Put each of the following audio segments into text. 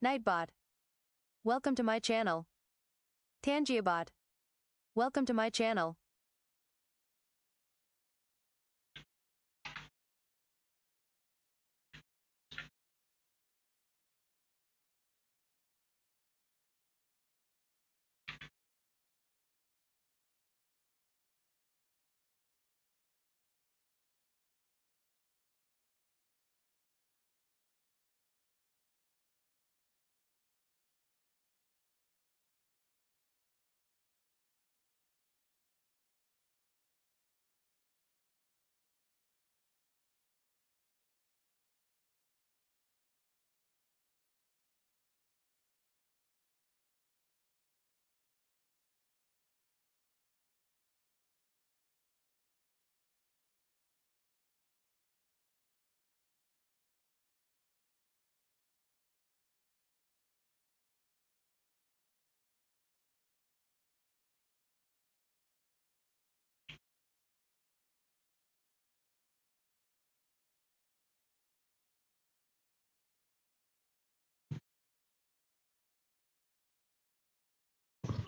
Nightbot. Welcome to my channel. Tangiabot. Welcome to my channel.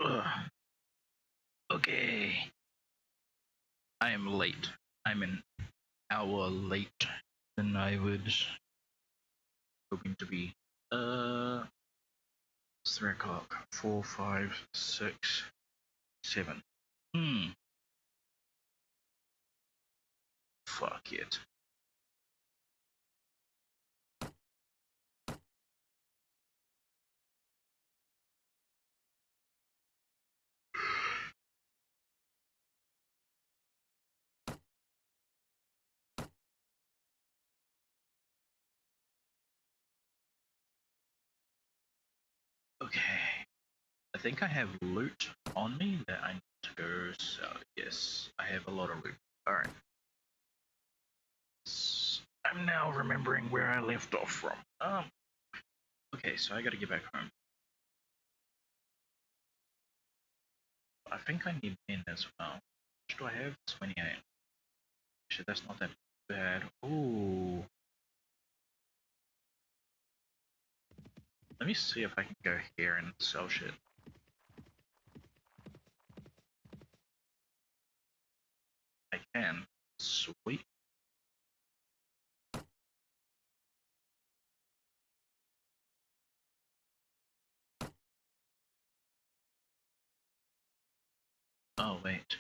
Ugh. Okay. I am late. I'm an hour late than I was hoping to be. 3 o'clock. 4, 5, 6, 7. Fuck it. Okay. I think I have loot on me that I need to go sell. Yes, I have a lot of loot. Alright. I'm now remembering where I left off from. Okay, so I gotta get back home. I think I need men as well. How much do I have? 28. Actually, that's not that bad. Ooh. Let me see if I can go here and sell shit. I can. Sweet. Oh, wait.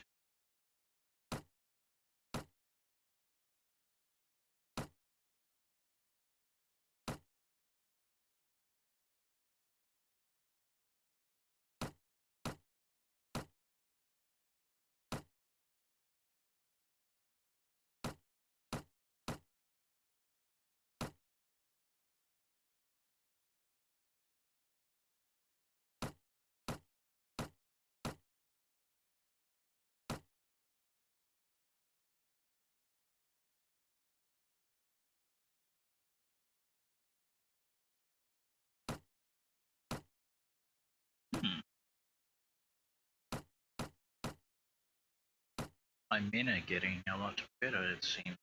My men are getting a lot better, it seems.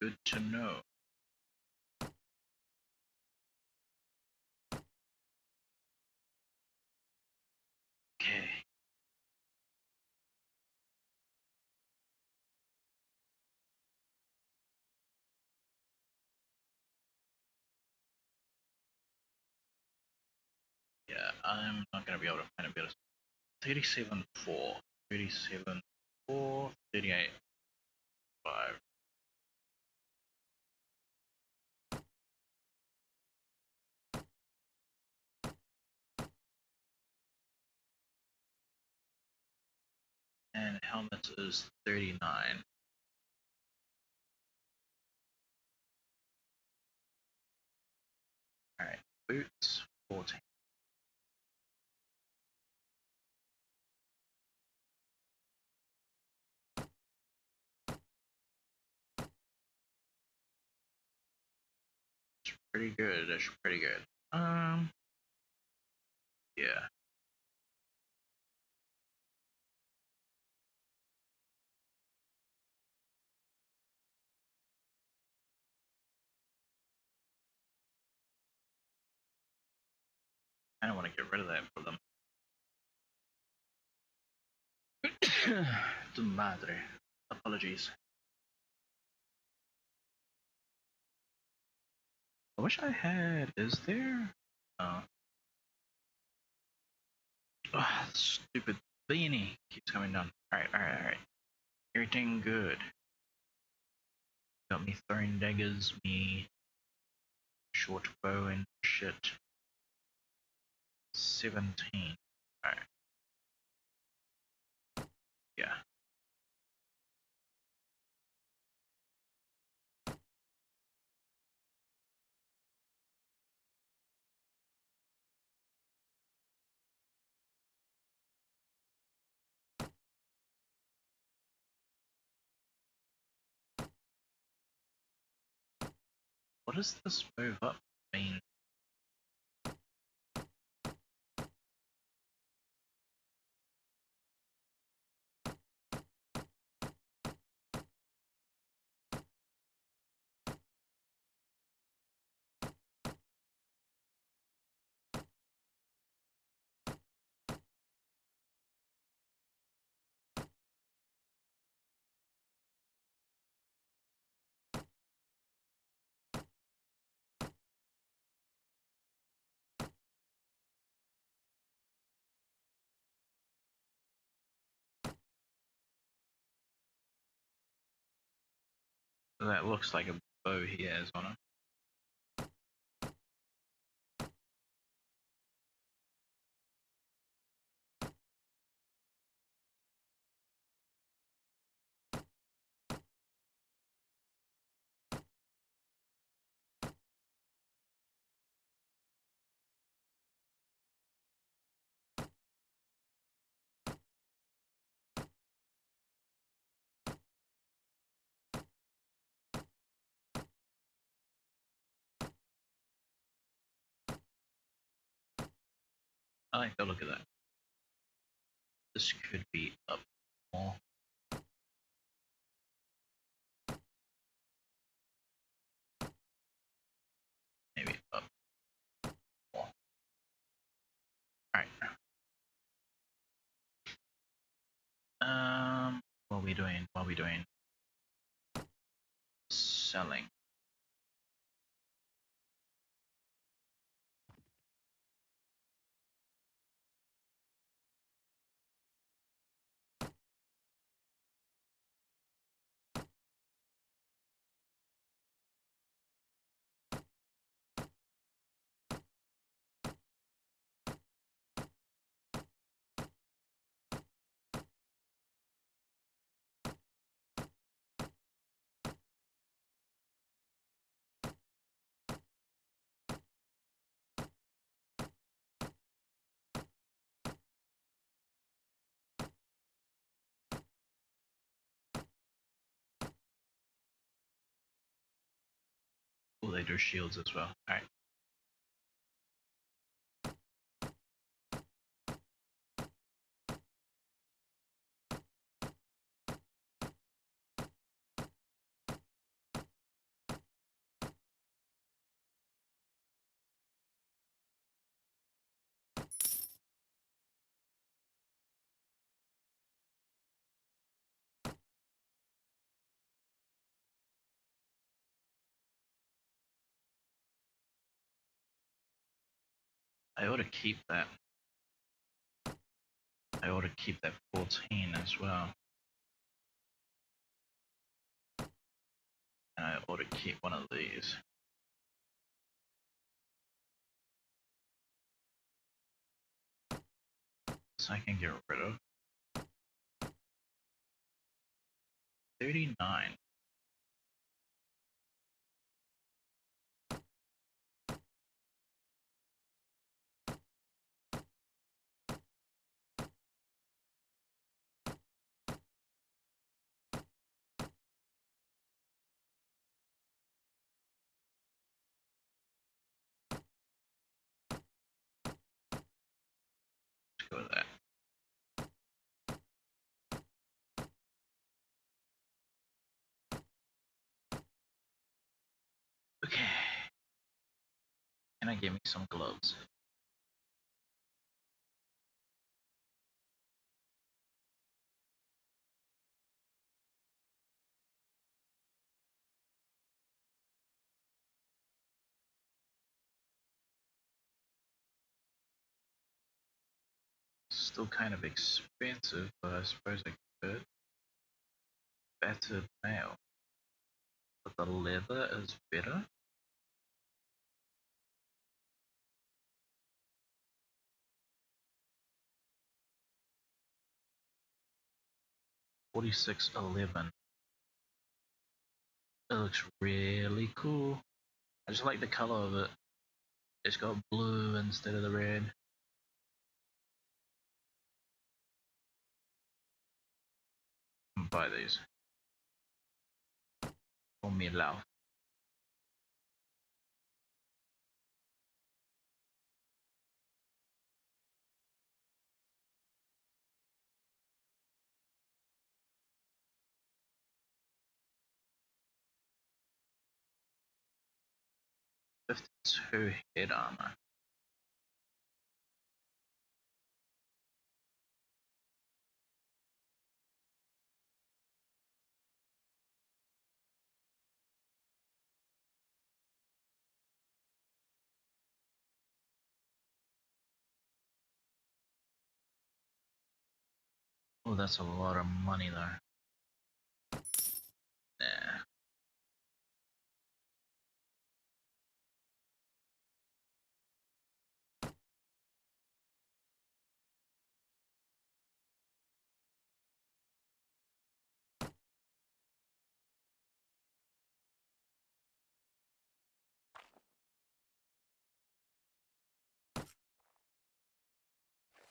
Good to know. Okay. Yeah, I'm not gonna be able to find a better. 37.4, 37.4, 38.5. And helmet is 39. Alright, boots 14. It's pretty good, that's pretty good. Yeah. I don't want to get rid of that for them. Tu madre. Apologies. I wish I had. Is there? Oh. Oh, stupid beanie keeps coming down. Alright, alright, alright. Everything good. Got me throwing daggers, me short bow and shit. 17. Alright. Yeah. What does this move up mean? That looks like a bow he has on it. I like the look of that. This could be up more. Maybe up more. Alright. What are we doing? What are we doing? Selling. Oh, they do shields as well. Alright. I ought to keep that. I ought to keep that 14 as well. And I ought to keep one of these. So I can get rid of 39. Let's go with that. Okay. Can I give me some gloves? still kind of expensive, but I suppose I could. Battered nail. But the leather is better? $46.11. It looks really cool. I just like the color of it. It's got blue instead of the red. Buy these. For me, love. $52 head armor. Oh, that's a lot of money though. Nah.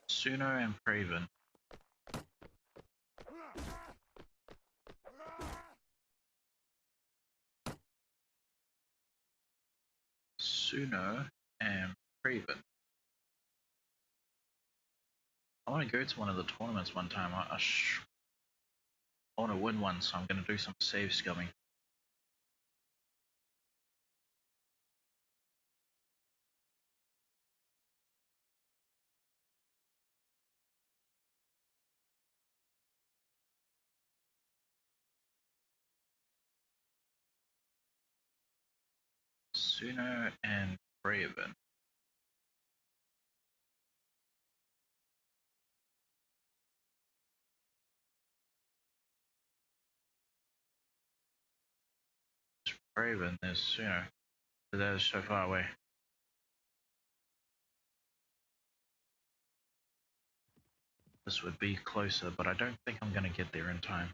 Suno and Praven. Suno and Praven. I want to go to one of the tournaments one time. I want to win one, so I'm going to do some save scumming. Suno and Praven. Praven, there's Suno. But that is so far away. This would be closer, but I don't think I'm going to get there in time.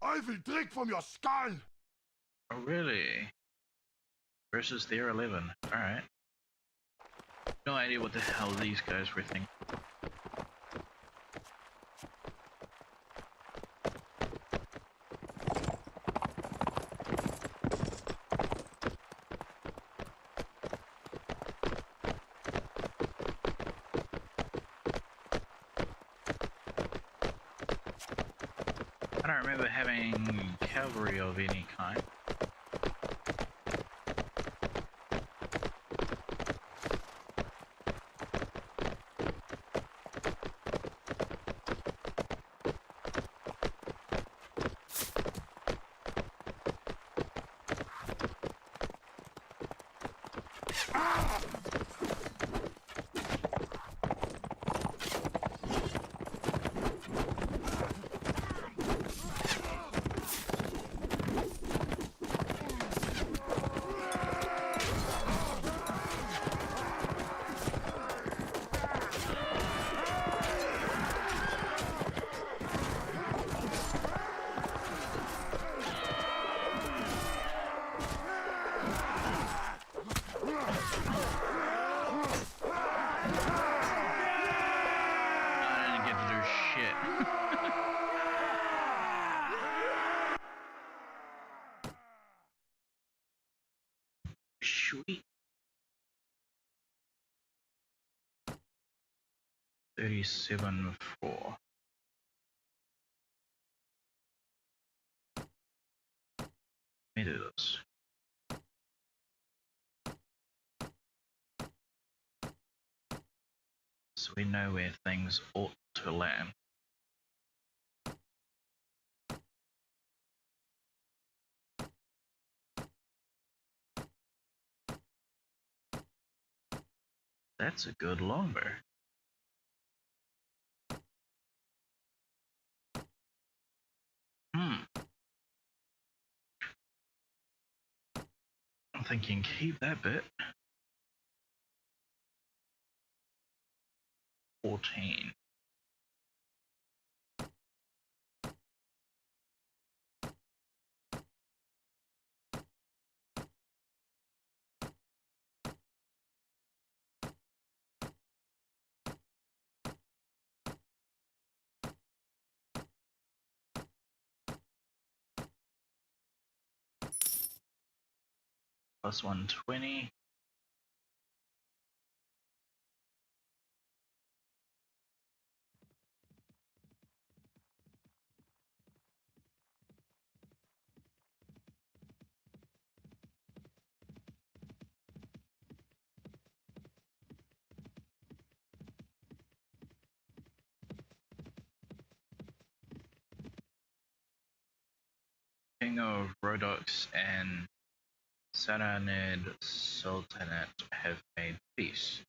I will drink from your skull! Oh, really? Versus their 11. Alright. No idea what the hell these guys were thinking. I don't remember having cavalry of any kind. Sweet. 37-4. Let me do this. So we know where things ought to land. That's a good longbow. thinking keep that bit. 14. Plus 120. King of Rhodox and Saranid Sultanate have made peace.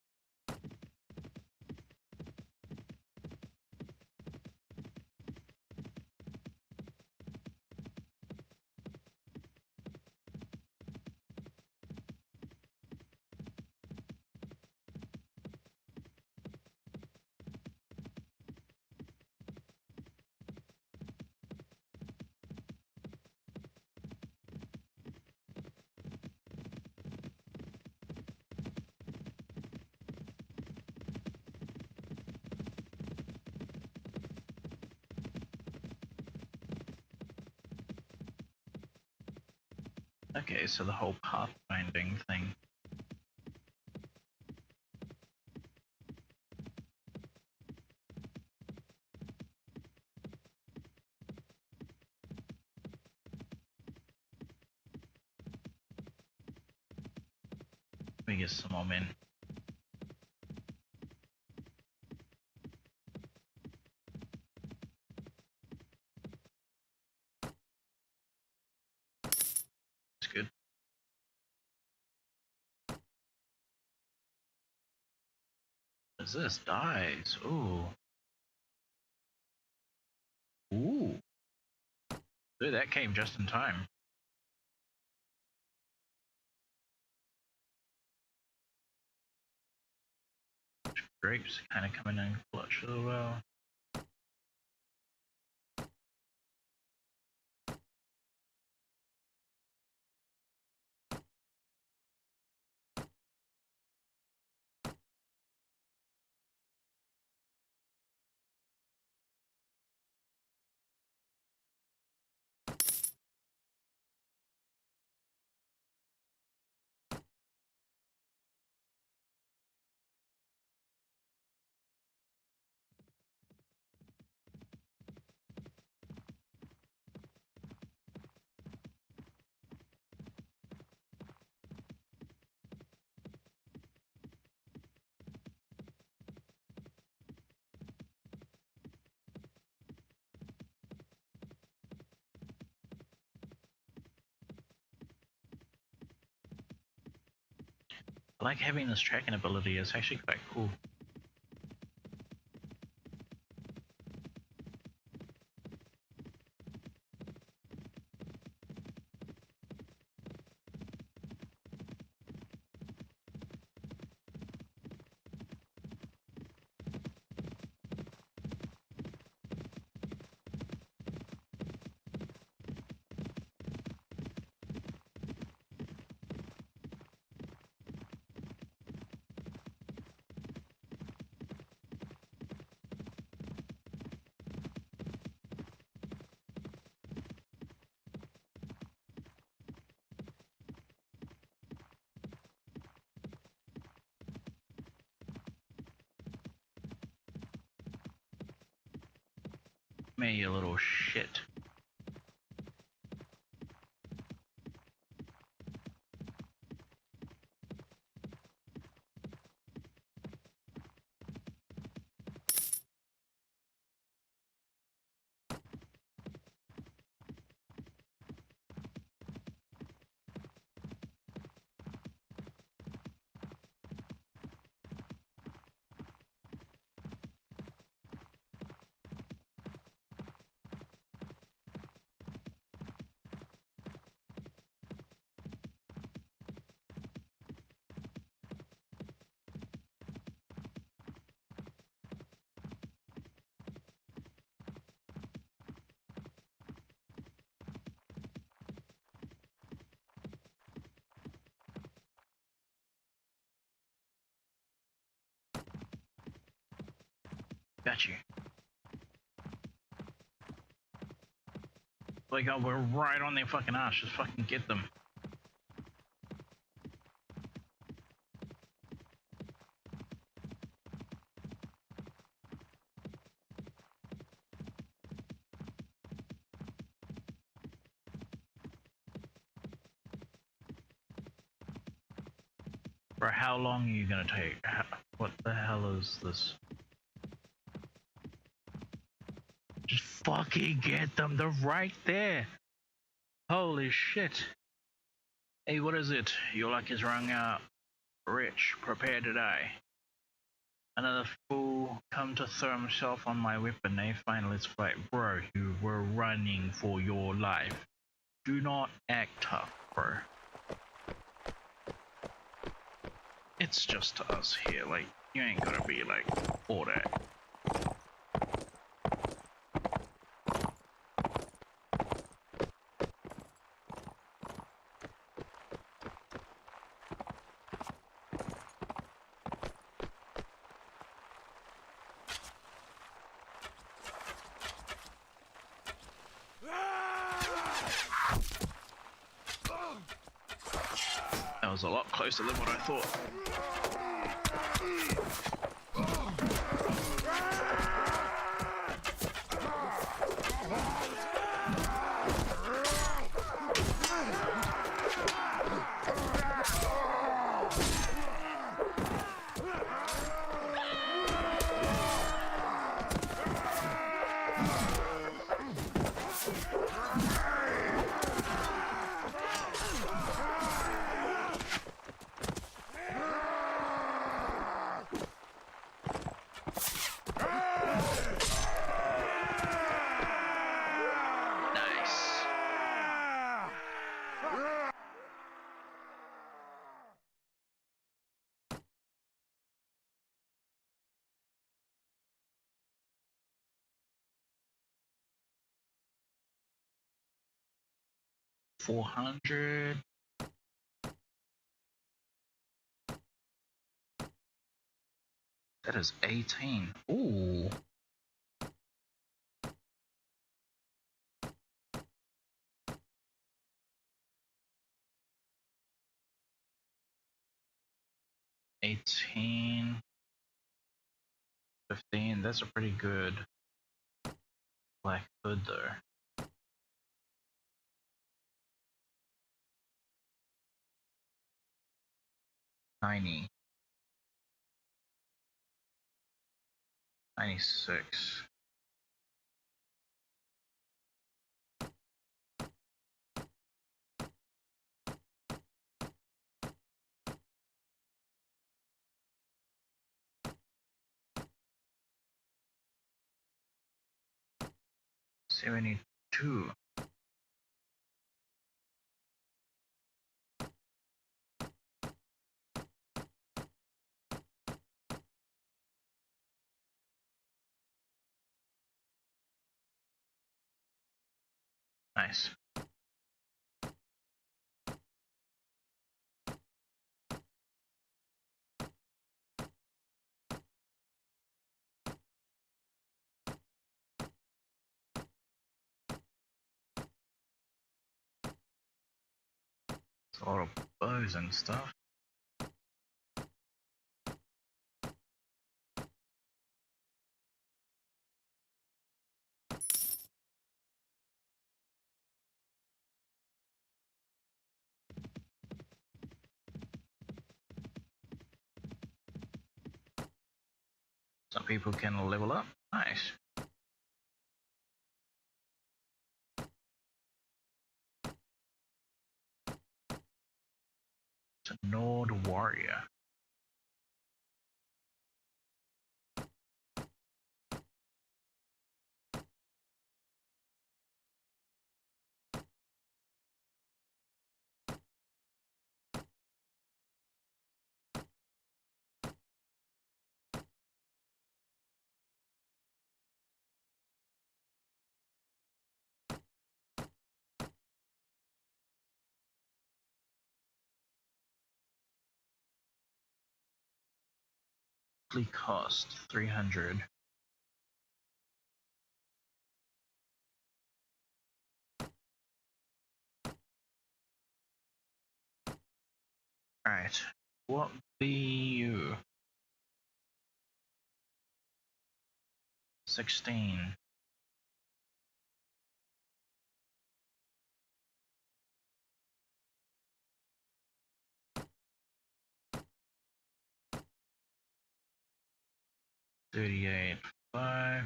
Okay, so the whole pathfinding thing. Let me get some more men. That's good. What is this? Dies. Ooh. Ooh. Dude, that came just in time. Grapes kind of coming in clutch as well. I like having this tracking ability, it's actually quite cool. Me, you little shit. Got you. Like, oh, we're right on their fucking ass. Just fucking get them. Bro, how long are you gonna take? What the hell is this? Just fucking get them. They're right there. Holy shit. Hey, what is it? Your luck is rung out. Rich, prepare to die. Another fool come to throw himself on my weapon. Hey, fine, let's fight. Bro, you were running for your life. Do not act tough, bro. It's just us here, like, you ain't gotta be like all that. That was a lot closer than what I thought. $400. That is 18. Ooh. $18. $15. That's a pretty good black hood though. $90. 96. $72. Nice. It's a lot of bows and stuff. Some people can level up. Nice. It's a Nord warrior. Cost 300. Alright. What be you? 16. $38, 5,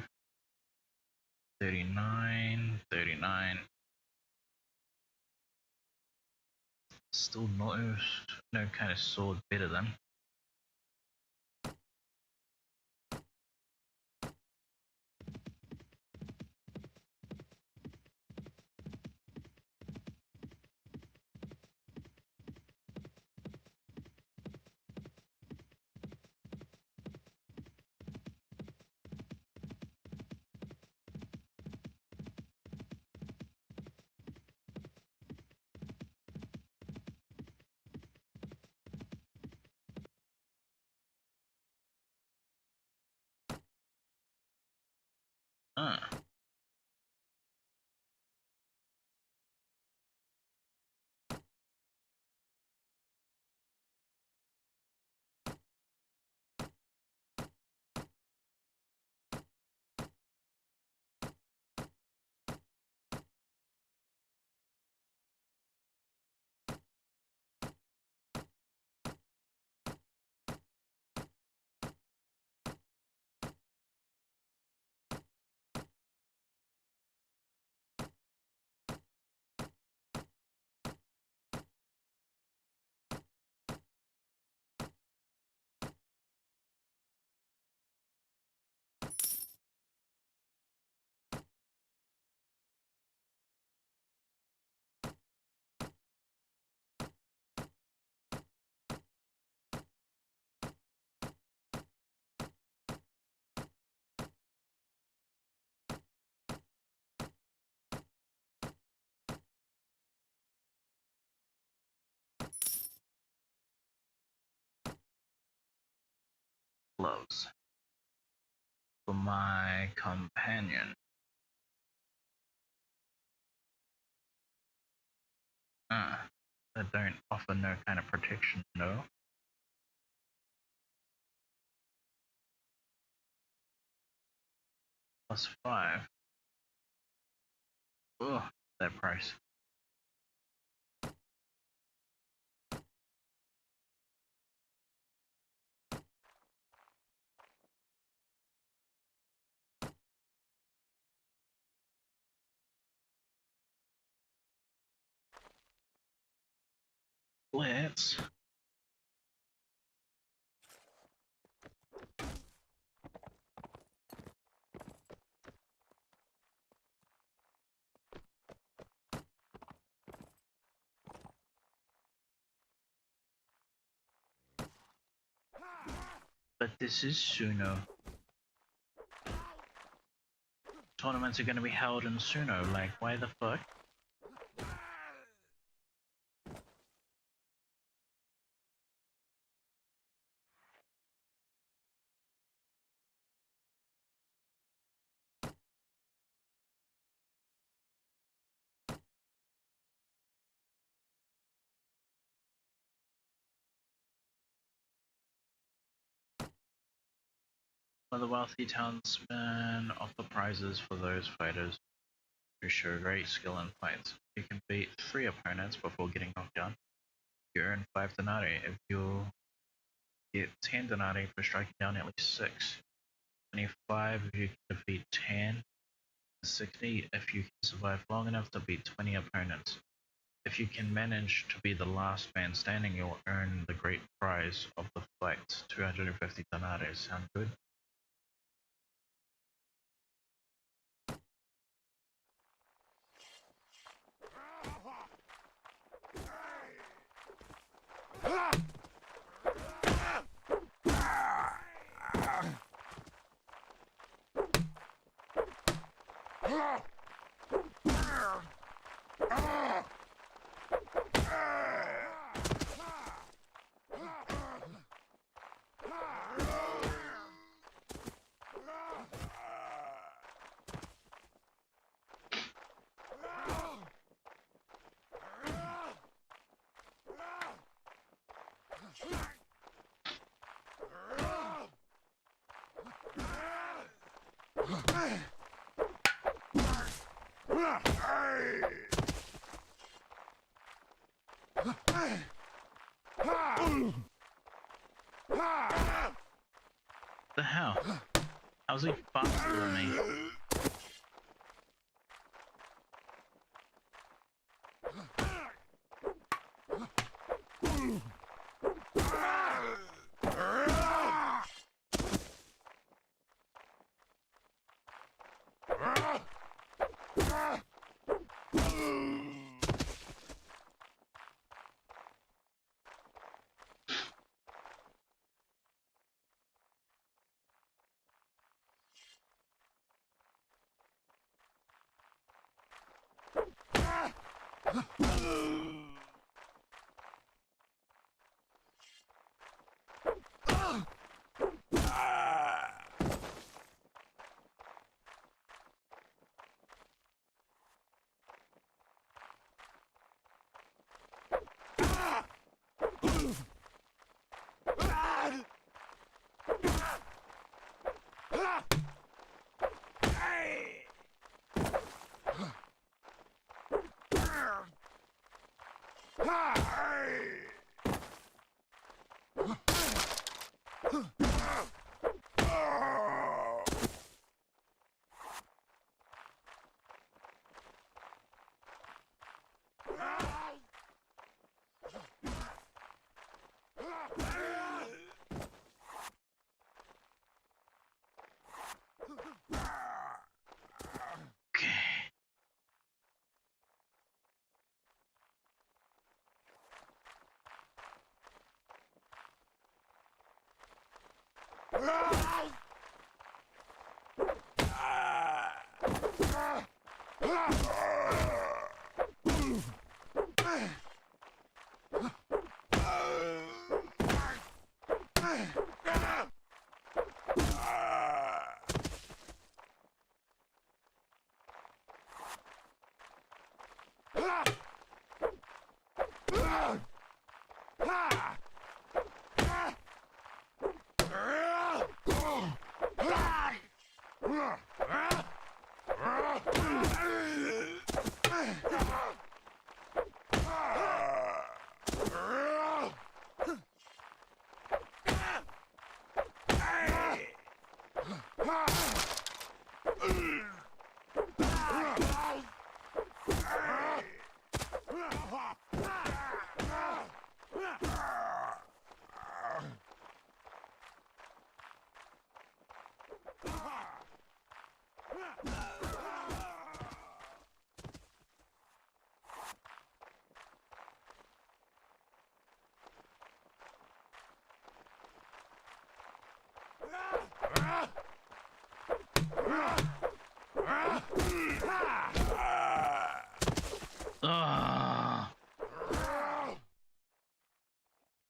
39, 39. Still no kind of sword better than. Ah. Gloves. For my companion. That don't offer no kind of protection, no. +5. Ugh, that price. Let's but this is Suno. Tournaments are gonna be held in Suno, like why the fuck? For the wealthy townsmen offer prizes for those fighters who show great skill in fights. You can beat 3 opponents before getting knocked down. You earn 5 denarii if you get 10 denarii for striking down at least 6. 25 if you can defeat 10. 60 if you can survive long enough to beat 20 opponents. If you can manage to be the last man standing, you'll earn the great prize of the fight, 250 denarii. Sound good? The hell? How's he faster than me?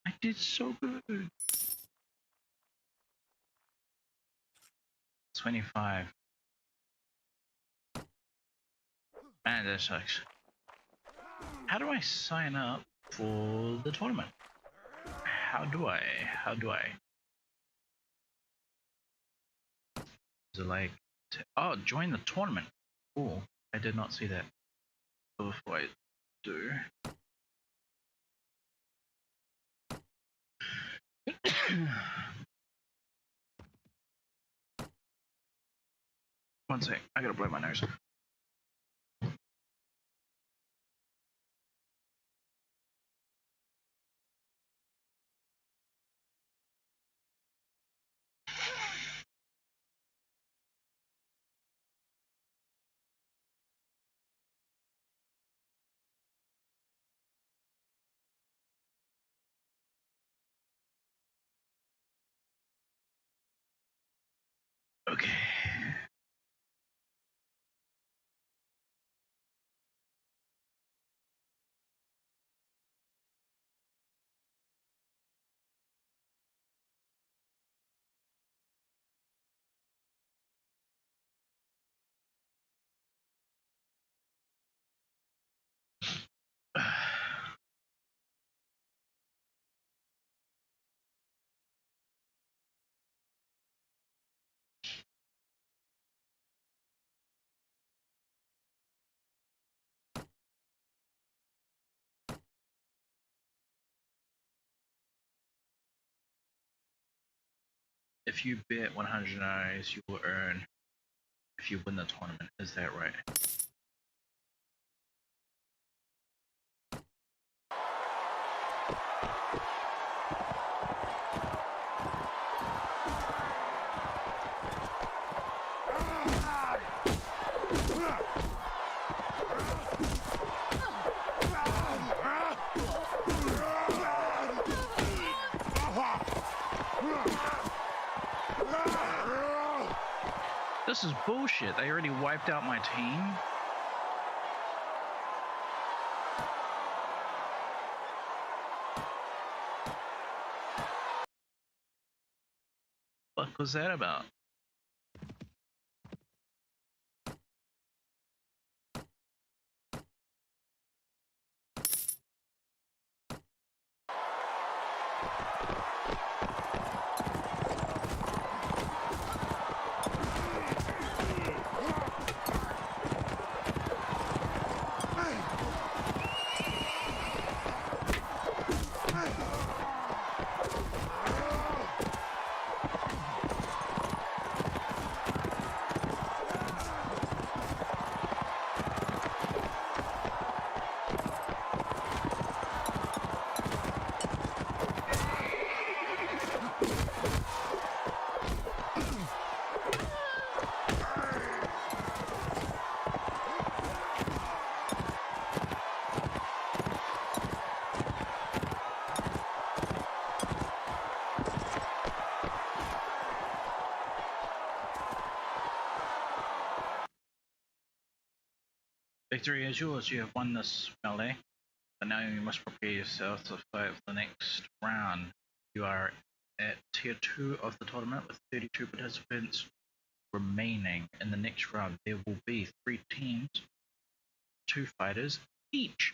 I did so good. 25. Man, that sucks. How do I sign up for the tournament? How do I? Is it like, oh, join the tournament. Cool. I did not see that. So before I do. One sec, I gotta blow my nose. Okay. if you bet 100 eyes, you will earn if you win the tournament. Is that right? This is bullshit. They already wiped out my team. What was that about? Victory is yours. You have won this melee, but now you must prepare yourself to fight for the next round. You are at tier 2 of the tournament with 32 participants remaining. In the next round, there will be 3 teams, 2 fighters each.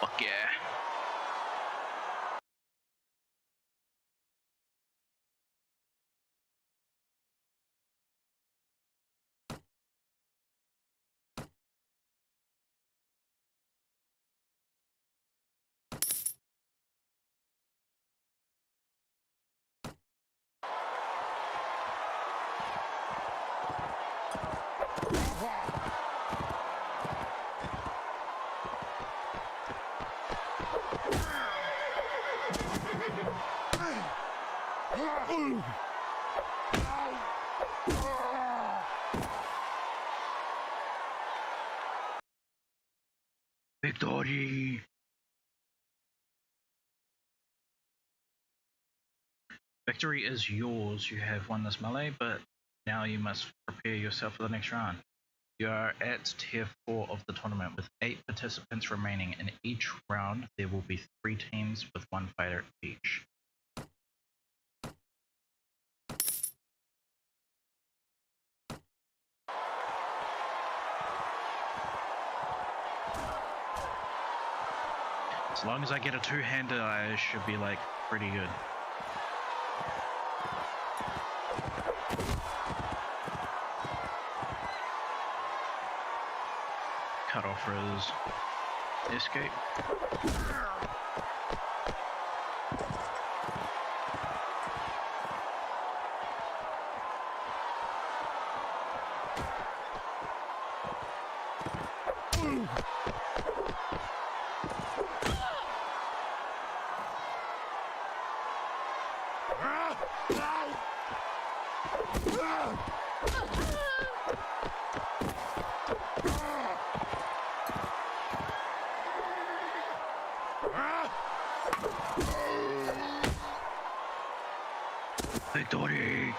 Fuck yeah. Victory! Victory is yours. You have won this melee, but now you must prepare yourself for the next round. You are at tier 4 of the tournament with 8 participants remaining. In each round, there will be 3 teams with 1 fighter each. As long as I get a 2-hander, I should be like pretty good. Cut off Rose. Escape. Victory!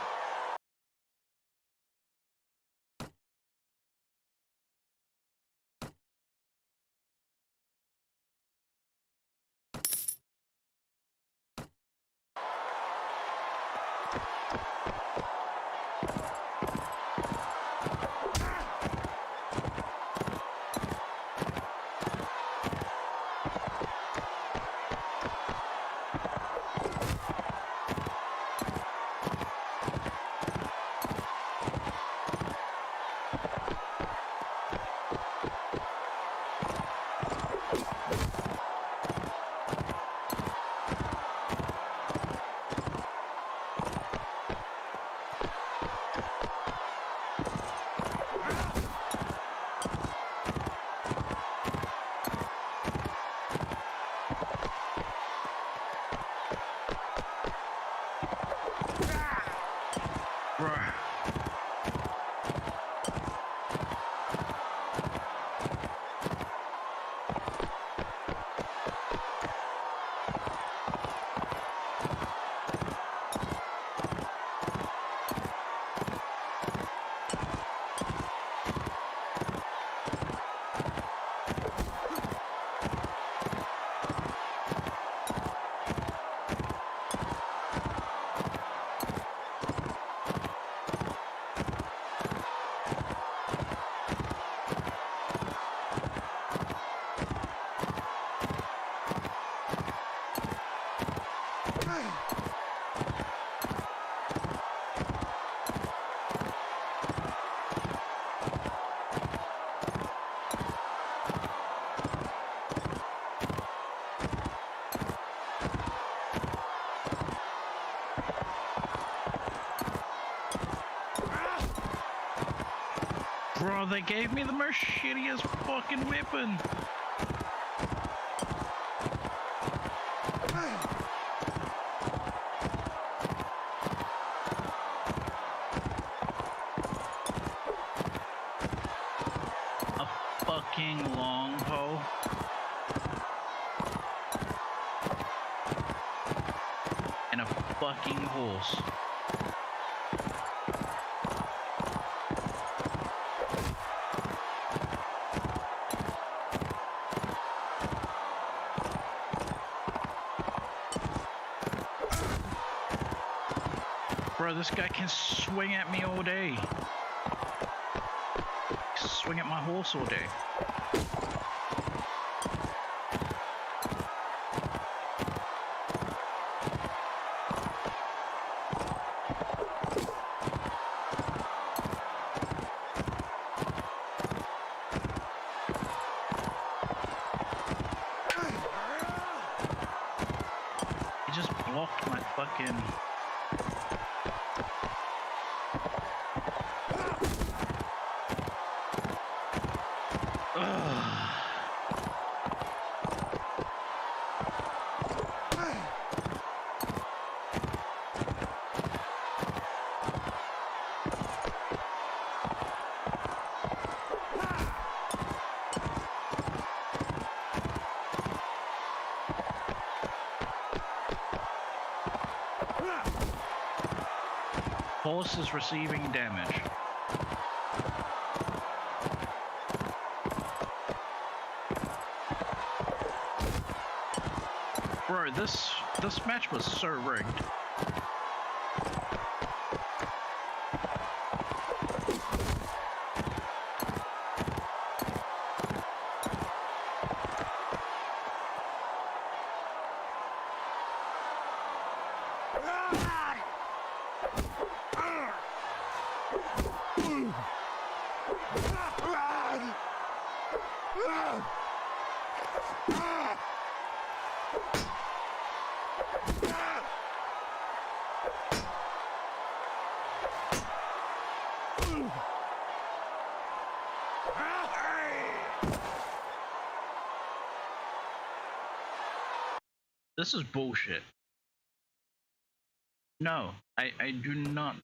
Bro, they gave me the most shittiest fucking weapon. A fucking longbow. And a fucking horse. Bro, this guy can swing at me all day. Swing at my horse all day. He just blocked my fucking... Horse is receiving damage. Bro, this match was so rigged. This is bullshit. No, I do not.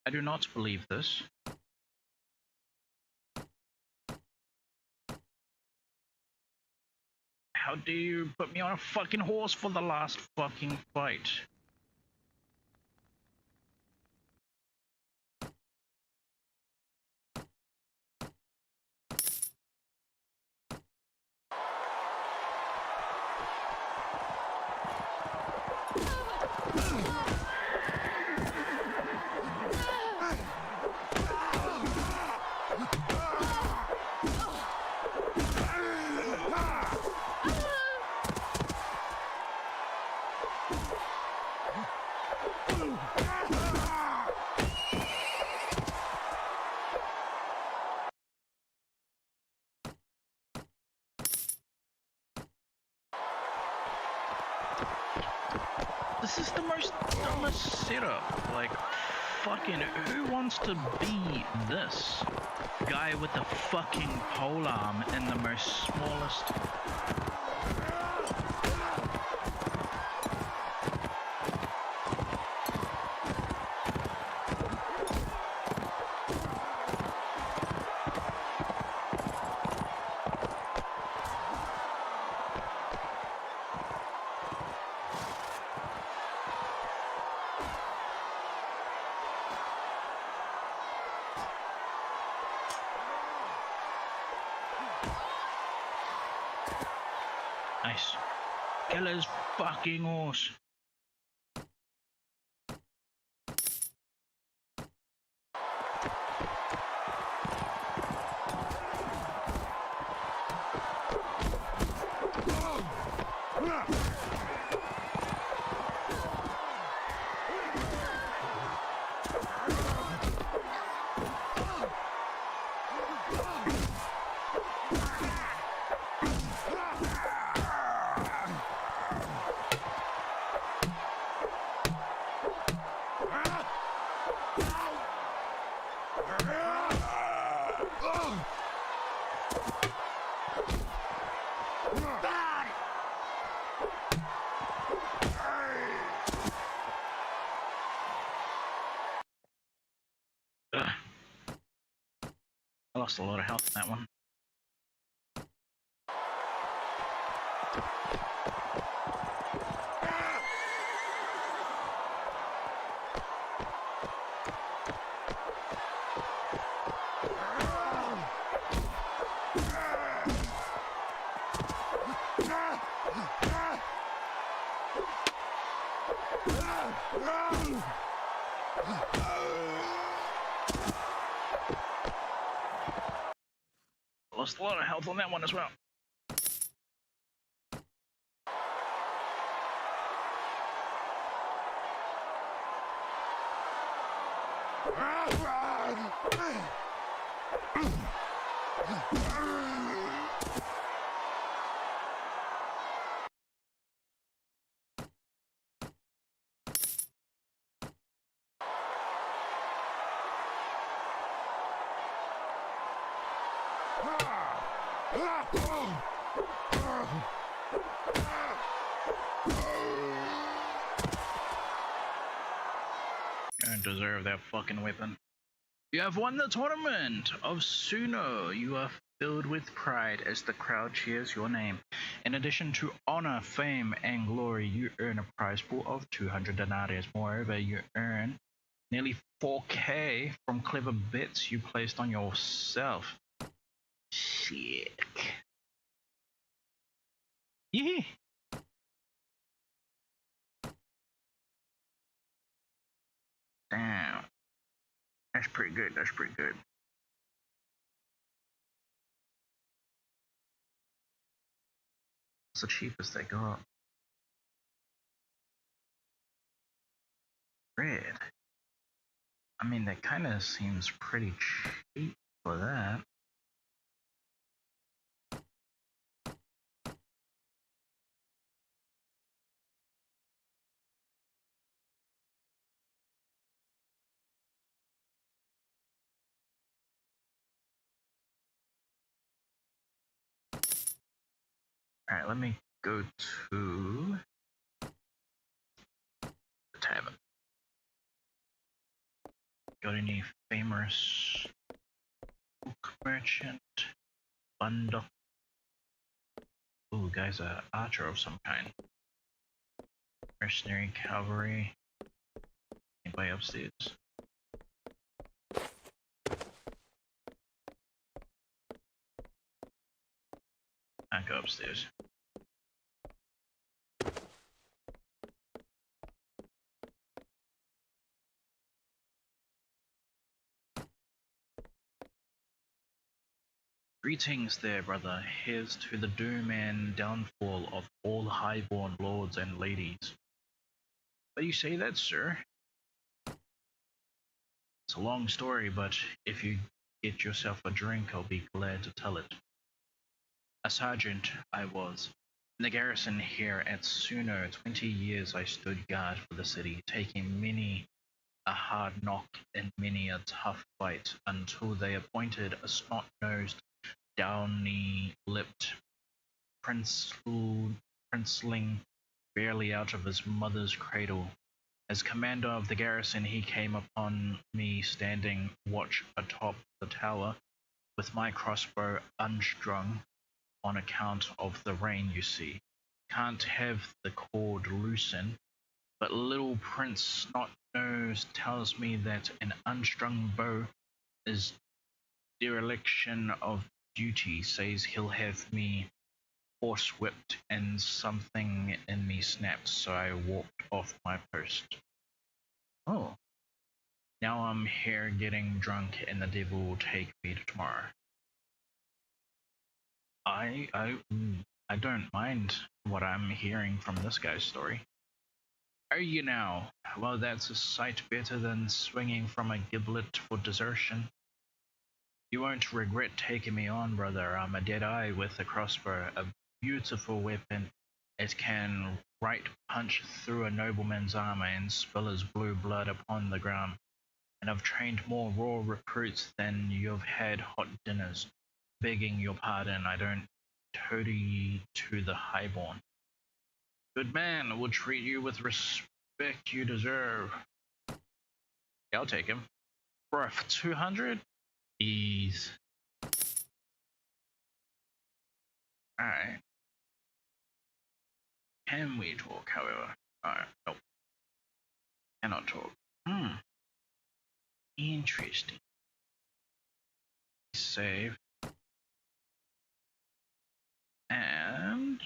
I do not believe this. How dare you put me on a fucking horse for the last fucking fight? This is the most dumbest setup. Like, fucking, who wants to be this guy with the fucking polearm in the most smallest? Nice. Kill his fucking horse. I lost a lot of health in that one. Lost a lot of health on that one as well. Don't deserve that fucking weapon. You have won the tournament of Suno. You are filled with pride as the crowd cheers your name. In addition to honor, fame, and glory, you earn a prize pool of 200 denarii. Moreover, you earn nearly 4k from clever bets you placed on yourself. Sick. Yeah. Damn. That's pretty good. That's pretty good. It's the cheapest they got. Red. I mean, that kind of seems pretty cheap for that. Alright, let me go to the tavern. Got any famous book merchant? Bundle. Ooh, guy's a archer of some kind. Mercenary cavalry. Anybody upstairs? I'll go upstairs. Greetings there, brother. Here's to the doom and downfall of all highborn lords and ladies. Why do you say that, sir? It's a long story, but if you get yourself a drink, I'll be glad to tell it. A sergeant I was. In the garrison here at Suno, 20 years I stood guard for the city, taking many a hard knock and many a tough fight, until they appointed a snot-nosed, downy-lipped princeling barely out of his mother's cradle. As commander of the garrison, he came upon me standing watch atop the tower, with my crossbow unstrung on account of the rain, you see. Can't have the cord loosen, but little Prince Snot-Nose tells me that an unstrung bow is dereliction of duty, says he'll have me horsewhipped, and something in me snapped, so I walked off my post. Oh. Now I'm here getting drunk, and the devil will take me tomorrow. I don't mind what I'm hearing from this guy's story. Are you now? Well, that's a sight better than swinging from a giblet for desertion. You won't regret taking me on, brother. I'm a dead-eye with a crossbow, a beautiful weapon. It can right punch through a nobleman's armor and spill his blue blood upon the ground. And I've trained more raw recruits than you've had hot dinners. Begging your pardon, I don't toady to the highborn. Good man, will treat you with respect you deserve. Yeah, I'll take him. Bro, for 200? Ease. Alright. Can we talk, however? Alright, nope. Cannot talk. Interesting. Save. And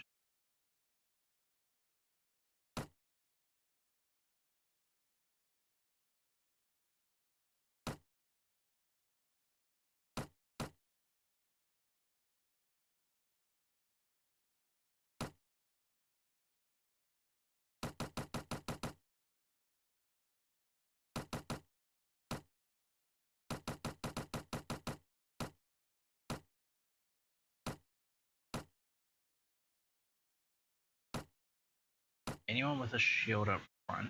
anyone with a shield up front.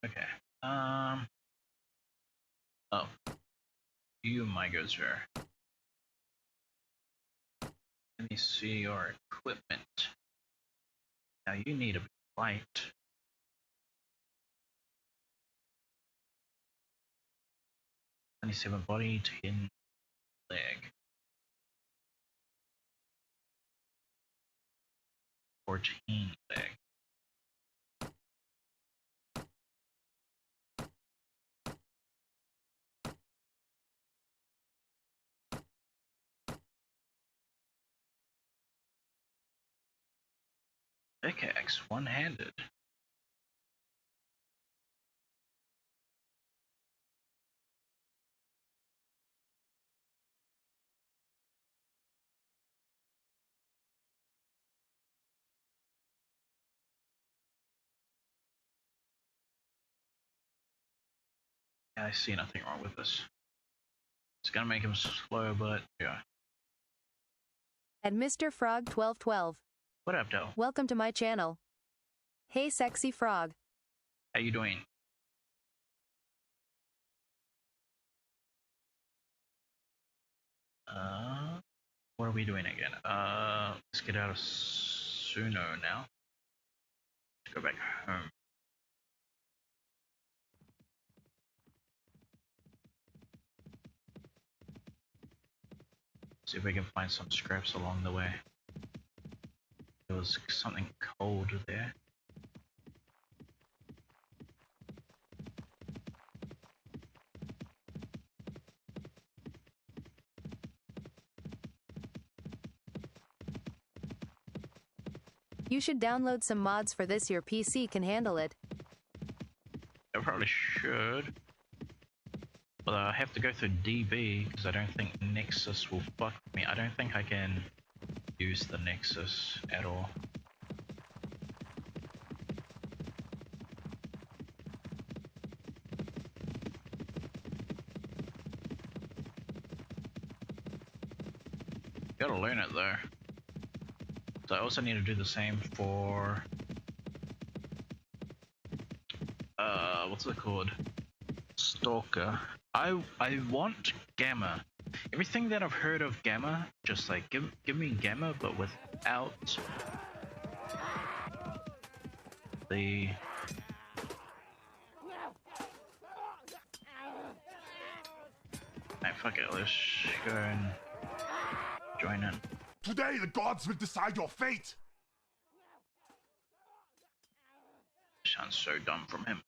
Okay. Oh. You, my good sir. Let me see your equipment. Now you need a light. 27 body, 10 leg. 14 leg. Pickaxe, one-handed. Yeah, I see nothing wrong with this. It's gonna make him slow, but yeah. And Mr. Frog 1212. What up, Del? Welcome to my channel. Hey, sexy frog. How you doing? What are we doing again? Let's get out of Suno now. Let's go back home. See if we can find some scraps along the way. There was something cold there. You should download some mods for this. Your PC can handle it. I probably should. But I have to go through DB because I don't think Nexus will fuck with me. I don't think I can use the Nexus at all. Gotta learn it though. So I also need to do the same for what's it called? Stalker. I want Gamma. Everything that I've heard of Gamma, just like give me Gamma, but without the Alright, fuck it, let's go and join in. Today the gods will decide your fate. Sounds so dumb from him.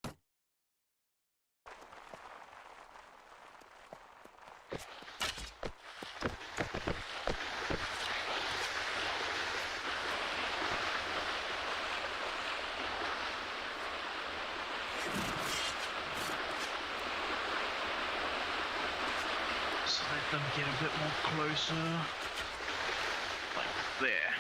Let them get a bit more closer. Like there.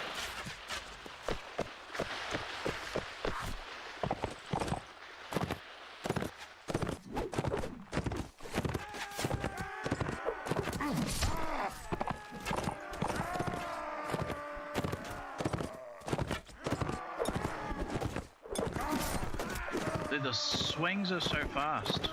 Dude, the swings are so fast.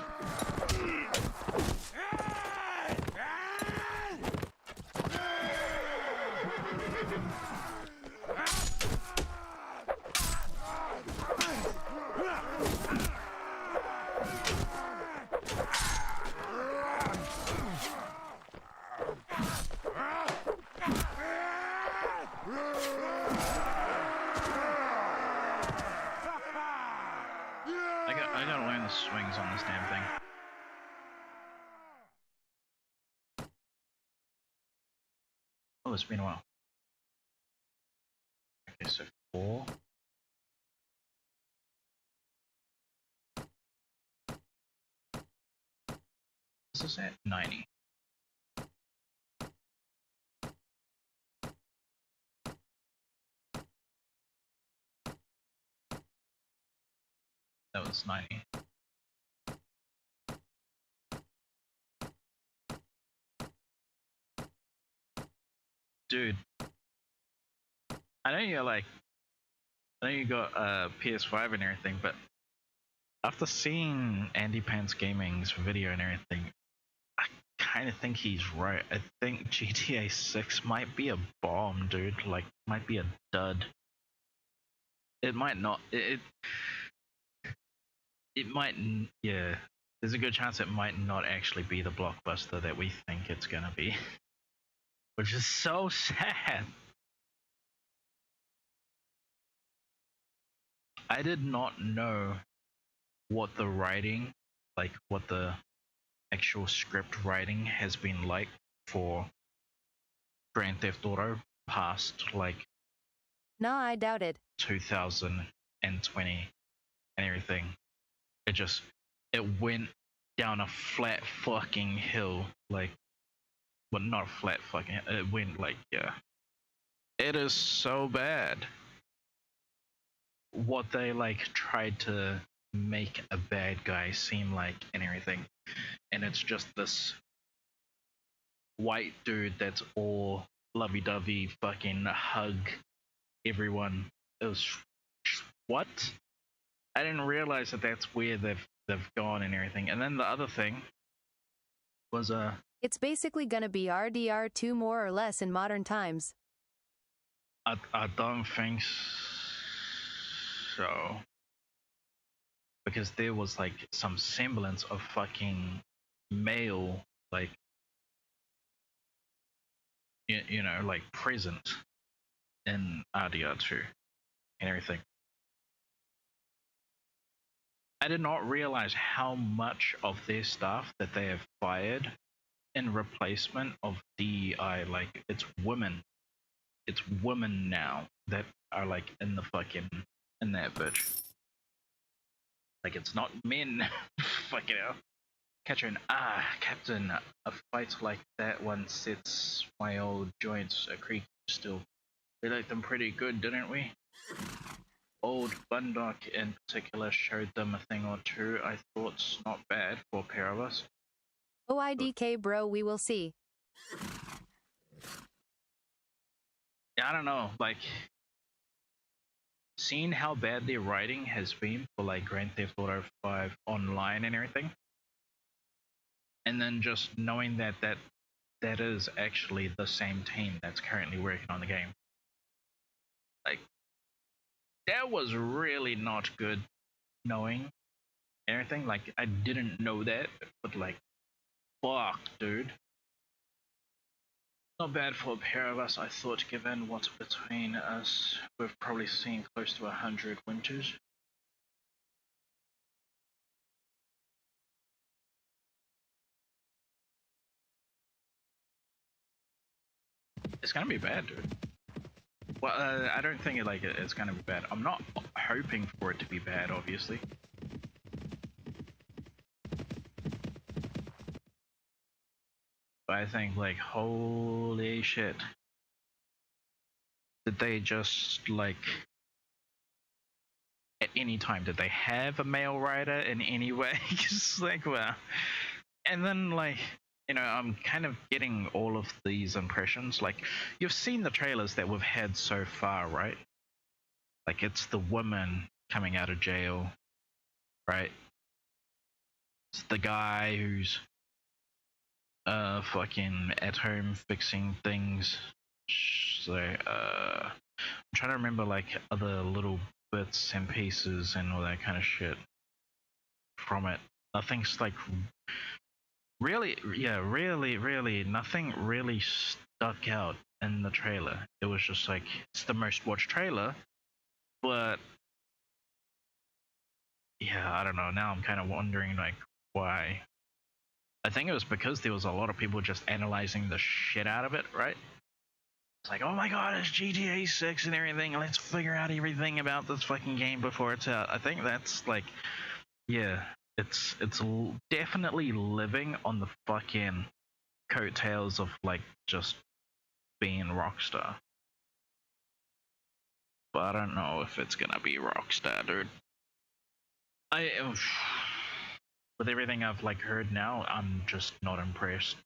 I gotta learn the swings on this damn thing. Oh, it's been a while. Okay, so 4. What's this at? 90. That was 90. Dude, I know you got a PS5 and everything, but After seeing Andy Pants Gaming's video and everything, I kind of think he's right. I think GTA 6 might be a bomb, dude. Like, might be a dud. It might not. It might. Yeah. There's a good chance it might not actually be the blockbuster that we think it's gonna be, which is so sad. I did not know what the writing, like what the actual script writing has been like for Grand Theft Auto past like Nah, I doubt it. 2020 and everything. It went down a flat fucking hill, like, well, not a flat fucking hill. It went like, yeah. It is so bad what they like tried to make a bad guy seem like and everything. And it's just this white dude that's all lovey-dovey, fucking hug everyone. It was what? I didn't realize that that's where they've gone and everything. And then the other thing was It's basically gonna be RDR2 more or less in modern times. I don't think so, because there was like some semblance of fucking male, like, you know, like present in RDR2 and everything. I did not realize how much of their stuff that they have fired in replacement of DEI. Like, it's women now that are like in the fucking in that bitch. Like, it's not men. Fucking hell. Captain, a fight like that one sets my old joints a creak still. We liked them pretty good, didn't we? Old Bundock in particular showed them a thing or two. I thought's not bad for a pair of us. OIDK bro, we will see. I don't know, like, seeing how bad their writing has been for like Grand Theft Auto 5 online and everything, and then just knowing that is actually the same team that's currently working on the game. Like, that was really not good knowing everything. Like, I didn't know that, but like, fuck, dude. Not bad for a pair of us, I thought, given what's between us. We've probably seen close to 100 winters. It's gonna be bad, dude. Well, I don't think it's gonna be bad. I'm not hoping for it to be bad, obviously. But I think, like, holy shit. Did they just, like, at any time, did they have a male writer in any way? Just like, wow. And then, like, you know, I'm kind of getting all of these impressions. Like, you've seen the trailers that we've had so far, right? Like, it's the woman coming out of jail, right? It's the guy who's fucking at home fixing things. So I'm trying to remember like other little bits and pieces and all that kind of shit from it. Nothing's like really, yeah, really nothing really stuck out in the trailer. It was just like, it's the most watched trailer, but yeah, I don't know. Now I'm kind of wondering like why. I think it was because there was a lot of people just analyzing the shit out of it, right? It's like, oh my god, it's GTA 6 and everything. Let's figure out everything about this fucking game before it's out. I think that's like, yeah, it's definitely living on the fucking coattails of like just being Rockstar. But I don't know if it's gonna be Rockstar, dude. With everything I've like heard now, I'm just not impressed.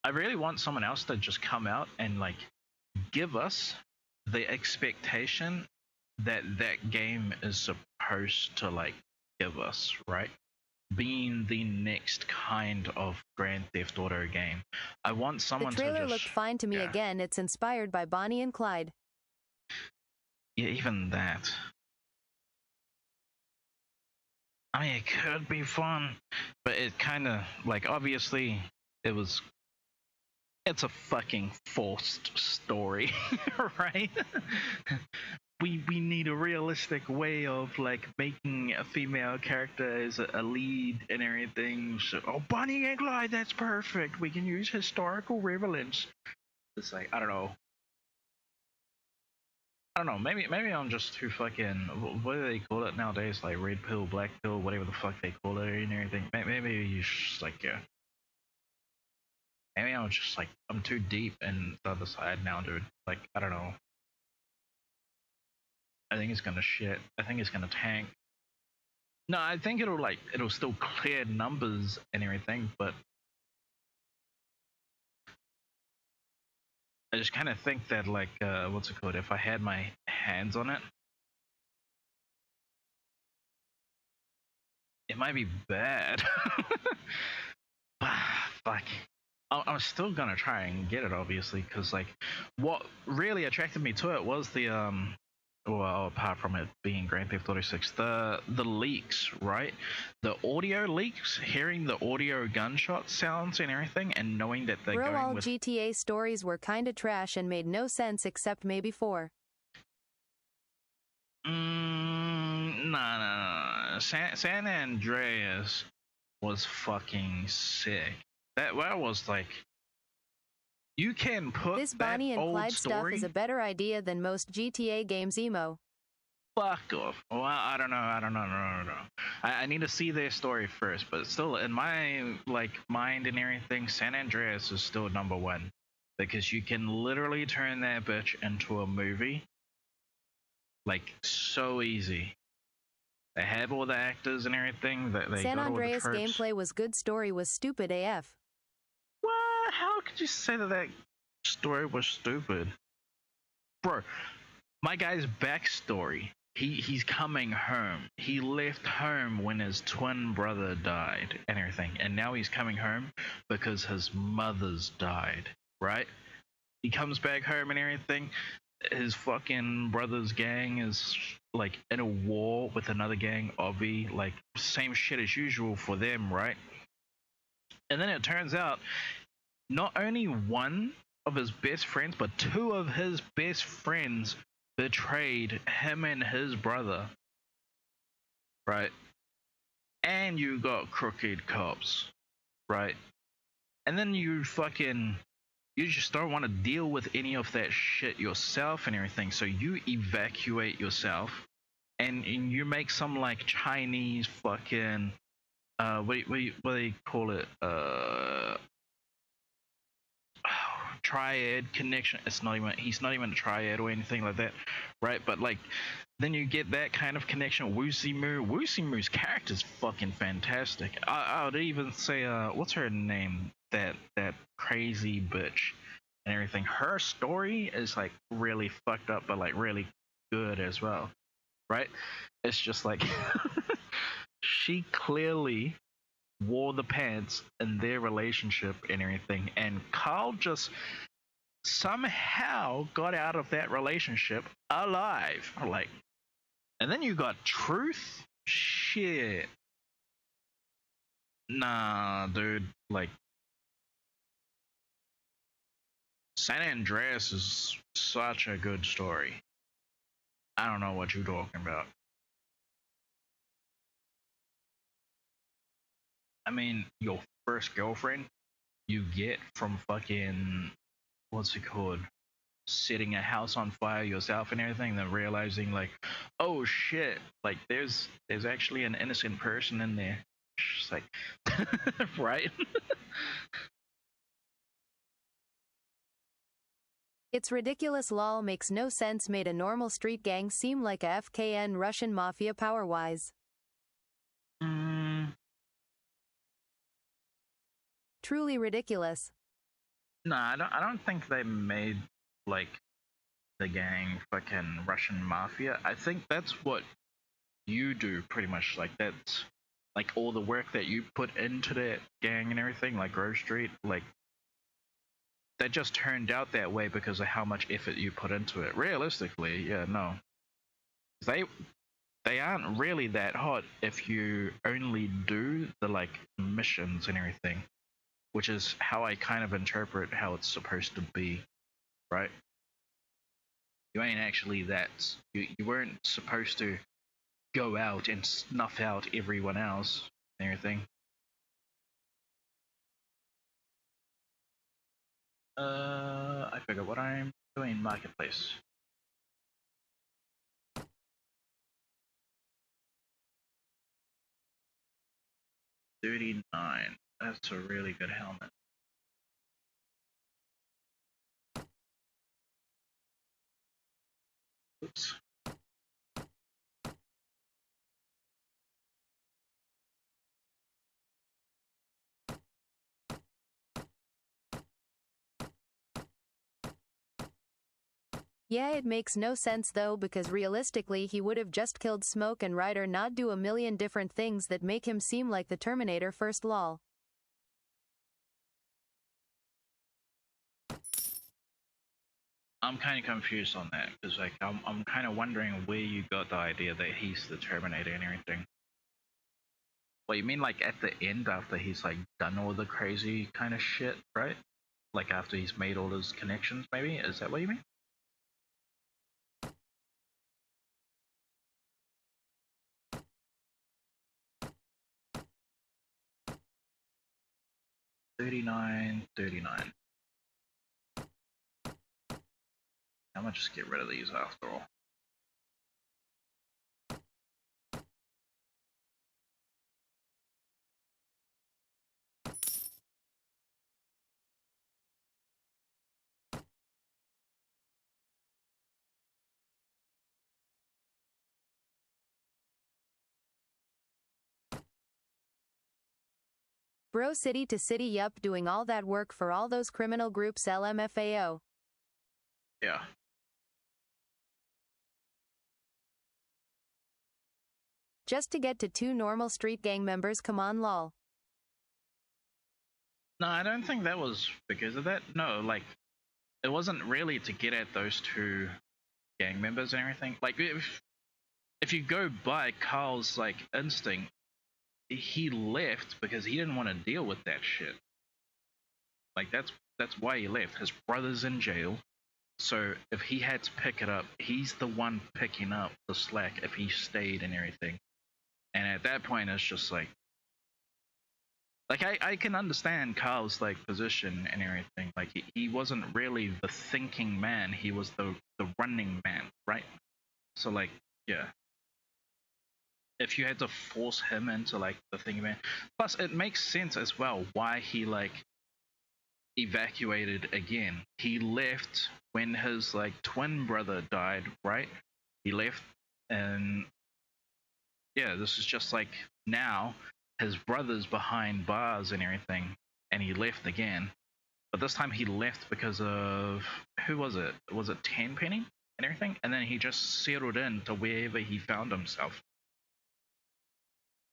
I really want someone else to just come out and like give us the expectation that that game is supposed to like give us, right? Being the next kind of Grand Theft Auto game. I want The someone to trailer just looked fine to me yeah. again. It's inspired by Bonnie and Clyde. Yeah, even that. I mean, it could be fun, but it kind of like obviously it was. It's a fucking forced story, right? We need a realistic way of like making a female character as a lead and everything. So, oh, Bonnie and Clyde, that's perfect. We can use historical relevance. It's like I don't know. Maybe I'm just too fucking. What do they call it nowadays? Like red pill, black pill, whatever the fuck they call it and everything. Maybe you just like yeah. Maybe I'm just like I'm too deep in the other side now, dude. Like I don't know. I think it's gonna shit. I think it's gonna tank. No, I think it'll still clear numbers and everything, but I just kind of think that like what's it called? If I had my hands on it, it might be bad. Fuck. I'm still gonna try and get it, obviously, because like what really attracted me to it was the well, apart from it being Grand Theft Auto 6, the leaks, right? The audio leaks, hearing the audio gunshot sounds and everything, and knowing that they're Bro, going all with GTA stories were kinda trash and made no sense except maybe 4. nah. San Andreas was fucking sick. That was like you can put This that Bonnie and old Clyde stuff is story. a better idea than most GTA games emo. Fuck off. Well, I don't know. No. I need to see their story first, but still, in my like mind and everything, San Andreas is still number one because you can literally turn that bitch into a movie, like so easy. They have all the actors and everything. That they San got all the Andreas tropes. gameplay was good, story was stupid AF. What? How could you say that story was stupid, bro? My guy's backstory. He's coming home. He left home when his twin brother died and everything, and now he's coming home because his mother's died. Right? He comes back home and everything. His fucking brother's gang is like in a war with another gang, Obby, like same shit as usual for them, right? And then it turns out not only one of his best friends, but two of his best friends betrayed him and his brother, right? And you got crooked cops, right? And then you just don't want to deal with any of that shit yourself and everything, so you evacuate yourself and you make some like Chinese fucking what do they call it, triad connection. He's not even a triad or anything like that, right? But like then you get that kind of connection. Wusimu's character is fucking fantastic. I would even say what's her name, that crazy bitch and everything. Her story is like really fucked up but like really good as well, right? It's just like she clearly wore the pants in their relationship and everything, and Carl just somehow got out of that relationship alive. Like, and then you got Truth. Shit, nah, dude. Like, San Andreas is such a good story. I don't know what you're talking about. I mean, your first girlfriend you get from fucking what's it called? Setting a house on fire yourself and everything, then realizing like, oh shit, like there's actually an innocent person in there. It's like, right? It's ridiculous, lol, makes no sense, made a normal street gang seem like a FKN Russian mafia power-wise. Truly ridiculous. Nah, I don't think they made like the gang, fucking Russian mafia. I think that's what you do pretty much. Like that's like all the work that you put into that gang and everything, like Grove Street, like that just turned out that way because of how much effort you put into it. Realistically, yeah, no. They they aren't really that hot if you only do the like missions and everything, which is how I kind of interpret how it's supposed to be, right? You ain't actually that. You weren't supposed to go out and snuff out everyone else and everything. I forgot what I'm doing. Marketplace. $39. That's a really good helmet. Oops. Yeah, it makes no sense though, because realistically he would have just killed Smoke and Ryder, not do a million different things that make him seem like the Terminator first, lol. I'm kind of confused on that because like I'm kind of wondering where you got the idea that he's the Terminator and everything. What you mean, like at the end after he's like done all the crazy kind of shit, right? Like after he's made all his connections, maybe? Is that what you mean? $39. I'm gonna just get rid of these after all. Bro, city to city, yup, doing all that work for all those criminal groups, LMFAO. Yeah. Just to get to 2 normal street gang members, come on, lol. No, I don't think that was because of that. No, like it wasn't really to get at those 2 gang members and everything. Like if you go by Carl's like instinct, he left because he didn't want to deal with that shit. Like that's why he left. His brother's in jail, so if he had to pick it up, he's the one picking up the slack if he stayed and everything. And at that point, it's just like I can understand Carl's like position and everything. Like he wasn't really the thinking man; he was the running man, right? So like yeah. If you had to force him into like the thing, man. Plus, it makes sense as well why he like evacuated again. He left when his like twin brother died, right? He left, and yeah, this is just like now his brother's behind bars and everything, and he left again. But this time he left because of who was it? Was it Tenpenny and everything? And then he just settled in to wherever he found himself.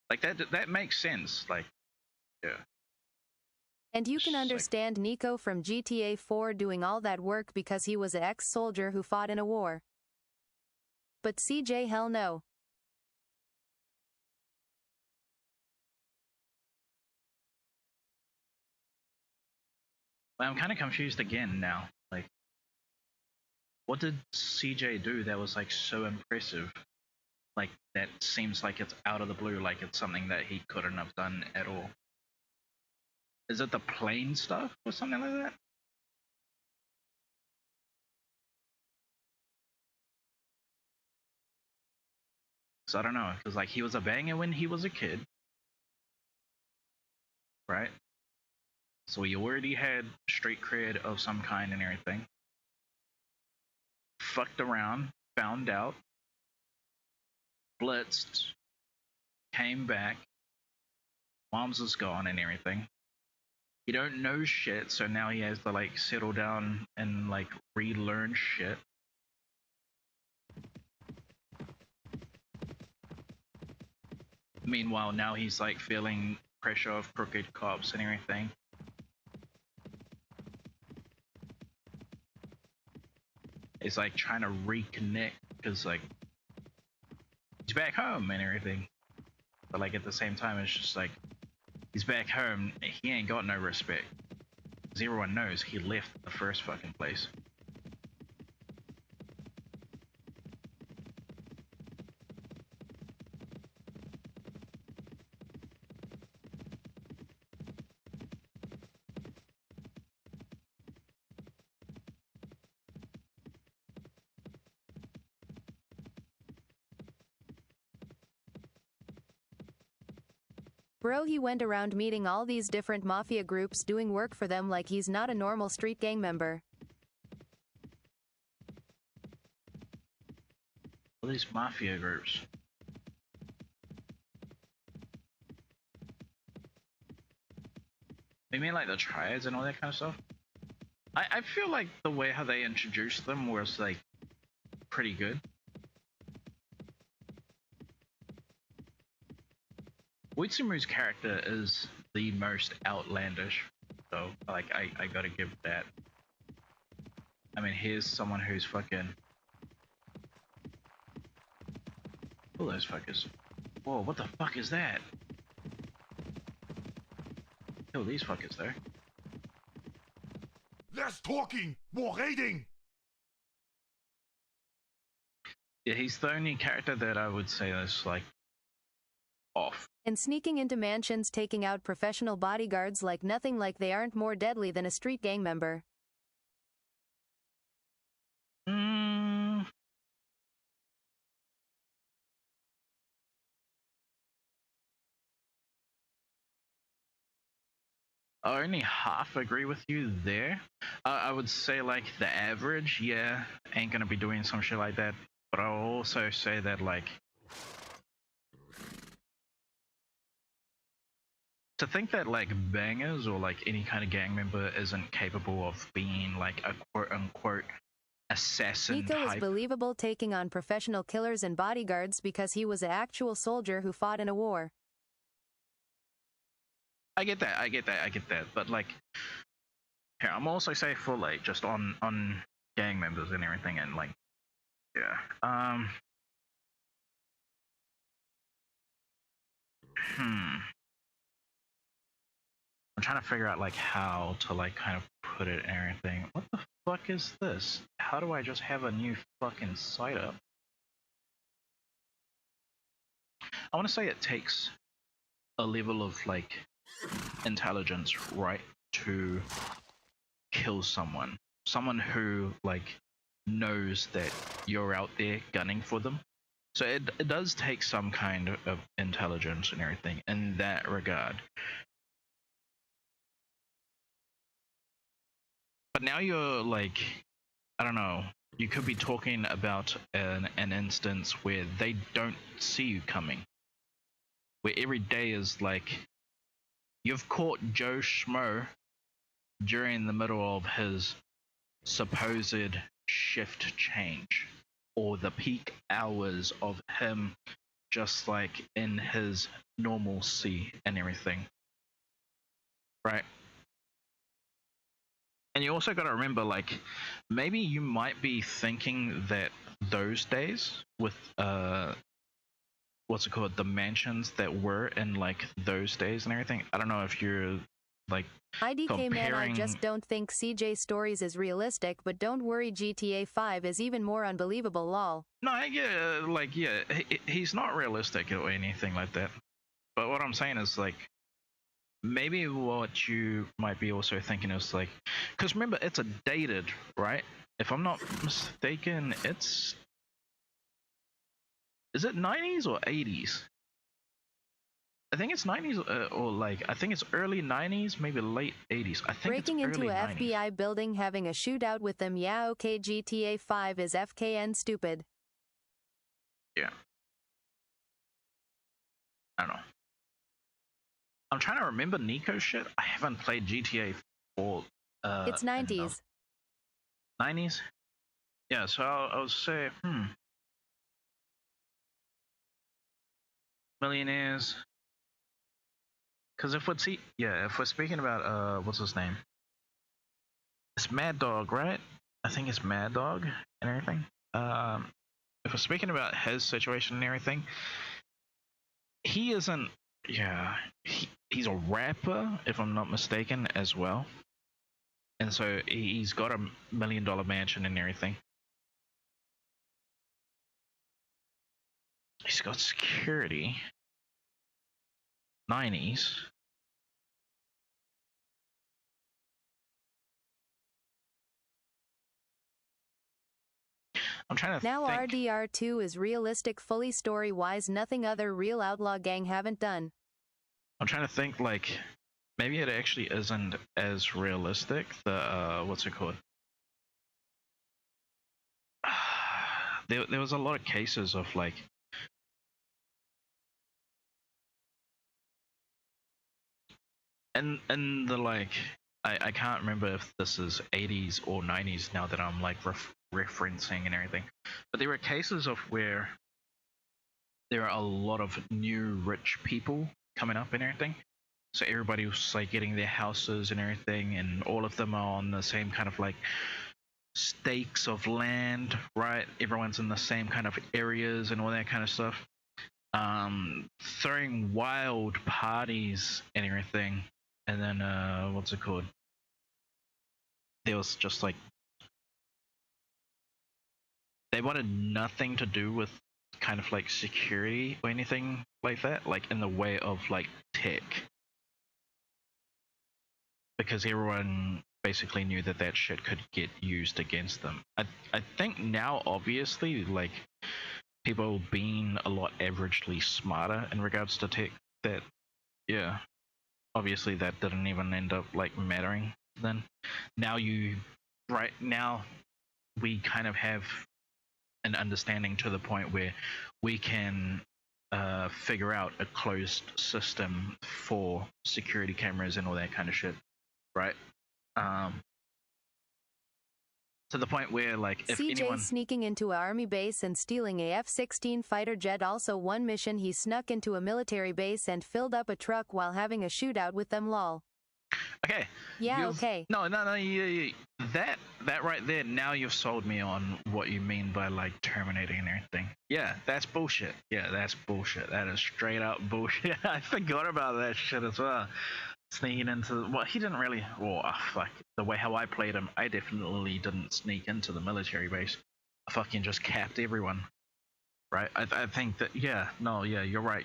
Like that makes sense. Like, yeah. And you can understand Nico from GTA 4 doing all that work because he was an ex-soldier who fought in a war. But CJ, hell no. I'm kind of confused again now. Like, what did CJ do that was like so impressive? Like that seems like it's out of the blue, like it's something that he couldn't have done at all. Is it the plane stuff or something like that? So I don't know, because like he was a banger when he was a kid, right? So he already had street cred of some kind and everything. Fucked around, found out, blitzed, came back, mom's is gone and everything. He don't know shit, so now he has to like settle down and like relearn shit. Meanwhile, now he's like feeling pressure of crooked cops and everything. He's like trying to reconnect because like he's back home and everything. But like at the same time, it's just like he's back home. He ain't got no respect. Because everyone knows he left the first fucking place. Bro, he went around meeting all these different mafia groups doing work for them like he's not a normal street gang member. All these mafia groups. You mean like the triads and all that kind of stuff? I feel like the way how they introduced them was like pretty good. Uetsumu's character is the most outlandish, so like I gotta give that. I mean, here's someone who's fucking. All those fuckers. Whoa, what the fuck is that? Kill these fuckers though. Less talking, more raiding. Yeah, he's the only character that I would say is like off. And sneaking into mansions taking out professional bodyguards like nothing, like they aren't more deadly than a street gang member. I only half agree with you there. I would say like the average, yeah, ain't gonna be doing some shit like that. But I'll also say that like to think that like bangers or like any kind of gang member isn't capable of being like a quote unquote assassin Nico is type. believable taking on professional killers and bodyguards because he was an actual soldier who fought in a war. I get that. But like, here, I'm also say for like just on gang members and everything, and like, yeah. I'm trying to figure out like how to like kind of put it and everything. What the fuck is this? How do I just have a new fucking site up? I want to say it takes a level of like intelligence, right, to kill someone who like knows that you're out there gunning for them. So it does take some kind of intelligence and everything in that regard. But now you're like, I don't know, you could be talking about an instance where they don't see you coming, where every day is like you've caught Joe Schmo during the middle of his supposed shift change, or the peak hours of him just like in his normalcy and everything, right? And you also got to remember, like, maybe you might be thinking that those days with what's it called, the mansions that were in like those days and everything, I don't know if you're like IDK man, I just don't think CJ Stories is realistic, but don't worry, GTA 5 is even more unbelievable, lol. No, yeah, like, yeah, he's not realistic or anything like that. But what I'm saying is, like, maybe what you might be also thinking is, like, because remember, it's a dated, right? If I'm not mistaken, is it 90s or 80s? I think it's 90s or like, I think it's early 90s, maybe late 80s. I think Breaking it's into early a 90s. FBI building, having a shootout with them, yeah, okay, GTA 5 is FKN stupid. Yeah. I don't know. I'm trying to remember Nico shit. I haven't played GTA 4. It's 90s. 90s? Yeah, so I'll say, millionaires. Because if we're speaking about what's his name? It's Mad Dog, right? I think it's Mad Dog and everything. If we're speaking about his situation and everything, he isn't. Yeah, he's a rapper, if I'm not mistaken, as well. And so he's got a $1 million mansion and everything. He's got security. 90s. I'm trying to Now think. RDR2 is realistic, fully story-wise, nothing other real outlaw gang haven't done. I'm trying to think, like, maybe it actually isn't as realistic. The what's it called? There was a lot of cases of like and the like I can't remember if this is 80s or 90s now that I'm like referencing and everything, but there were cases of where there are a lot of new rich people coming up and everything. So everybody was like getting their houses and everything, and all of them are on the same kind of like stakes of land, right? Everyone's in the same kind of areas and all that kind of stuff. Throwing wild parties and everything, and then what's it called? There was just like they wanted nothing to do with kind of like security or anything like that, like in the way of like tech, because everyone basically knew that that shit could get used against them. I think now obviously like people being a lot averagely smarter in regards to tech, that yeah, obviously that didn't even end up like mattering then. Now right now we kind of have an understanding to the point where we can figure out a closed system for security cameras and all that kind of shit, right? To the point where like if CJ anyone sneaking into an army base and stealing a F-16 fighter jet. Also one mission he snuck into a military base and filled up a truck while having a shootout with them, lol. Okay. Yeah, okay. No, that right there, now you've sold me on what you mean by like terminating and everything. Yeah, that's bullshit. Yeah, that's bullshit. That is straight up bullshit. I forgot about that shit as well. Sneaking into, well, he didn't really, fuck, the way how I played him, I definitely didn't sneak into the military base. I fucking just capped everyone. Right? I think that, yeah, no, yeah, you're right.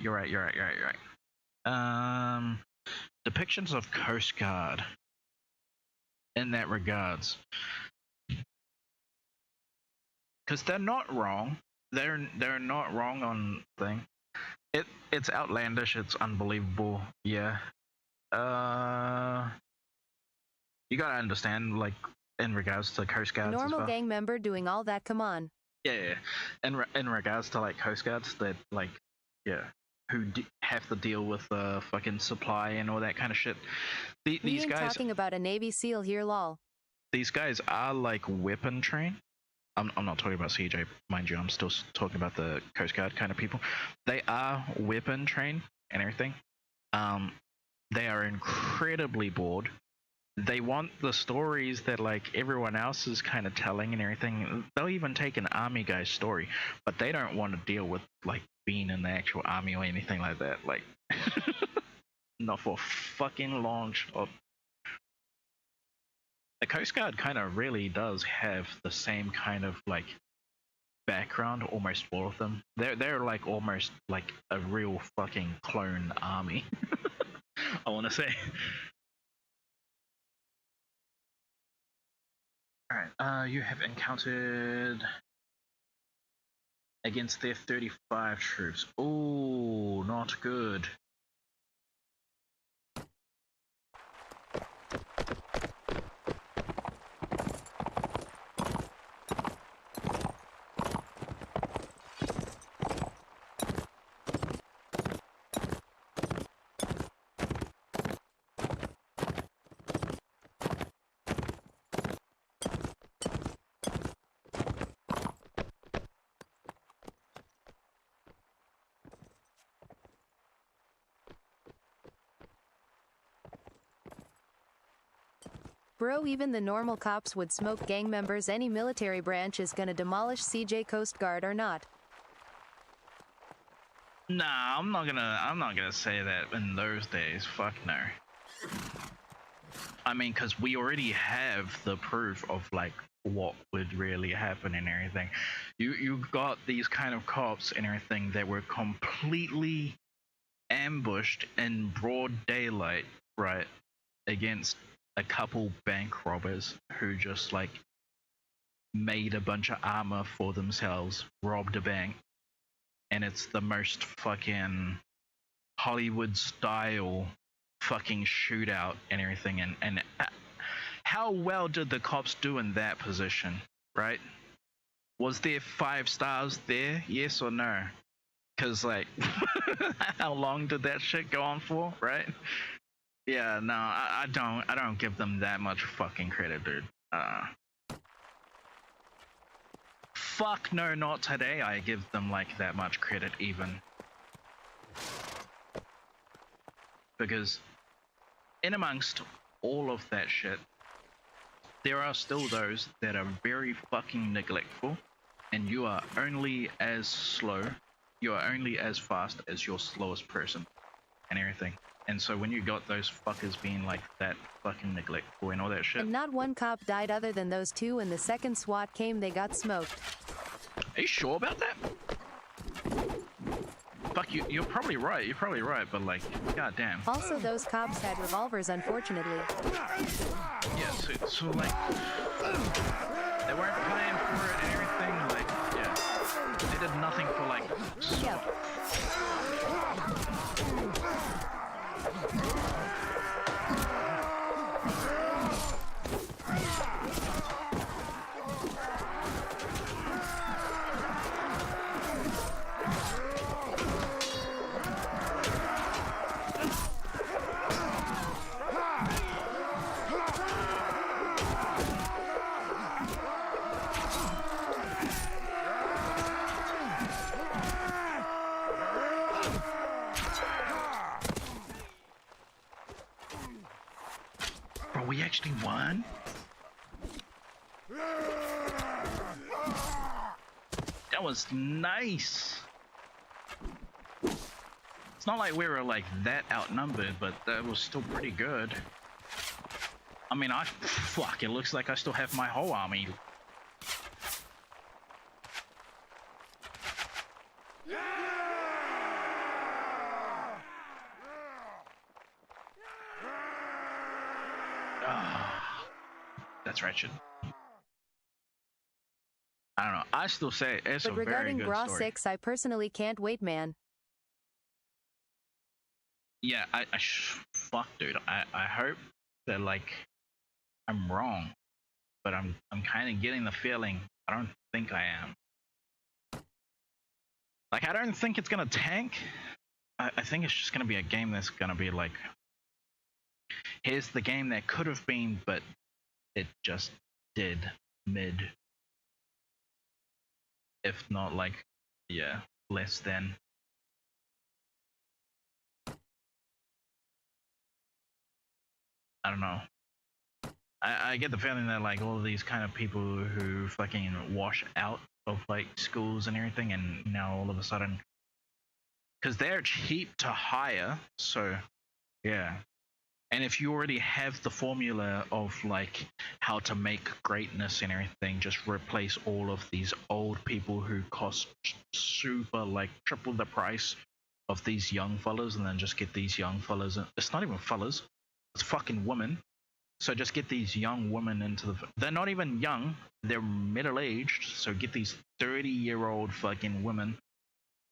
Depictions of Coast Guard in that regards, because they're not wrong. They're not wrong on thing. It's outlandish. It's unbelievable. Yeah. You gotta understand, like in regards to Coast Guards. Normal as well. gang member doing all that. Come on. Yeah. In regards to like Coast Guards that like who have to deal with fucking supply and all that kind of shit. We These ain't guys talking about a Navy SEAL here, lol. These guys are like weapon trained. I'm not talking about CJ, mind you. I'm still talking about the Coast Guard kind of people. They are weapon trained and everything. They are incredibly bored. They want the stories that like everyone else is kind of telling and everything. They'll even take an army guy's story, but they don't want to deal with like being in the actual army or anything like that. Like, not for fucking long shot. The Coast Guard kind of really does have the same kind of like background, almost all of them. They're like almost like a real fucking clone army. I want to say. Alright, you have encountered against their 35 troops. Oh, not good. Bro, even the normal cops would smoke gang members. Any military branch is gonna demolish CJ Coast Guard or not. Nah, I'm not gonna say that in those days. Fuck no. I mean, because we already have the proof of like what would really happen and everything. You got these kind of cops and everything that were completely ambushed in broad daylight, right, against a couple bank robbers who just like made a bunch of armor for themselves, robbed a bank, and it's the most fucking Hollywood style fucking shootout and everything. And how well did the cops do in that position, right? Was there 5 stars there, yes or no? Because like how long did that shit go on for, right? Yeah, no, I don't give them that much fucking credit, dude. Fuck no, not today I give them like that much credit even. Because in amongst all of that shit, there are still those that are very fucking neglectful, and you are only as slow, you are only as fast as your slowest person and everything. And so when you got those fuckers being like that fucking neglectful and all that shit. And not one cop died other than those 2. When the second SWAT came, they got smoked. Are you sure about that? Fuck, you're probably right, but like, goddamn. Also, those cops had revolvers, unfortunately. Yeah, so like, they weren't paying for it and everything, like, yeah. They did nothing for like, Yep. Bro, we actually won? That was nice. It's not like we were like that outnumbered, but that was still pretty good. I mean, fuck, it looks like I still have my whole army. That's wretched. I don't know. I still say it's a very good story. But regarding Bra 6, I personally can't wait, man. Yeah, fuck, dude. I hope that like I'm wrong, but I'm kind of getting the feeling I don't think I am. Like, I don't think it's gonna tank. I think it's just gonna be a game that's gonna be like, here's the game that could have been, but it just did mid. If not like, yeah, less than. I don't know. I get the feeling that like all of these kind of people who fucking wash out of like schools and everything, and now all of a sudden, because they're cheap to hire, so yeah. And if you already have the formula of like how to make greatness and everything, just replace all of these old people who cost super like triple the price of these young fellas, and then just get these young fellas. It's not even fellas, it's fucking women. So just get these young women into the. They're not even young, they're middle aged. So get these 30-year-old fucking women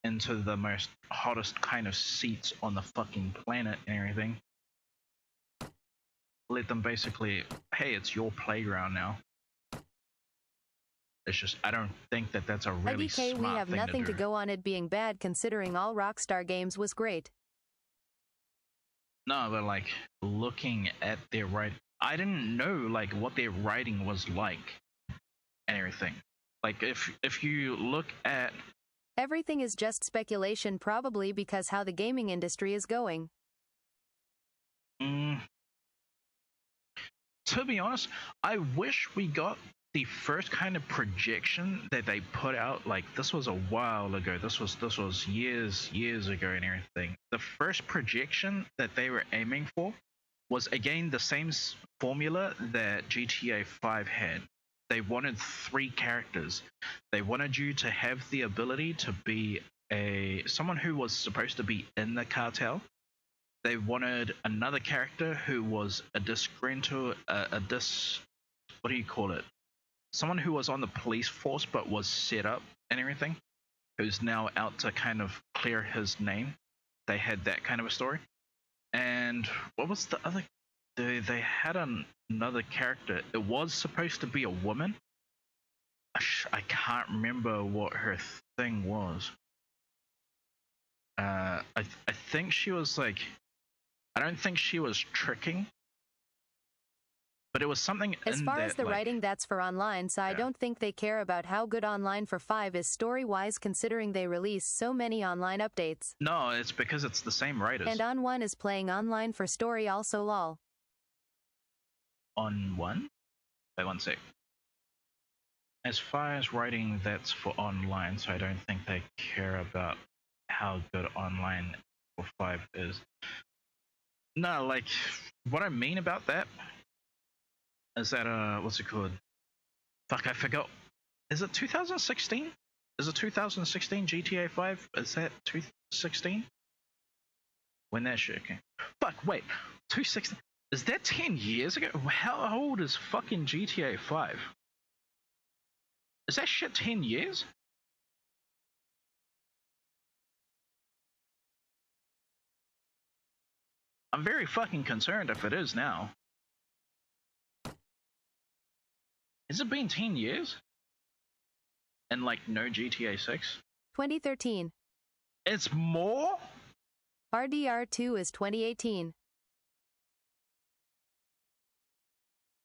into the most hottest kind of seats on the fucking planet and everything. Let them basically, hey, it's your playground now. It's just, I don't think that that's a really IDK, smart we have thing nothing to to go on it being bad, considering all Rockstar games was great. No, but like looking at their writing, I didn't know like what their writing was like and everything. Like if you look at everything is just speculation, probably because how the gaming industry is going. to be honest, I wish we got the first kind of projection that they put out. Like, this was a while ago. This was years ago and everything. The first projection that they were aiming for was again the same formula that GTA 5 had. They wanted 3 characters. They wanted you to have the ability to be someone who was supposed to be in the cartel. They wanted another character who was a disgruntled, what do you call it? Someone who was on the police force but was set up and everything, who's now out to kind of clear his name. They had that kind of a story. And what was the other? They had another character. It was supposed to be a woman. I can't remember what her thing was. I think she was like, I don't think she was tricking, but it was something. As far as the writing, that's for online, so I don't think they care about how good online for 5 is story-wise, considering they release so many online updates. No, it's because it's the same writers. And On 1 is playing online for story also, lol. On 1? Wait one sec. As far as writing, that's for online, so I don't think they care about how good online for 5 is. No, like, what I mean about that is that, what's it called? Fuck, I forgot. Is it 2016? Is it 2016 GTA 5? Is that 2016? When that shit came? Fuck, wait. 2016? Is that 10 years ago? How old is fucking GTA 5? Is that shit 10 years? I'm very fucking concerned if it is now. Has it been 10 years? And like no GTA 6? 2013. It's more? RDR2 is 2018.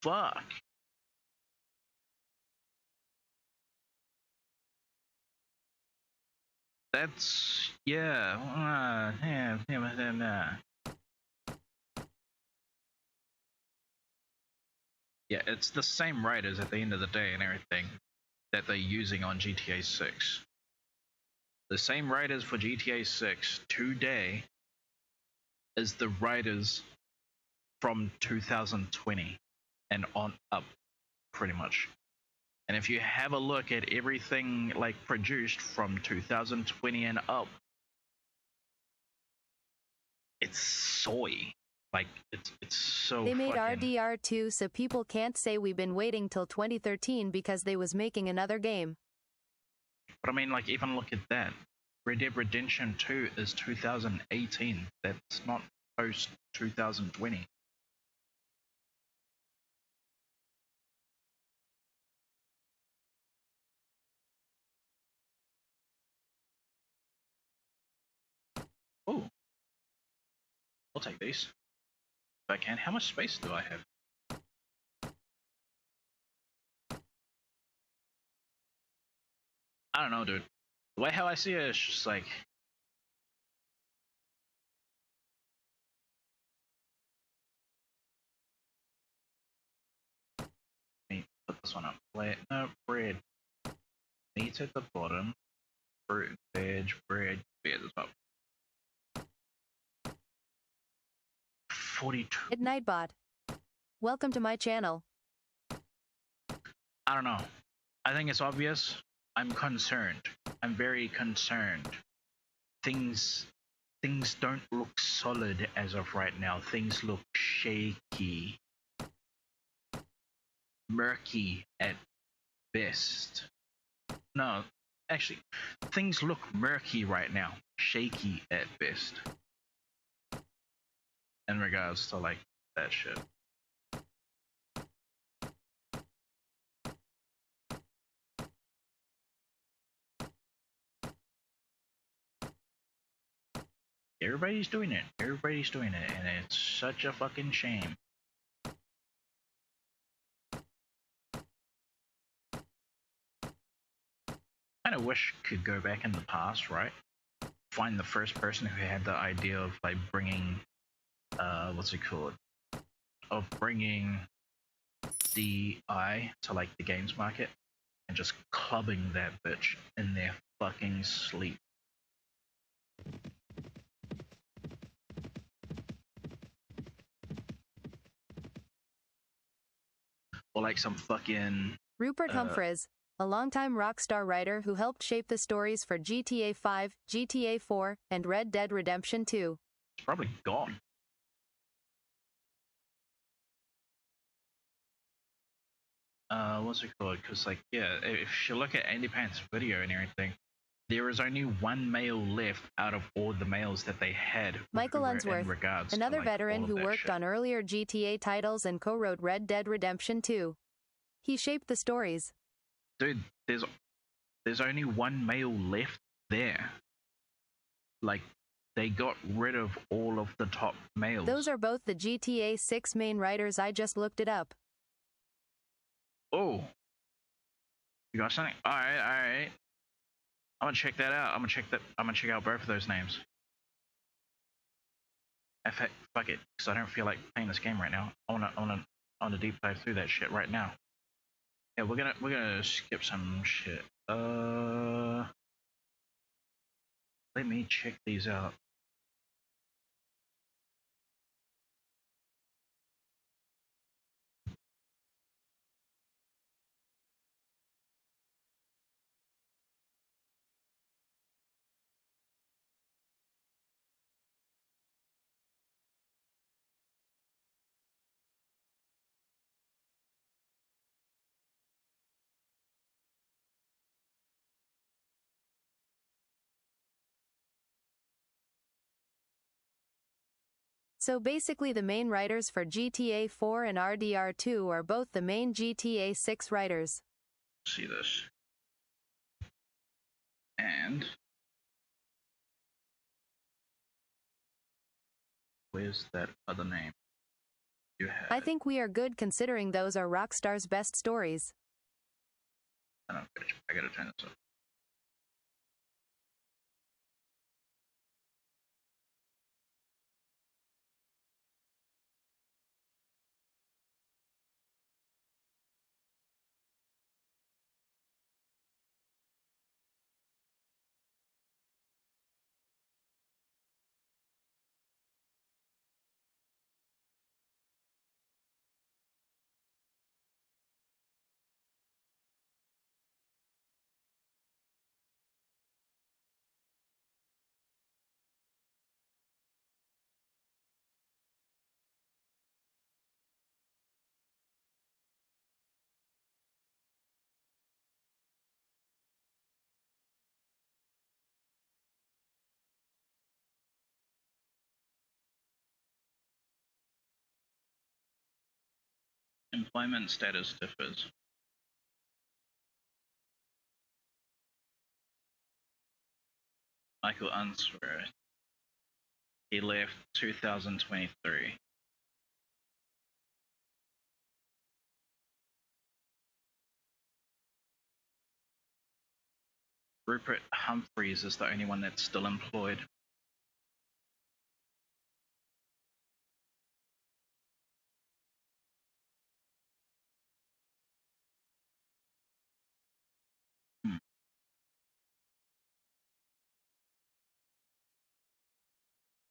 Fuck. That's, yeah. Yeah, it's the same writers at the end of the day and everything that they're using on GTA 6. The same writers for GTA 6 today is the writers from 2020 and on up, pretty much. And if you have a look at everything like produced from 2020 and up, it's soy. Like, it's so They made fucking... RDR2 so people can't say we've been waiting till 2013 because they was making another game. But I mean, like, even look at that. Red Dead Redemption 2 is 2018. That's not post 2020. Oh, I'll take these if I can. How much space do I have? I don't know, dude. The way how I see it is just like, let me put this one up. Wait, no, bread. Meat at the bottom. Fruit, veg, bread at the top. 42. Nightbot. Welcome to my channel. I don't know. I think it's obvious. I'm concerned. I'm very concerned. Things don't look solid as of right now. Things look shaky. Murky at best. No, actually, things look murky right now. Shaky at best. In regards to like that shit. Everybody's doing it. Everybody's doing it, and it's such a fucking shame. I kind of wish I could go back in the past, right? Find the first person who had the idea of like bringing, what's it called? Of bringing DI to like the games market and just clubbing that bitch in their fucking sleep. Or like some fucking Rupert Humphreys, a longtime Rockstar writer who helped shape the stories for GTA 5, GTA 4, and Red Dead Redemption 2. It's probably gone. What's it called? Because like, yeah, if you look at Andy Pan's video and everything, there is only one male left out of all the males that they had. Michael Unsworth, another veteran who worked on earlier GTA titles and co-wrote Red Dead Redemption 2. He shaped the stories. Dude, there's only one male left there. Like, they got rid of all of the top males. Those are both the GTA 6 main writers. I just looked it up. Oh. You got something? Alright. I'm gonna check that out. I'm gonna check out both of those names. Fuck it, because I don't feel like playing this game right now. I wanna deep dive through that shit right now. Yeah, we're gonna skip some shit. Let me check these out. So basically the main writers for GTA 4 and RDR2 are both the main GTA 6 writers. See this. And where's that other name you had? I think we are good considering those are Rockstar's best stories. I don't know, I gotta turn this up. Employment status differs. Michael Unsworth. He left 2023. Rupert Humphreys is the only one that's still employed.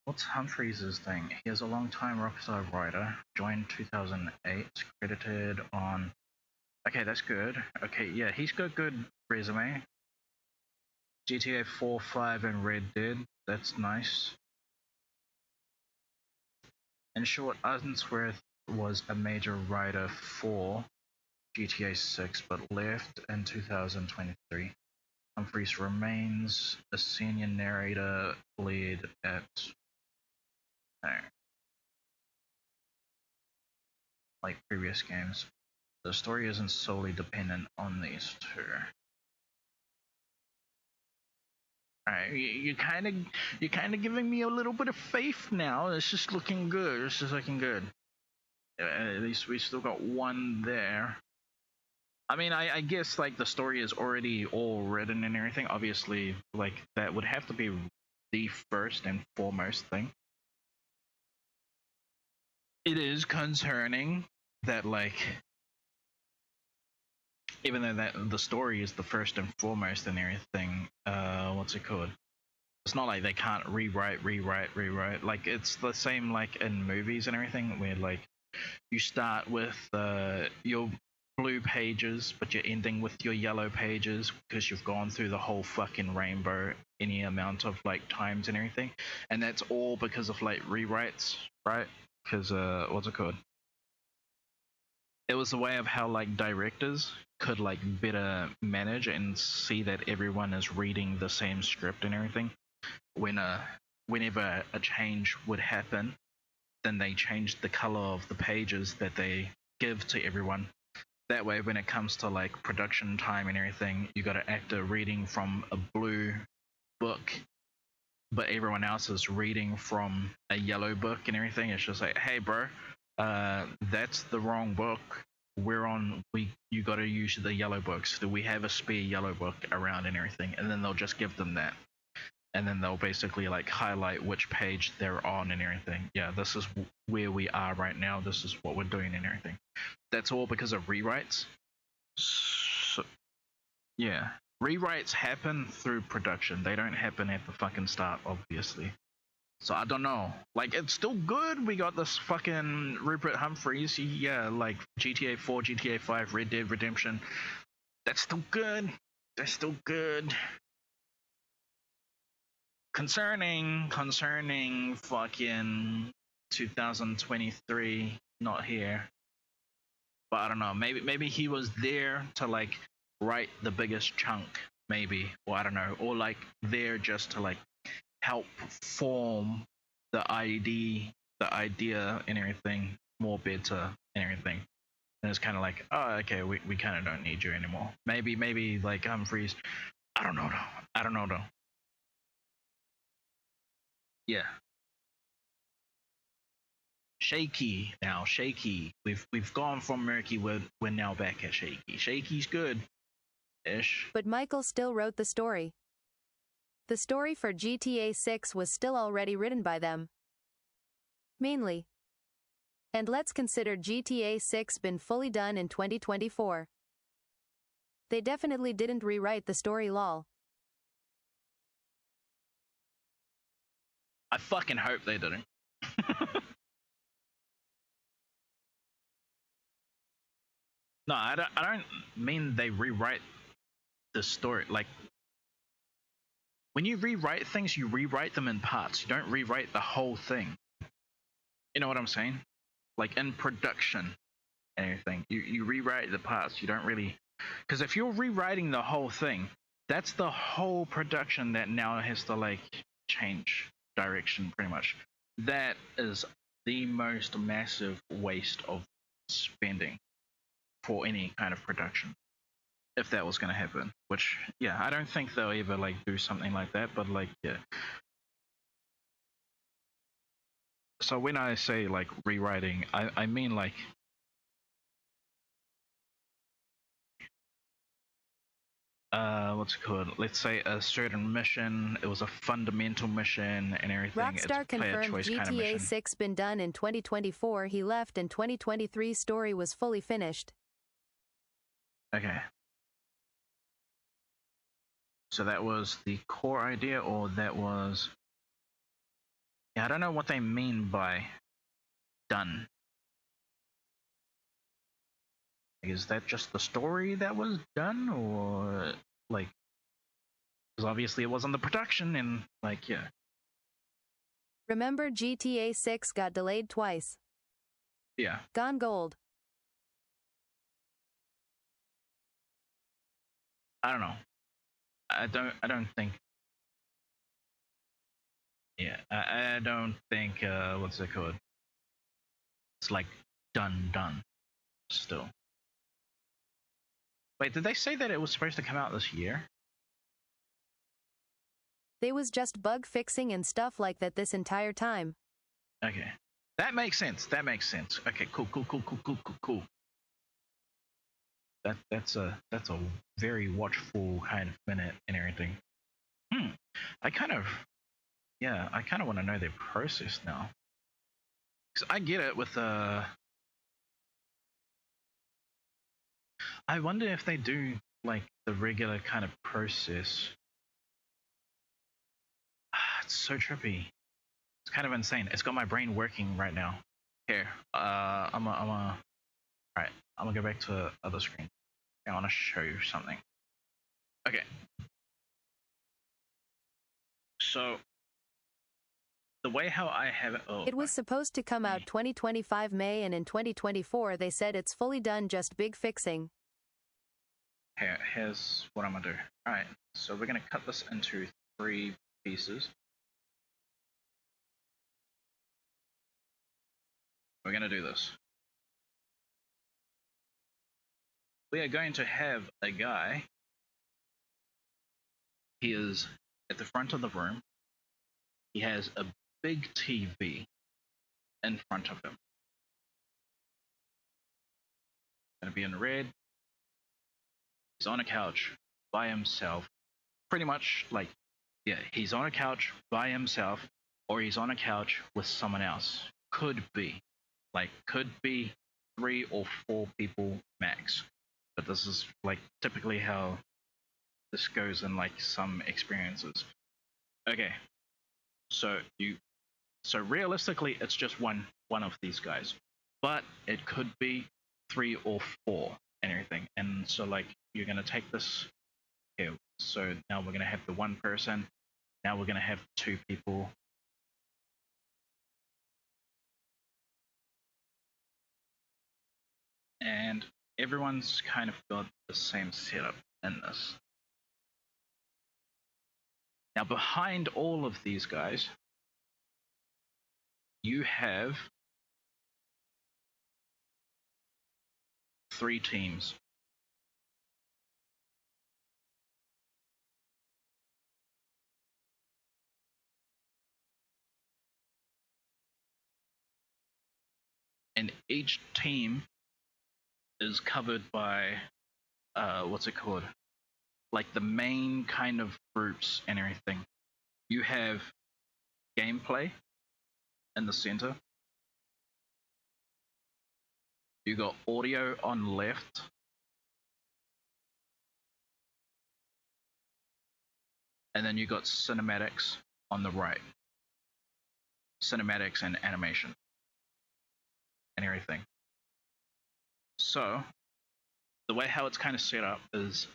What's Humphreys' thing? He is a long-time Rockstar writer, joined 2008, credited on... Okay, that's good. Okay, yeah, he's got good resume. GTA 4, 5, and Red Dead, that's nice. In short, Unsworth was a major writer for GTA 6, but left in 2023. Humphreys remains a senior narrator lead at... like previous games. The story isn't solely dependent on these two. Alright, you're kind of giving me a little bit of faith now. It's just looking good. It's just looking good. At least we still got one there. I mean, I guess like the story is already all written and everything. Obviously, like that would have to be the first and foremost thing. It is concerning that like even though that the story is the first and foremost and everything. What's it called? It's not like they can't rewrite. Like it's the same like in movies and everything, where like you start with your blue pages, but you're ending with your yellow pages because you've gone through the whole fucking rainbow any amount of like times and everything, and that's all because of like rewrites, right? Because what's it called? It was a way of how like directors could like better manage and see that everyone is reading the same script and everything. When whenever a change would happen, then they changed the color of the pages that they give to everyone. That way, when it comes to like production time and everything, you got an actor reading from a blue book, but everyone else is reading from a yellow book and everything. It's just like, hey, bro, that's the wrong book. You got to use the yellow books. Do we have a spare yellow book around and everything? And then they'll just give them that. And then they'll basically like highlight which page they're on and everything. Yeah, this is where we are right now. This is what we're doing and everything. That's all because of rewrites. So, yeah, rewrites happen through production. They don't happen at the fucking start, obviously. So I don't know. Like, it's still good. We got this fucking Rupert Humphreys. Yeah, like GTA 4, GTA 5, Red Dead Redemption. That's still good. That's still good. Concerning fucking 2023, not here. But I don't know, maybe he was there to like write the biggest chunk, maybe, or I don't know, or like there just to like help form the idea and everything more better and everything. And it's kind of like, oh, okay, we kind of don't need you anymore. Maybe like Humphreys. I don't know though. Yeah. Shaky now, shaky. We've gone from murky. We're now back at shaky. Shaky's good, ish. But Michael still wrote the story. The story for GTA 6 was still already written by them. Mainly. And let's consider GTA 6 been fully done in 2024. They definitely didn't rewrite the story, lol. I fucking hope they didn't. No, I don't mean they rewrite the story. Like, when you rewrite things, you rewrite them in parts. You don't rewrite the whole thing. You know what I'm saying? Like in production and everything, you rewrite the parts. You don't really, because if you're rewriting the whole thing, that's the whole production that now has to like change direction pretty much. That is the most massive waste of spending for any kind of production, if that was going to happen. Which, yeah, I don't think they'll ever like do something like that, but like, yeah. So when I say like rewriting, I mean like what's it called? Let's say a certain mission, it was a fundamental mission and everything. Rockstar it's a player confirmed choice kind of GTA mission. 6 been done in 2024. He left and 2023 story was fully finished. Okay. So that was the core idea, or that was... Yeah, I don't know what they mean by done. Is that just the story that was done, or like... Because obviously it wasn't the production, and like, yeah. Remember GTA 6 got delayed twice. Yeah. Gone gold. I don't know. I don't think... Yeah, I don't think, what's it called? It's like done still. Wait, did they say that it was supposed to come out this year? They was just bug fixing and stuff like that this entire time. Okay. That makes sense. Okay, cool. That's a very watchful kind of minute and everything. I kind of want to know their process now. Because I get it with I wonder if they do like the regular kind of process. It's so trippy. It's kind of insane. It's got my brain working right now. Here, alright, I'm gonna go back to the other screen. I want to show you something. Okay. So, the way how I have it... Oh, It was supposed to come out 2025 May, and in 2024 they said it's fully done, just big fixing. Here's what I'm gonna do. Alright, so we're gonna cut this into 3 pieces. We're gonna do this. We are going to have a guy. He is at the front of the room. He has a big TV in front of him. Gonna be in red. He's on a couch by himself. Pretty much like, yeah, he's on a couch by himself, or he's on a couch with someone else. Could be. Like, could be 3 or 4 people max. But this is like typically how this goes in like some experiences. Okay. So realistically it's just one of these guys. But it could be 3 or 4 and everything. And so like you're gonna take this here. So now we're gonna have the 1 person. Now we're gonna have 2 people. And everyone's kind of got the same setup in this. Now behind all of these guys, you have 3 teams. And each team is covered by, what's it called? Like the main kind of groups and everything. You have gameplay in the center. You got audio on the left. And then you got cinematics on the right. Cinematics and animation and everything. So the way how it's kind of set up is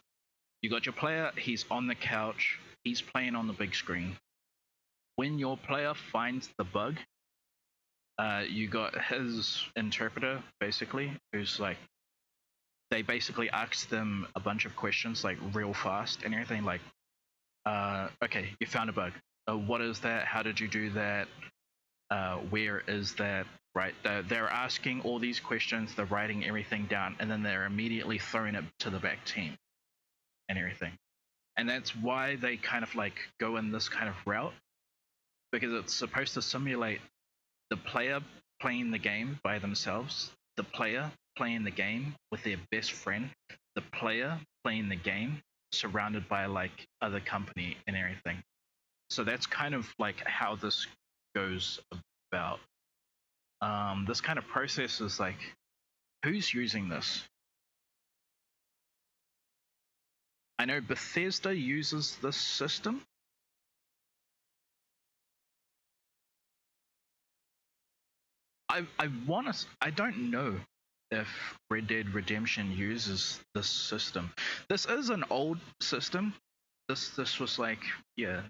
you got your player, he's on the couch, he's playing on the big screen. When your player finds the bug, you got his interpreter, basically, who's like, they basically ask them a bunch of questions, like real fast and everything, like, okay, you found a bug. What is that? How did you do that? Where is that? Right? They're asking all these questions, they're writing everything down, and then they're immediately throwing it to the back team and everything. And that's why they kind of like go in this kind of route, because it's supposed to simulate the player playing the game by themselves, the player playing the game with their best friend, the player playing the game surrounded by like other company and everything. So that's kind of like how this goes about. This kind of process is like, who's using this? I know Bethesda uses this system. I don't know if Red Dead Redemption uses this system. This is an old system. This was like, yeah,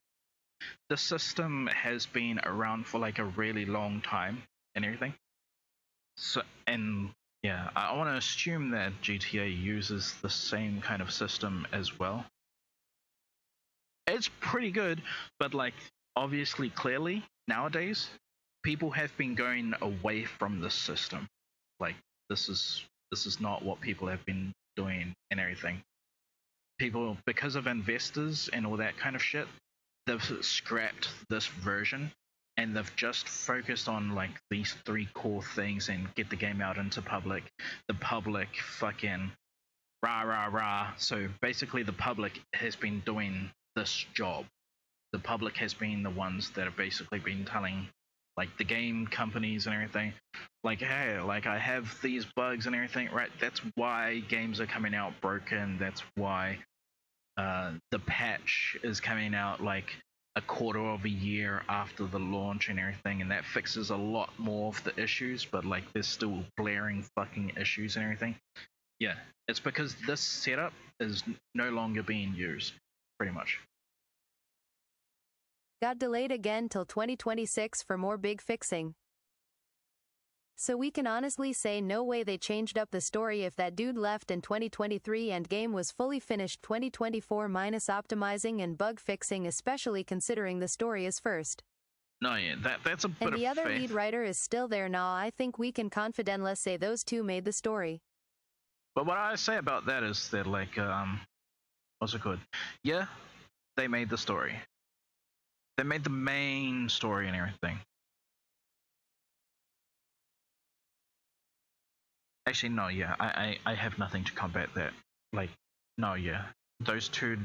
the system has been around for like a really long time and everything. So, and yeah, I want to assume that GTA uses the same kind of system as well. It's pretty good, but like obviously, clearly nowadays people have been going away from this system. Like this is not what people have been doing and everything. People, because of investors and all that kind of shit, they've scrapped this version and they've just focused on like these 3 core things and get the game out into public. The public fucking rah rah rah. So basically the public has been doing this job. The public has been the ones that have basically been telling like the game companies and everything, like, hey, like I have these bugs and everything, right? That's why games are coming out broken. That's why the patch is coming out like a quarter of a year after the launch and everything, and that fixes a lot more of the issues, but like there's still blaring fucking issues and everything. Yeah, it's because this setup is no longer being used, pretty much. Got delayed again till 2026 for more big fixing. So we can honestly say no way they changed up the story if that dude left in 2023 and game was fully finished 2024 minus optimizing and bug fixing, especially considering the story is first. No, yeah, that's a bit And the of other faith. lead writer is still there now. I think we can confidently say those two made the story. But what I say about that is that, like, what's it called? Yeah, they made the story. They made the main story and everything. Actually, no, yeah, I have nothing to combat that. Like, no, yeah, those two,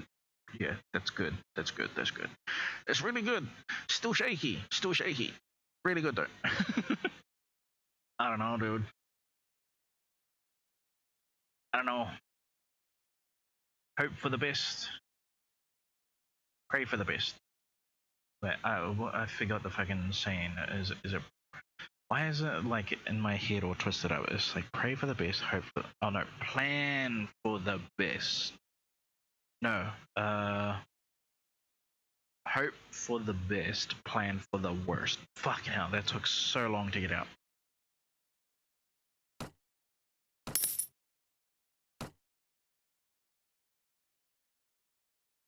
yeah, that's good. That's good. That's good. It's really good. Still shaky. Still shaky. Really good though. I don't know, dude. I don't know. Hope for the best. Pray for the best. But I forgot the fucking saying. Is it? Why is it like in my head all twisted up? It's like pray for the best, hope for. Oh no, plan for the best. No, hope for the best, plan for the worst. Fucking hell, that took so long to get out.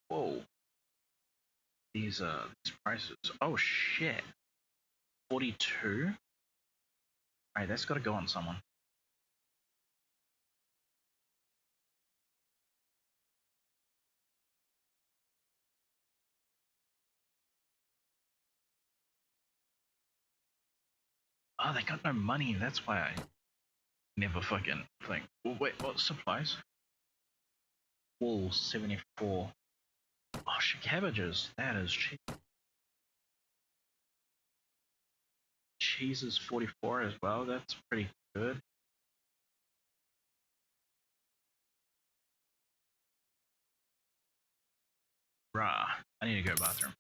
Whoa. These prices. Oh shit. 42? Alright, that's gotta go on someone. Oh, they got no money, that's why I never fucking think. Well, wait, what supplies? Wool 74. Oh shit, cabbages. That is cheap. Cheese is 44 as well. That's pretty good. Rah. I need to go to the bathroom.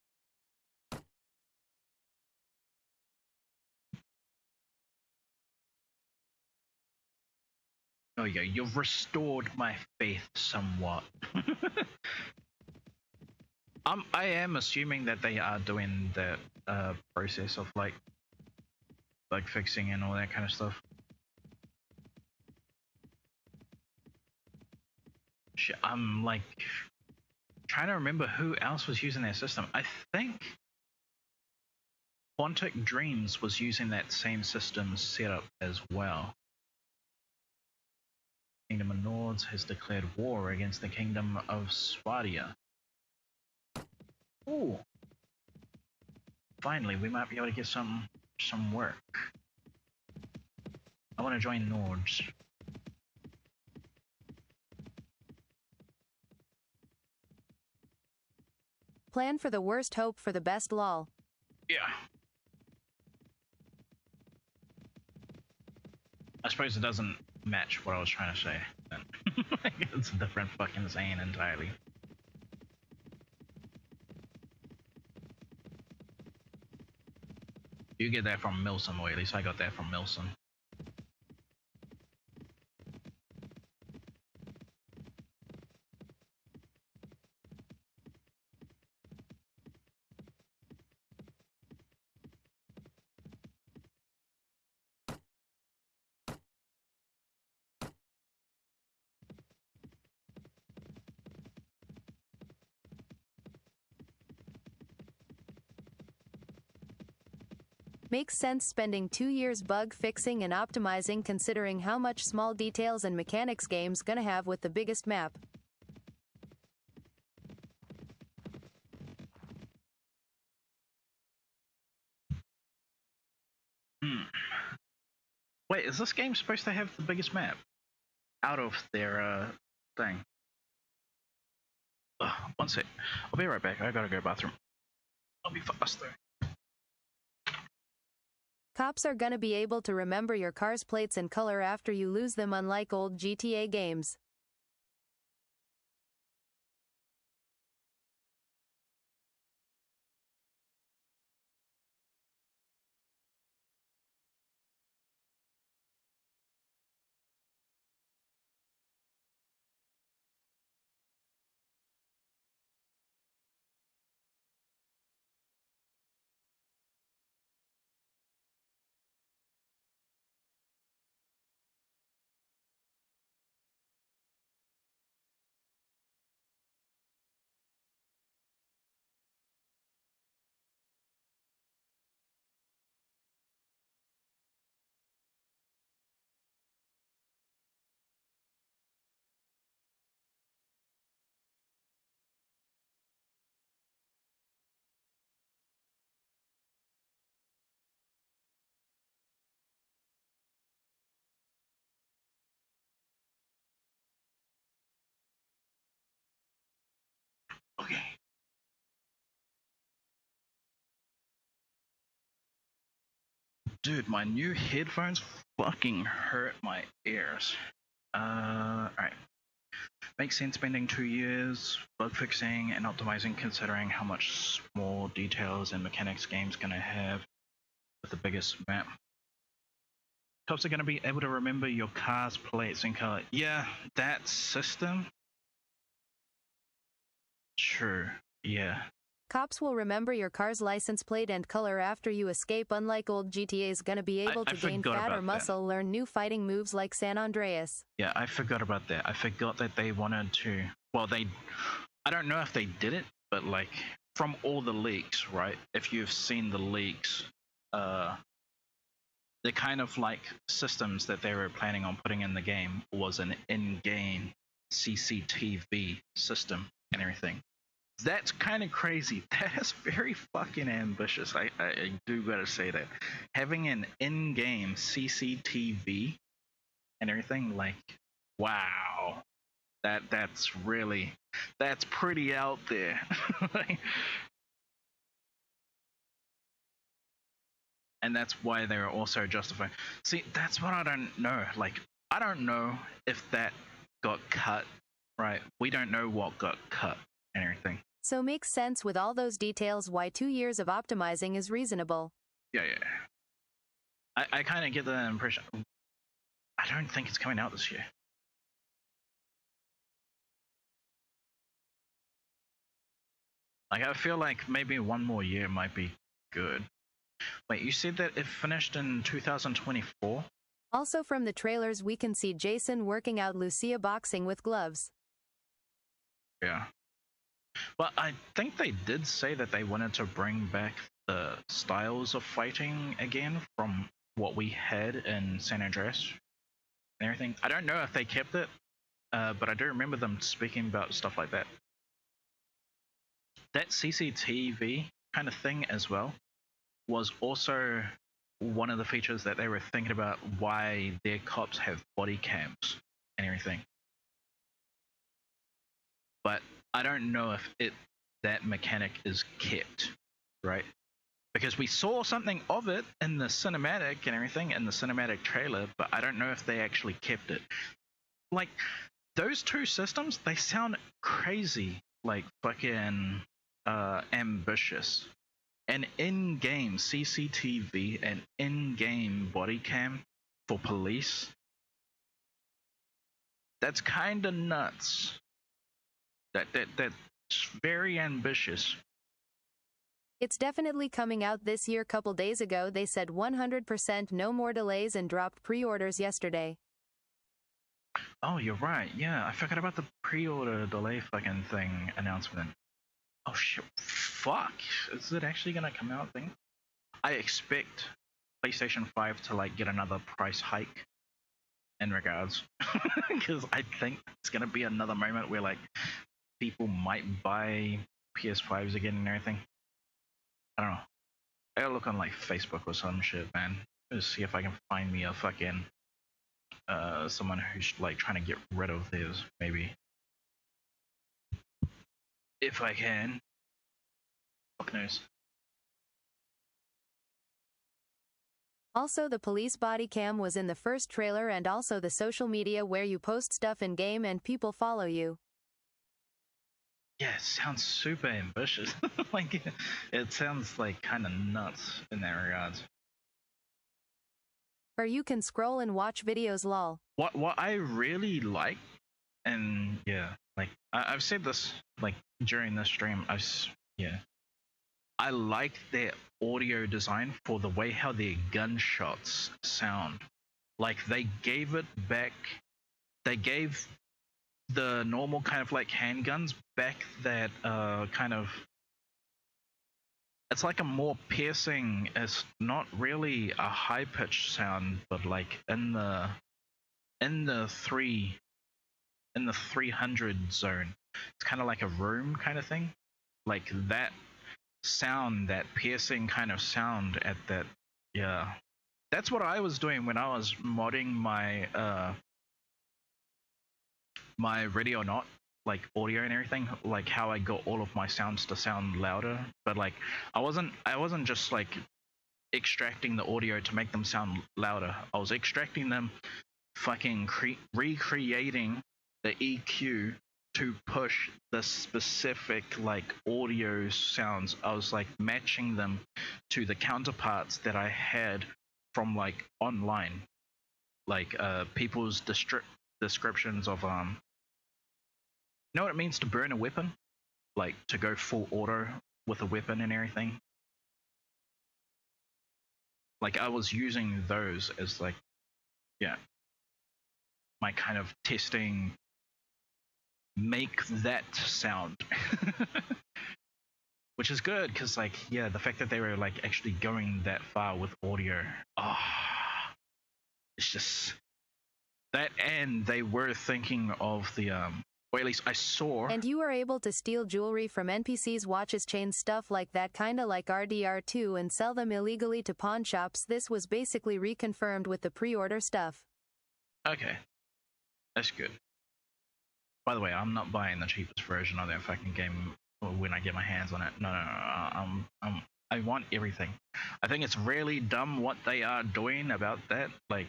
Oh yeah, you've restored my faith somewhat. I am assuming that they are doing that process of like bug fixing and all that kind of stuff. Shit, I'm like trying to remember who else was using that system. I think Quantic Dreams was using that same system setup as well. Kingdom of Nords has declared war against the Kingdom of Swadia. Ooh. Finally, we might be able to get some work. I want to join Nords. Plan for the worst, hope for the best, lol. Yeah. I suppose it doesn't match what I was trying to say. It's a different fucking saying entirely. You get that from Milson, or at least I got that from Milson. Makes sense spending 2 years bug fixing and optimizing considering how much small details and mechanics game's gonna have with the biggest map. Wait, is this game supposed to have the biggest map? Out of their thing. Ugh, one sec. I'll be right back. I gotta go bathroom. I'll be faster. Cops are gonna be able to remember your car's plates and color after you lose them, unlike old GTA games. Okay. Dude, my new headphones fucking hurt my ears. Alright. Makes sense spending 2 years bug fixing and optimizing considering how much small details and mechanics game's gonna have with the biggest map. Cops are gonna be able to remember your car's plates and color. Yeah, that system? True, yeah. Cops will remember your car's license plate and color after you escape, unlike old GTA's gonna be able to gain fat or muscle, learn new fighting moves like San Andreas. Yeah, I forgot about that. I forgot that they wanted to... Well, I don't know if they did it, but like, from all the leaks, right? If you've seen the leaks, the kind of like systems that they were planning on putting in the game was an in-game CCTV system and everything. That's kind of crazy. That is very fucking ambitious. I do gotta say that. Having an in-game CCTV and everything, like, wow. That's pretty out there. And that's why they're also justifying. See, that's what I don't know. Like, I don't know if that got cut, right? We don't know what got cut and everything. So makes sense with all those details why 2 years of optimizing is reasonable. Yeah. I kind of get the impression. I don't think it's coming out this year. Like, I feel like maybe one more year might be good. Wait, you said that it finished in 2024? Also from the trailers we can see Jason working out Lucia boxing with gloves. Yeah. But I think they did say that they wanted to bring back the styles of fighting again from what we had in San Andreas and everything. I don't know if they kept it, but I do remember them speaking about stuff like that. That CCTV kind of thing as well was also one of the features that they were thinking about why their cops have body cams and everything. But I don't know if that mechanic is kept, right? Because we saw something of it in the cinematic and everything, in the cinematic trailer, but I don't know if they actually kept it. Like, those two systems, they sound crazy, like fucking ambitious. An in-game CCTV and in-game body cam for police, that's kind of nuts. That's very ambitious. It's definitely coming out this year. Couple days ago they said 100% no more delays and dropped pre-orders yesterday. Oh, you're right. Yeah, I forgot about the pre-order delay fucking thing announcement. Oh shit, fuck. Is it actually gonna come out thing? I expect PlayStation 5 to like get another price hike in regards. Because I think it's gonna be another moment where like people might buy PS5s again and everything. I don't know. I gotta look on like Facebook or some shit, man. Just see if I can find me a fucking someone who's like trying to get rid of theirs, maybe. If I can. Fuck knows. Also, the police body cam was in the first trailer, and also the social media where you post stuff in game and people follow you. Yeah, it sounds super ambitious. Like, it sounds like kind of nuts in that regard. Or you can scroll and watch videos lol. What I really like, and yeah, like I've said this like during this stream, yeah, I like their audio design for the way how their gunshots sound. Like they gave it back. They gave the normal kind of like handguns back that kind of, it's like a more piercing, it's not really a high pitched sound, but like in the in the 300 zone, it's kind of like a room kind of thing, like that sound, that piercing kind of sound at that. Yeah, that's what I was doing when I was modding my my radio not like audio and everything, like how I got all of my sounds to sound louder, but like I wasn't just like extracting the audio to make them sound louder. I was extracting them, fucking recreating the EQ to push the specific like audio sounds. I was like matching them to the counterparts that I had from like online, like people's descriptions of you know what it means to burn a weapon, like to go full auto with a weapon and everything. Like I was using those as like, yeah, my kind of testing, make that sound. Which is good because like, yeah, the fact that they were like actually going that far with audio, it's just that, and they were thinking of the or at least I saw. And you were able to steal jewelry from NPCs, watches, chains, stuff like that, kinda like RDR2, and sell them illegally to pawn shops. This was basically reconfirmed with the pre-order stuff. Okay, that's good. By the way, I'm not buying the cheapest version of that fucking game when I get my hands on it. No, I want everything. I think it's really dumb what they are doing about that, like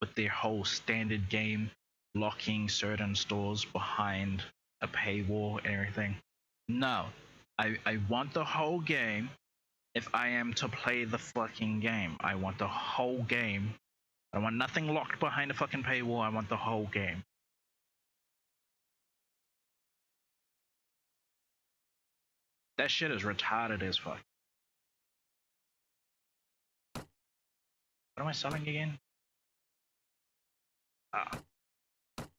with their whole standard game locking certain stores behind a paywall and everything. No, I want the whole game. If I am to play the fucking game, I want the whole game. I want nothing locked behind a fucking paywall. I want the whole game. That shit is retarded as fuck. What am I selling again?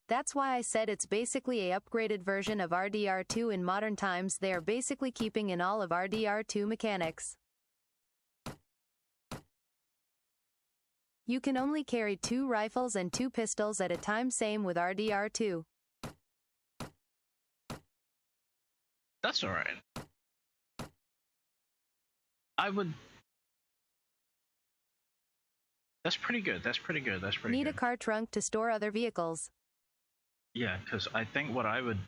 That's why I said it's basically a upgraded version of RDR2 in modern times. They are basically keeping in all of RDR2 mechanics. You can only carry 2 rifles and 2 pistols at a time, same with RDR2. That's alright. I would... That's pretty good, that's pretty good, that's pretty good. Need a car trunk to store other vehicles. Yeah, because I think what I would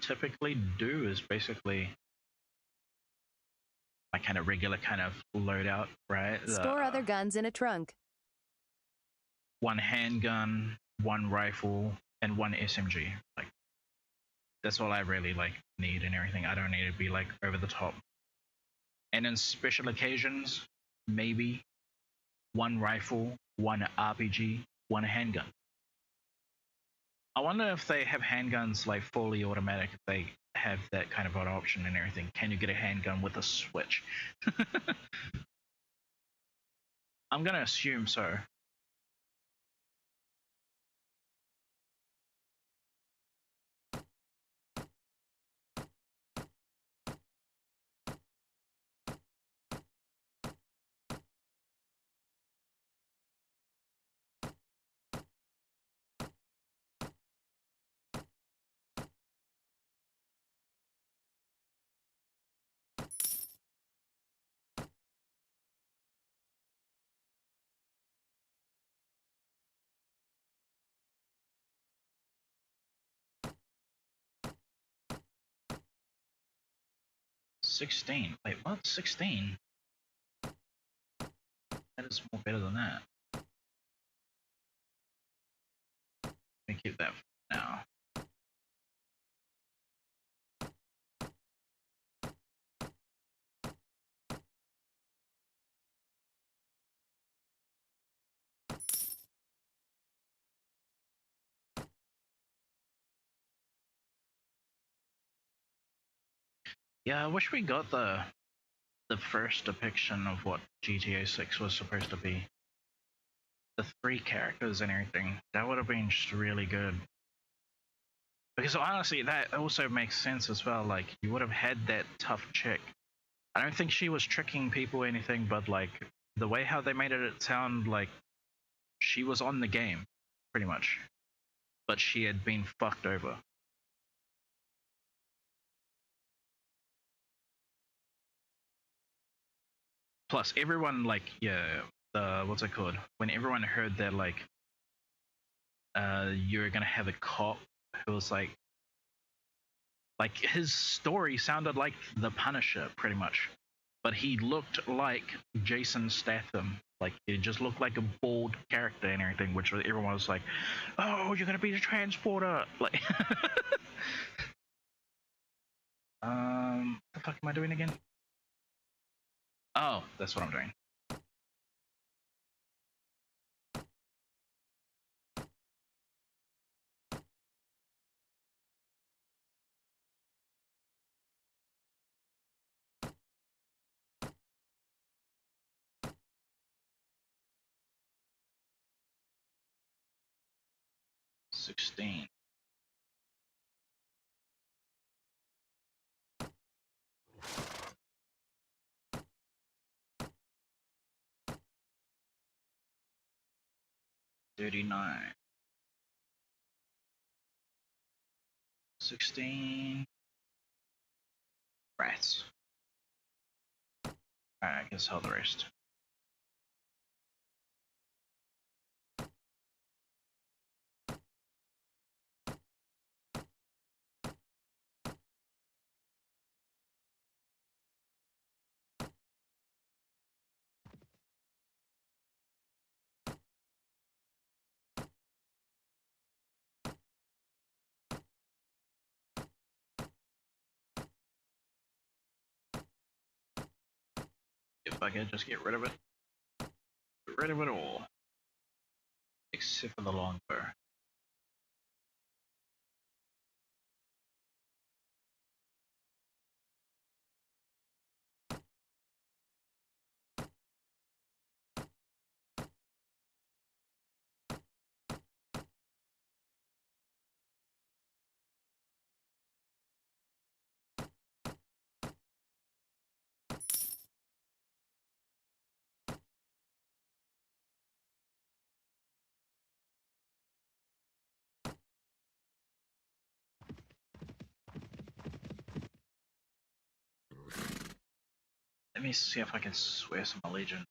typically do is basically my kind of regular kind of loadout, right? Store other guns in a trunk. 1 handgun, 1 rifle, and 1 SMG. Like, that's all I really like need and everything. I don't need to be like over the top. And in special occasions, maybe 1 rifle, 1 RPG, 1 handgun. I wonder if they have handguns like fully automatic, if they have that kind of an option and everything. Can you get a handgun with a switch? I'm gonna assume so. $16. Wait, what? $16? That is more better than that. Let me keep that for now. Yeah, I wish we got the first depiction of what GTA 6 was supposed to be. The 3 characters and everything. That would have been just really good. Because honestly, that also makes sense as well. Like, you would have had that tough chick. I don't think she was tricking people or anything, but like, the way how they made it sound like she was on the game, pretty much. But she had been fucked over. Plus, everyone, like, yeah, what's it called? When everyone heard that, like, you're gonna have a cop who was like his story sounded like the Punisher, pretty much. But he looked like Jason Statham. Like, he just looked like a bald character and everything, which everyone was like, oh, you're gonna be the transporter. Like, what the fuck am I doing again? Oh, that's what I'm doing. $16. $39. 16. Rats. Alright, I can sell the rest. If I could just get rid of it. Get rid of it all. Except for the longbow. Let me see if I can swear some allegiance.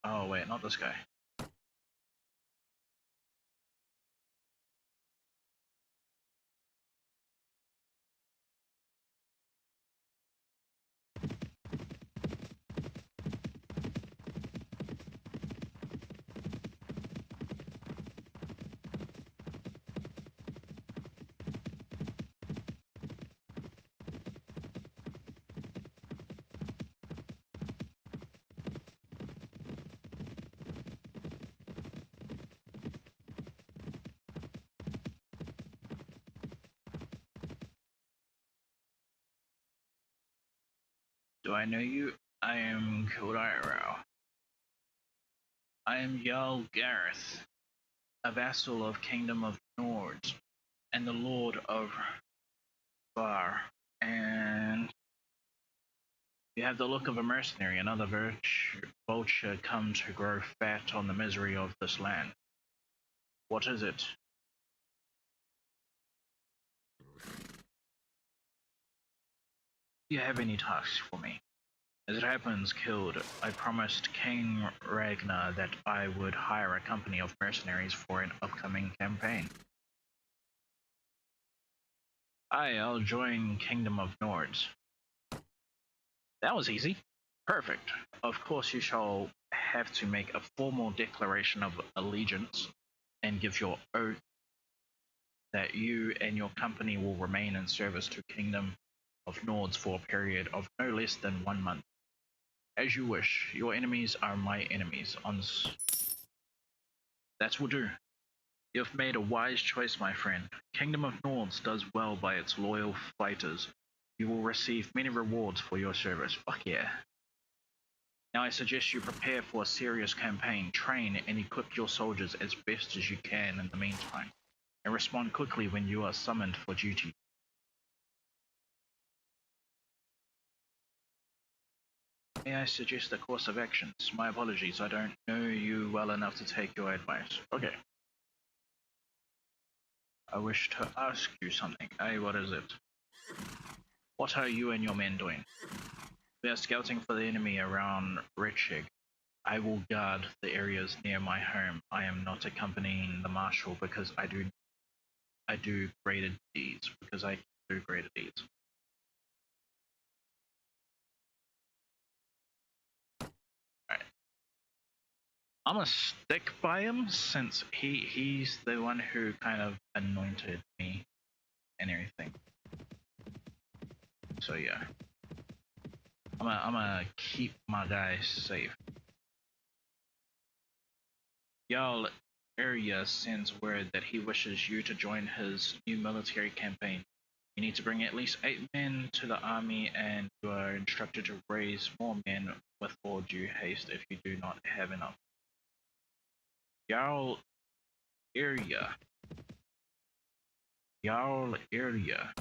Oh wait, not this guy. Do I know you? I am Kaotica. I am Jarl Gareth, a vassal of Kingdom of Nord, and the Lord of Var. And you have the look of a mercenary. Another vulture come to grow fat on the misery of this land. What is it? Do you have any tasks for me? As it happens, killed, I promised King Ragnar that I would hire a company of mercenaries for an upcoming campaign. I'll join Kingdom of Nord. That was easy. Perfect. Of course you shall have to make a formal declaration of allegiance and give your oath that you and your company will remain in service to Kingdom of Nords for a period of no less than 1 month. As you wish. Your enemies are my enemies. That will do. You have made a wise choice, my friend. Kingdom of Nords does well by its loyal fighters. You will receive many rewards for your service. Fuck yeah. Now I suggest you prepare for a serious campaign, train and equip your soldiers as best as you can in the meantime, and respond quickly when you are summoned for duty. May I suggest a course of actions? My apologies, I don't know you well enough to take your advice. Okay. I wish to ask you something. Hey, what is it? What are you and your men doing? We are scouting for the enemy around Richig. I will guard the areas near my home. I am not accompanying the marshal because I do greater deeds. Because I do greater deeds. Alright. I'm gonna stick by him since he's the one who kind of anointed me and everything. So yeah. I'm gonna keep my guys safe. Y'all area sends word that he wishes you to join his new military campaign. You need to bring at least 8 men to the army, and you are instructed to raise more men with all due haste if you do not have enough. Y'all area. Y'all area.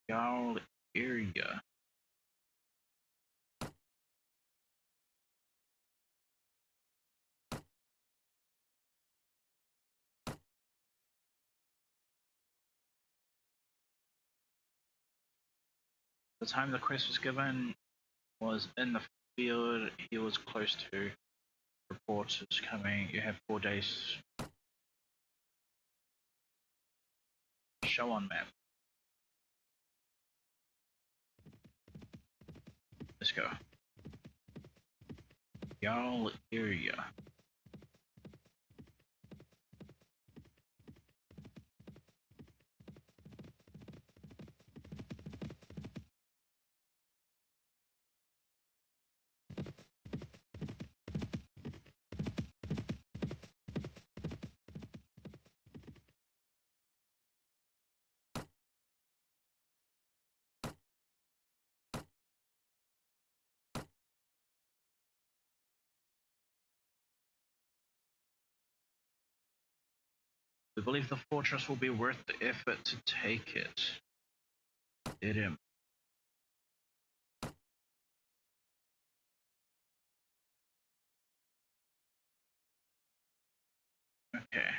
Y'all area. The time the quest was given was in the field. He was close to. Reports is coming. You have 4 days. Show on map. Let's go. Y'all area. We believe the fortress will be worth the effort to take it. Did him. Okay.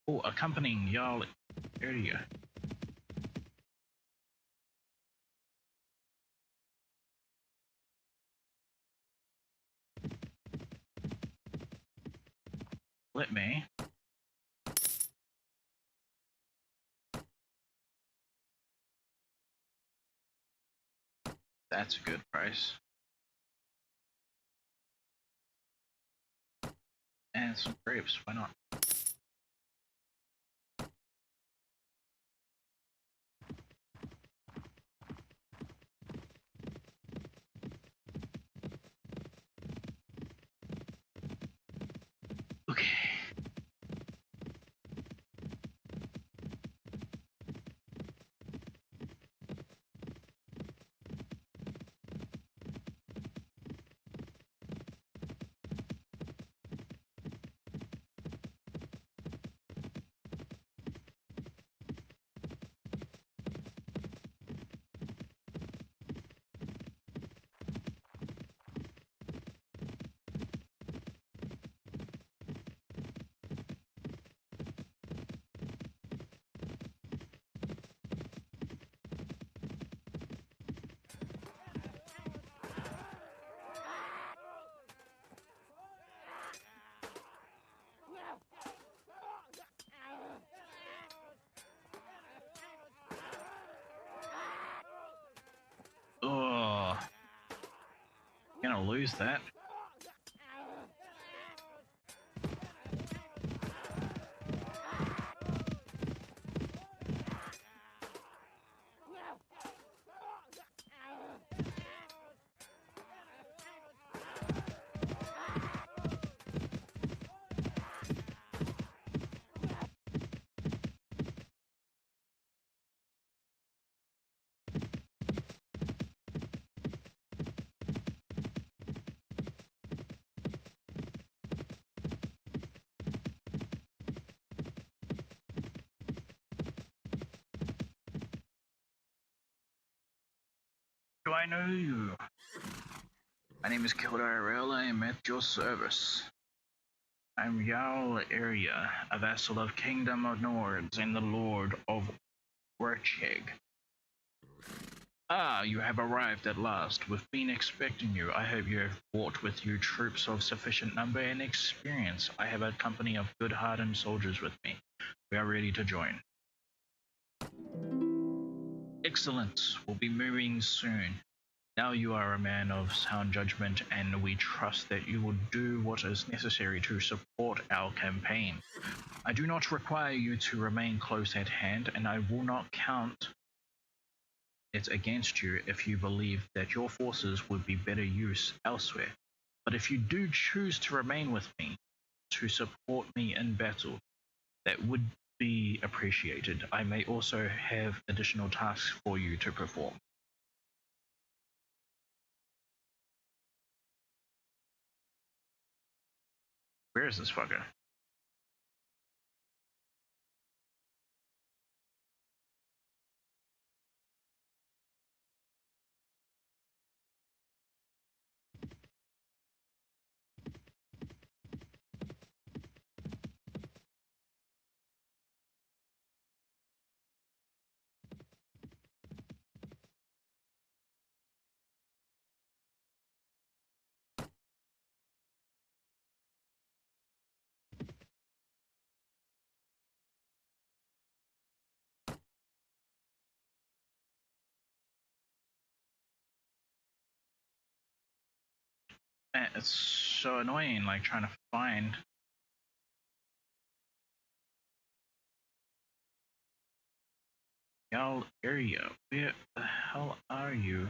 Oh, accompanying y'all area. Let me. That's a good price. And some grapes, why not? Okay. gonna lose that. Do I know you? My name is Kaotica. I am at your service. I'm Lavalier, a vassal of Kingdom of Nords and the Lord of Wercheg. Ah, you have arrived at last. We've been expecting you. I hope you have brought with you troops of sufficient number and experience. I have a company of good hardened soldiers with me. We are ready to join. Excellent. We'll be moving soon. Now you are a man of sound judgment, and we trust that you will do what is necessary to support our campaign. I do not require you to remain close at hand, and I will not count it against you if you believe that your forces would be better used elsewhere. But if you do choose to remain with me, to support me in battle, that would be appreciated. I may also have additional tasks for you to perform. Where is this fucker? Man, it's so annoying, like trying to find. Y'all area, where the hell are you?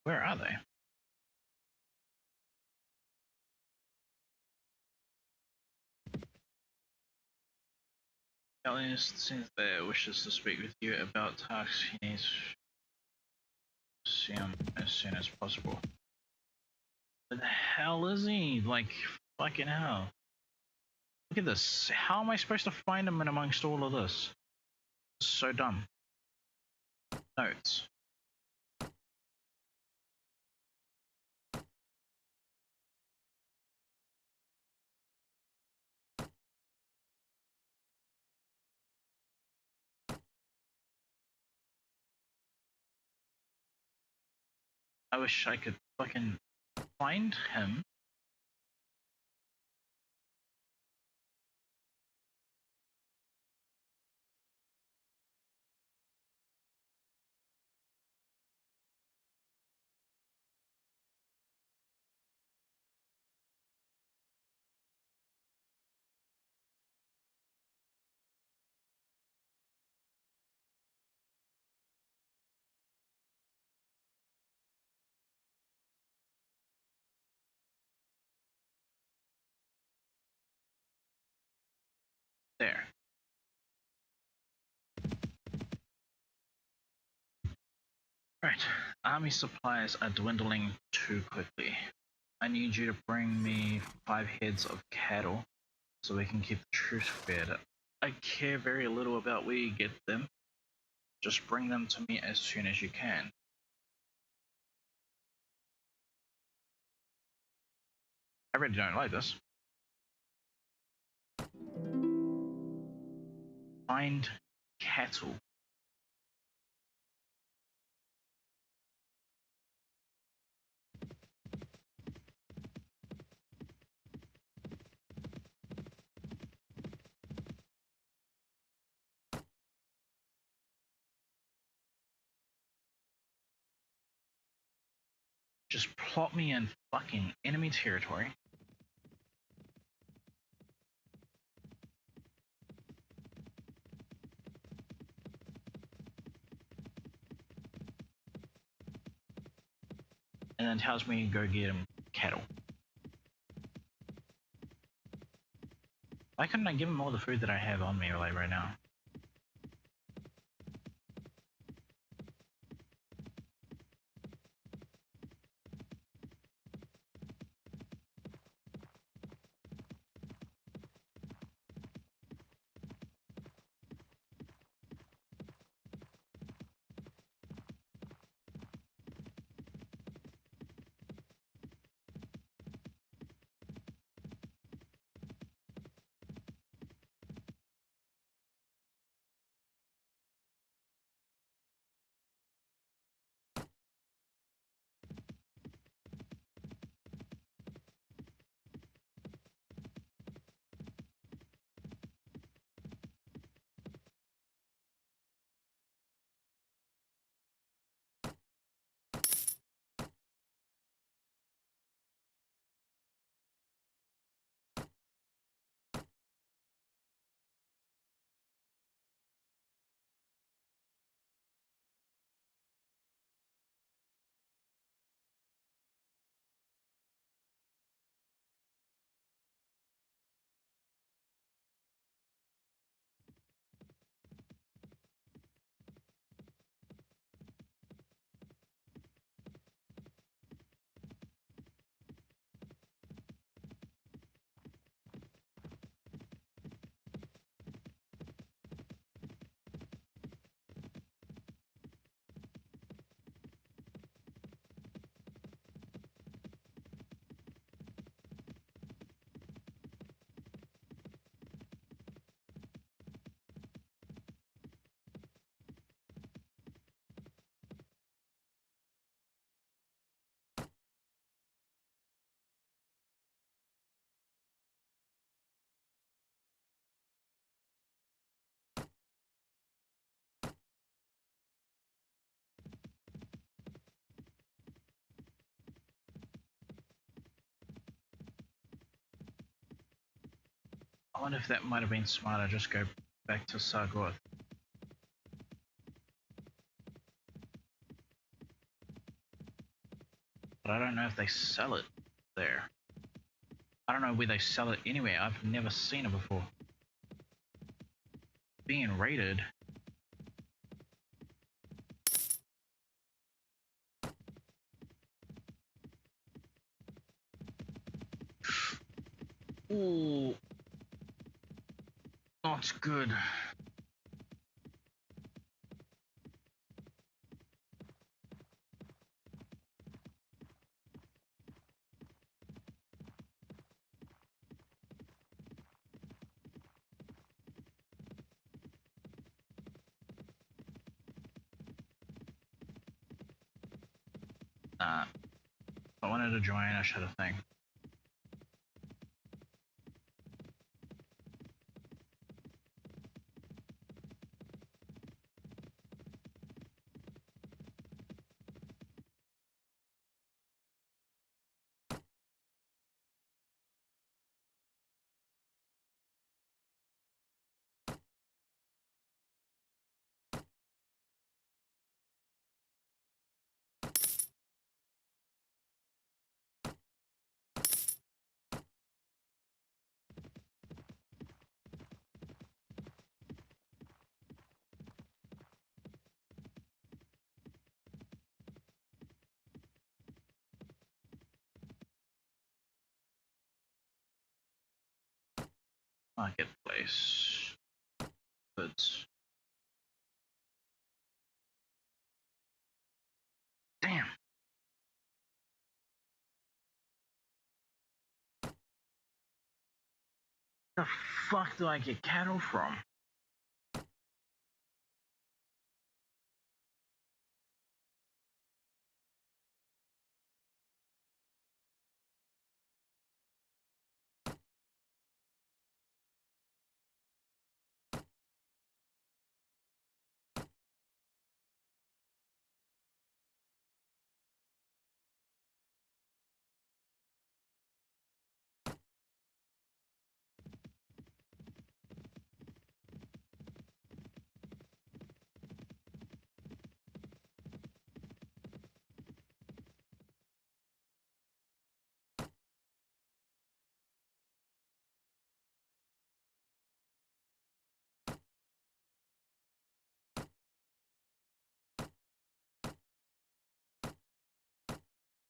Where are they? Alice seems there wishes to speak with you about tasks he needs to see him as soon as possible. Where the hell is he? Like, fucking hell. Look at this. How am I supposed to find him in amongst all of this? It's so dumb. Notes. I wish I could fucking find him. There. Right. Army supplies are dwindling too quickly. I need you to bring me 5 heads of cattle so we can keep the troops fed. I care very little about where you get them. Just bring them to me as soon as you can. I really don't like this. Find cattle. Just plot me in fucking enemy territory. And then tells me to go get him cattle. Why couldn't I give him all the food that I have on me like right now? I wonder if that might have been smarter, just go back to Sargoth. But I don't know if they sell it there. I don't know where they sell it anywhere. I've never seen it before. Being raided. Ooh. Not good. Nah. If I wanted to join, I should have thing. Marketplace. But damn. The fuck do I get cattle from?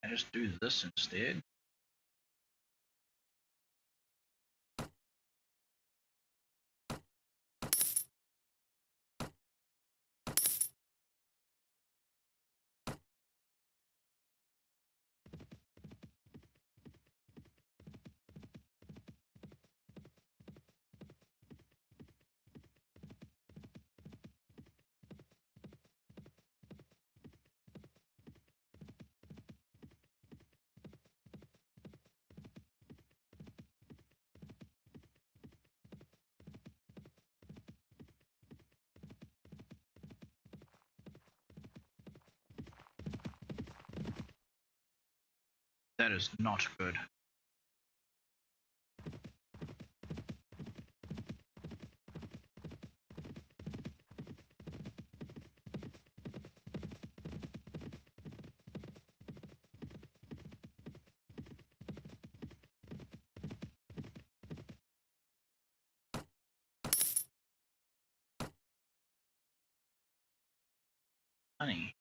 I just do this instead. That is not good. Honey.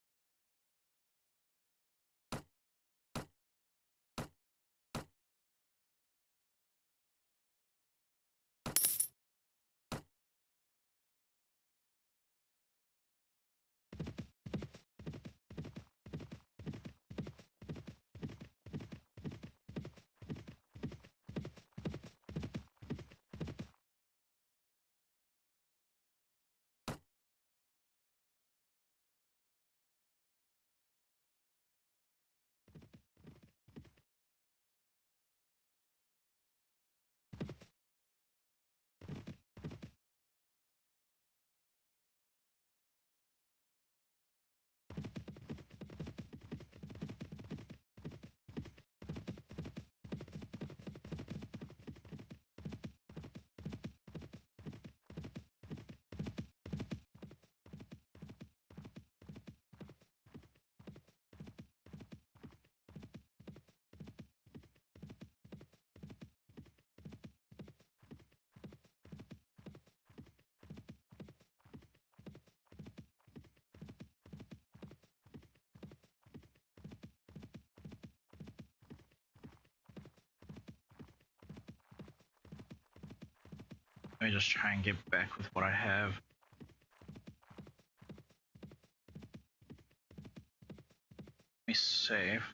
Let me just try and get back with what I have. Let me save.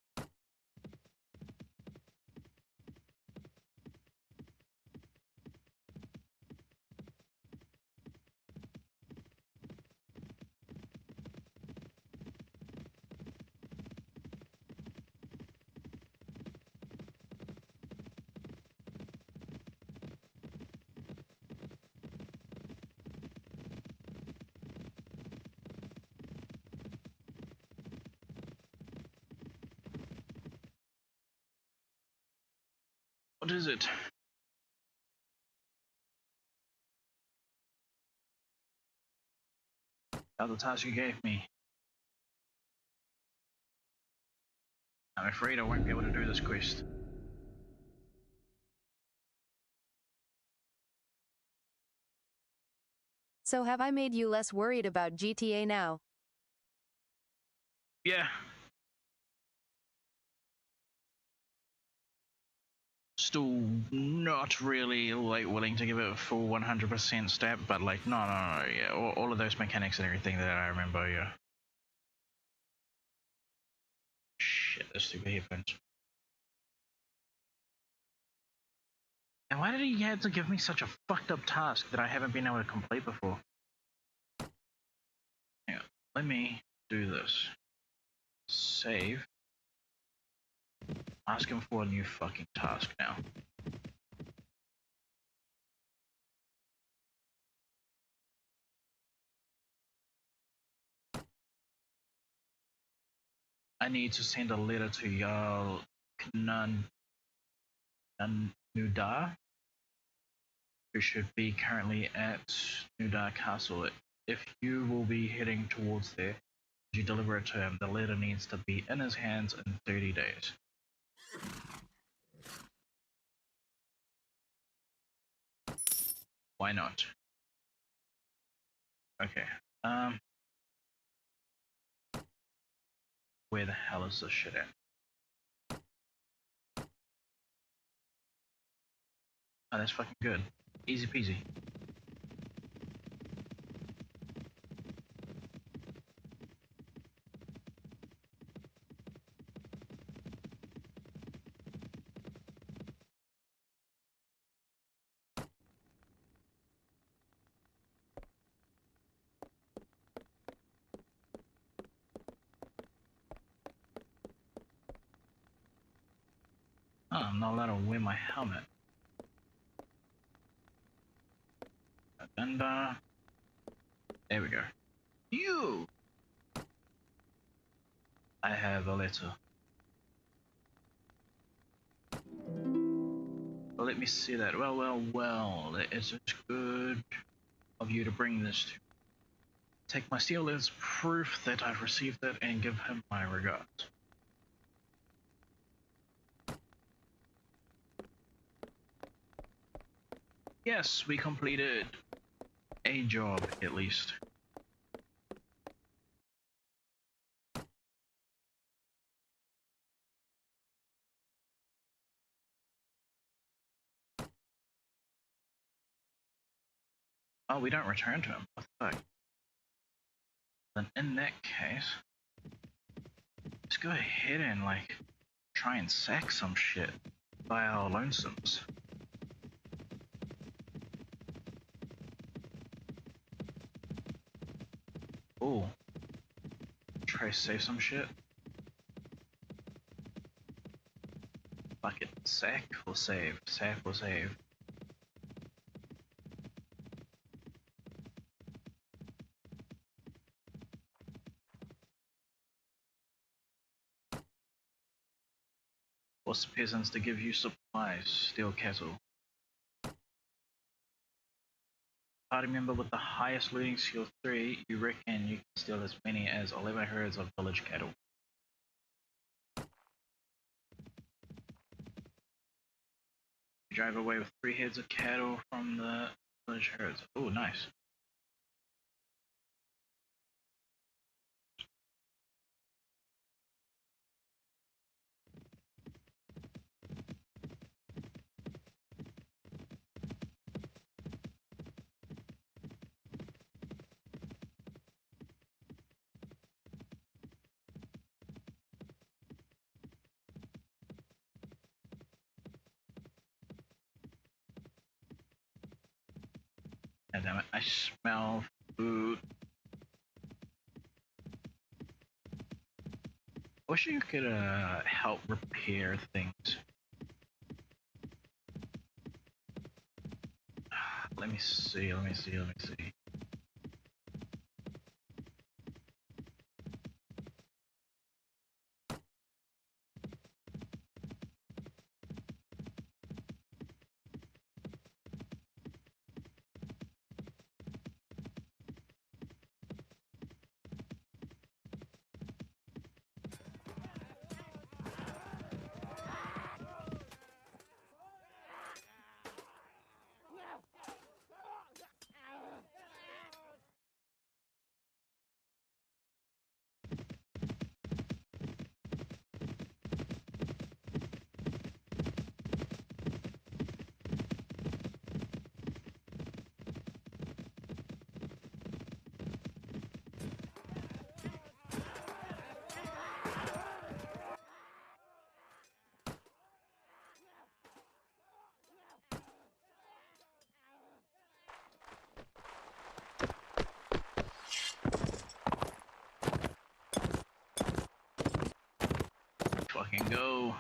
What is it? The task you gave me. I'm afraid I won't be able to do this quest. So have I made you less worried about GTA now? Yeah. Still not really like willing to give it a full 100% stab, but like no, yeah, all of those mechanics and everything that I remember, yeah. Shit, those stupid headphones. why did he have to give me such a fucked up task that I haven't been able to complete before? Hang on, let me do this. Save. Ask him for a new fucking task now. I need to send a letter to Jarl Nudar, who should be currently at Nudar Castle. If you will be heading towards there, you deliver it to him. The letter needs to be in his hands in 30 days. Why not? Okay. Where the hell is this shit at? Oh, that's fucking good. Easy peasy. Oh, I'm not allowed to wear my helmet. Agenda. There we go. You! I have a letter. Well, let me see that. Well. It's good of you to bring this to. Take my seal as proof that I've received it and give him my regards. Yes, we completed a job, at least. Oh, we don't return to him. What the fuck? Then in that case, let's go ahead and, like, try and sack some shit by our lonesomes. Ooh. Try to save some shit. Fuck it. Sack or save? Sack or save? Force the peasants to give you supplies. Steal cattle. Party member with the highest looting skill 3, you reckon you can steal as many as 11 herds of village cattle. You drive away with 3 heads of cattle from the village herds. Oh, nice. God damn it, I smell food. I wish you could help repair things. Let me see. go.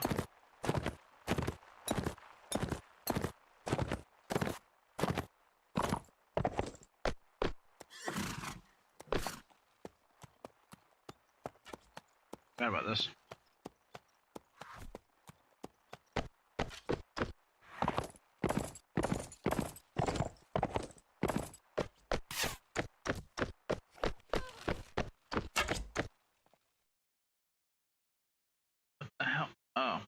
Sorry about this. What the hell? Oh.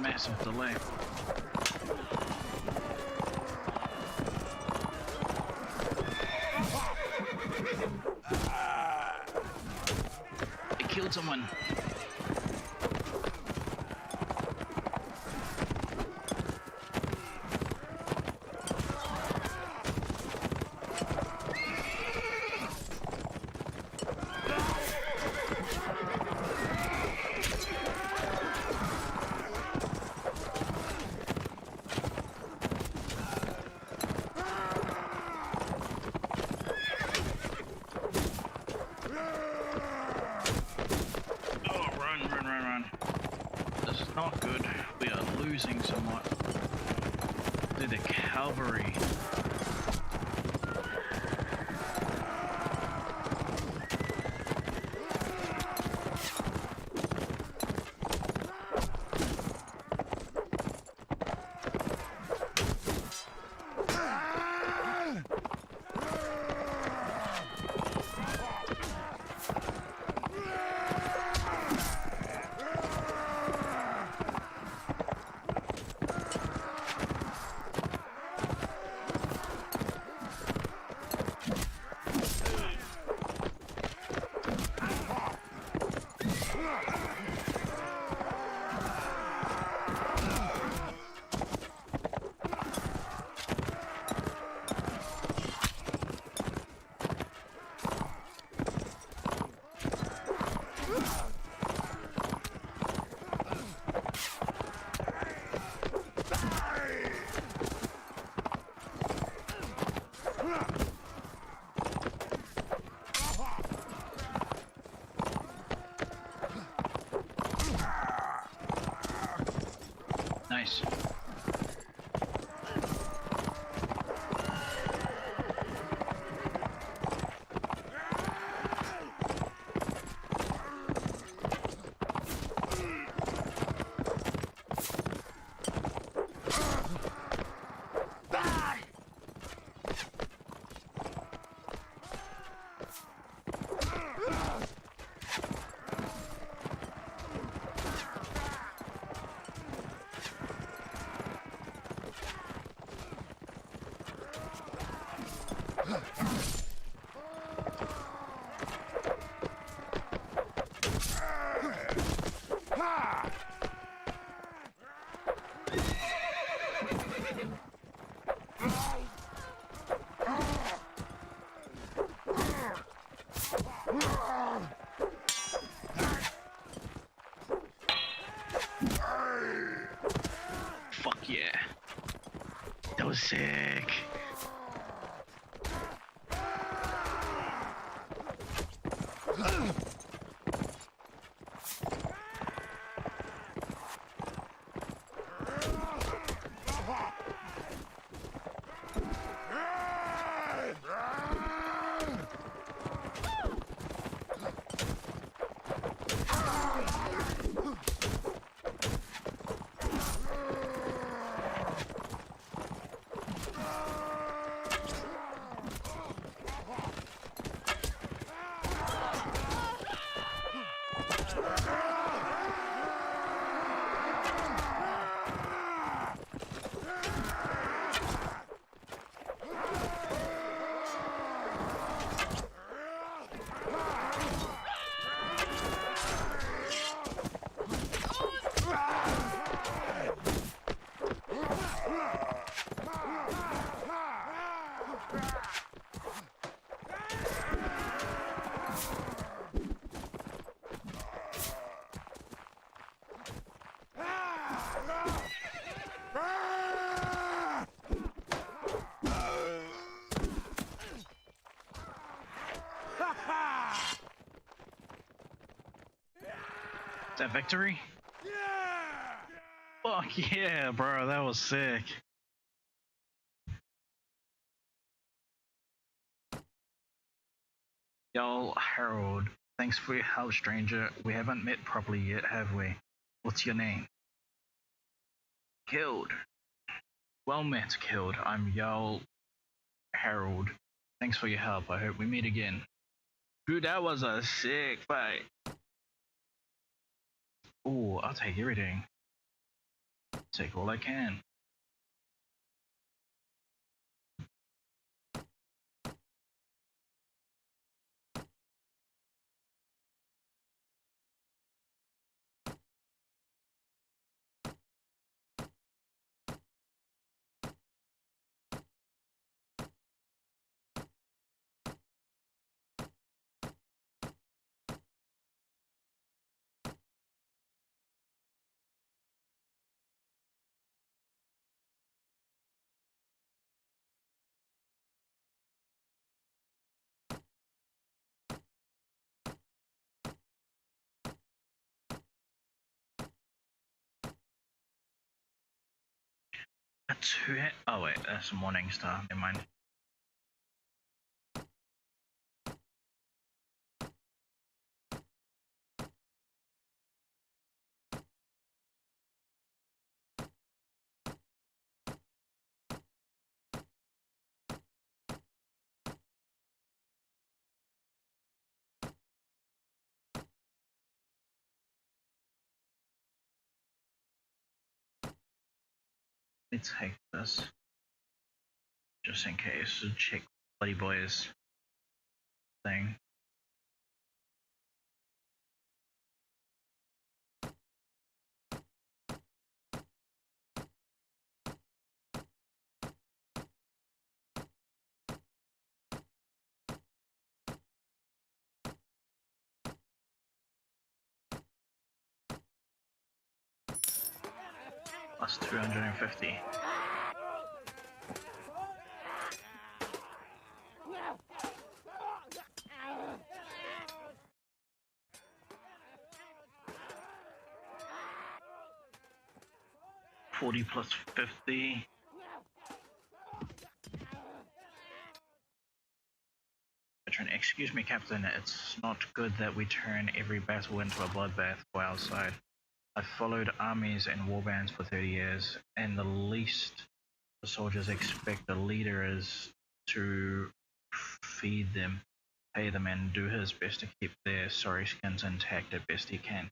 Massive delay. It killed someone. Not good. We are losing somewhat. They're the cavalry. Nice. Fuck yeah. That was sick. Is that victory? Fuck yeah, bro, that was sick. Yo, Harold, thanks for your help, stranger. We haven't met properly yet, have we? What's your name? Killed. Well met, Killed. I'm Yo, Harold. Thanks for your help. I hope we meet again. Dude, that was a sick fight. Ooh, I'll take everything. Take all I can. That's who hit. Oh wait, that's Morning Star. Never mind. Let's take this. Just in case to check Bloody Boy's thing. Plus 250. $40 plus 50. Veteran, excuse me, Captain. It's not good that we turn every battle into a bloodbath for our side. I've followed armies and warbands for 30 years, and the least the soldiers expect the leader is to feed them, pay them, and do his best to keep their sorry skins intact as best he can.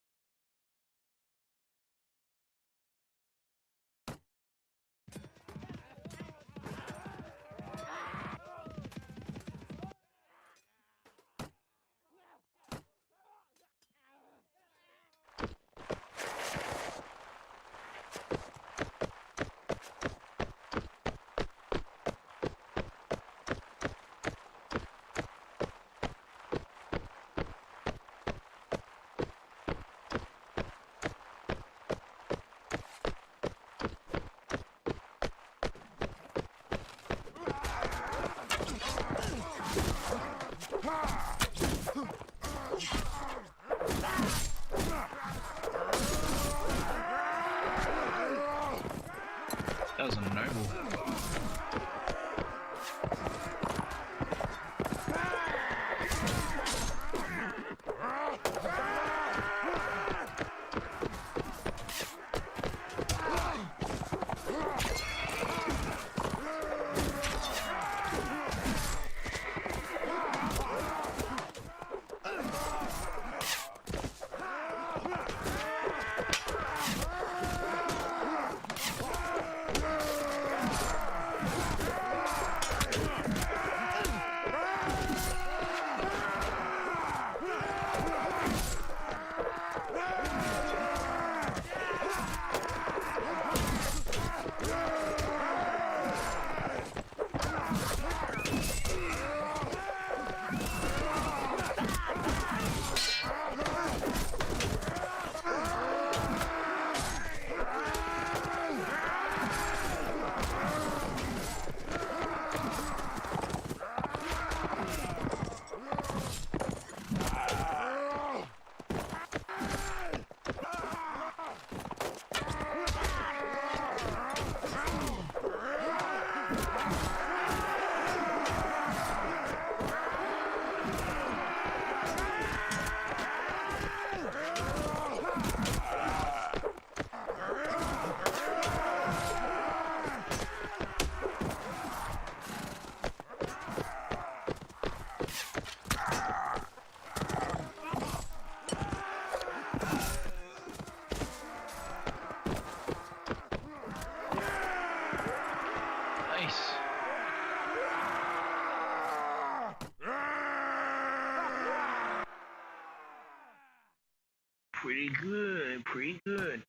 Pretty good.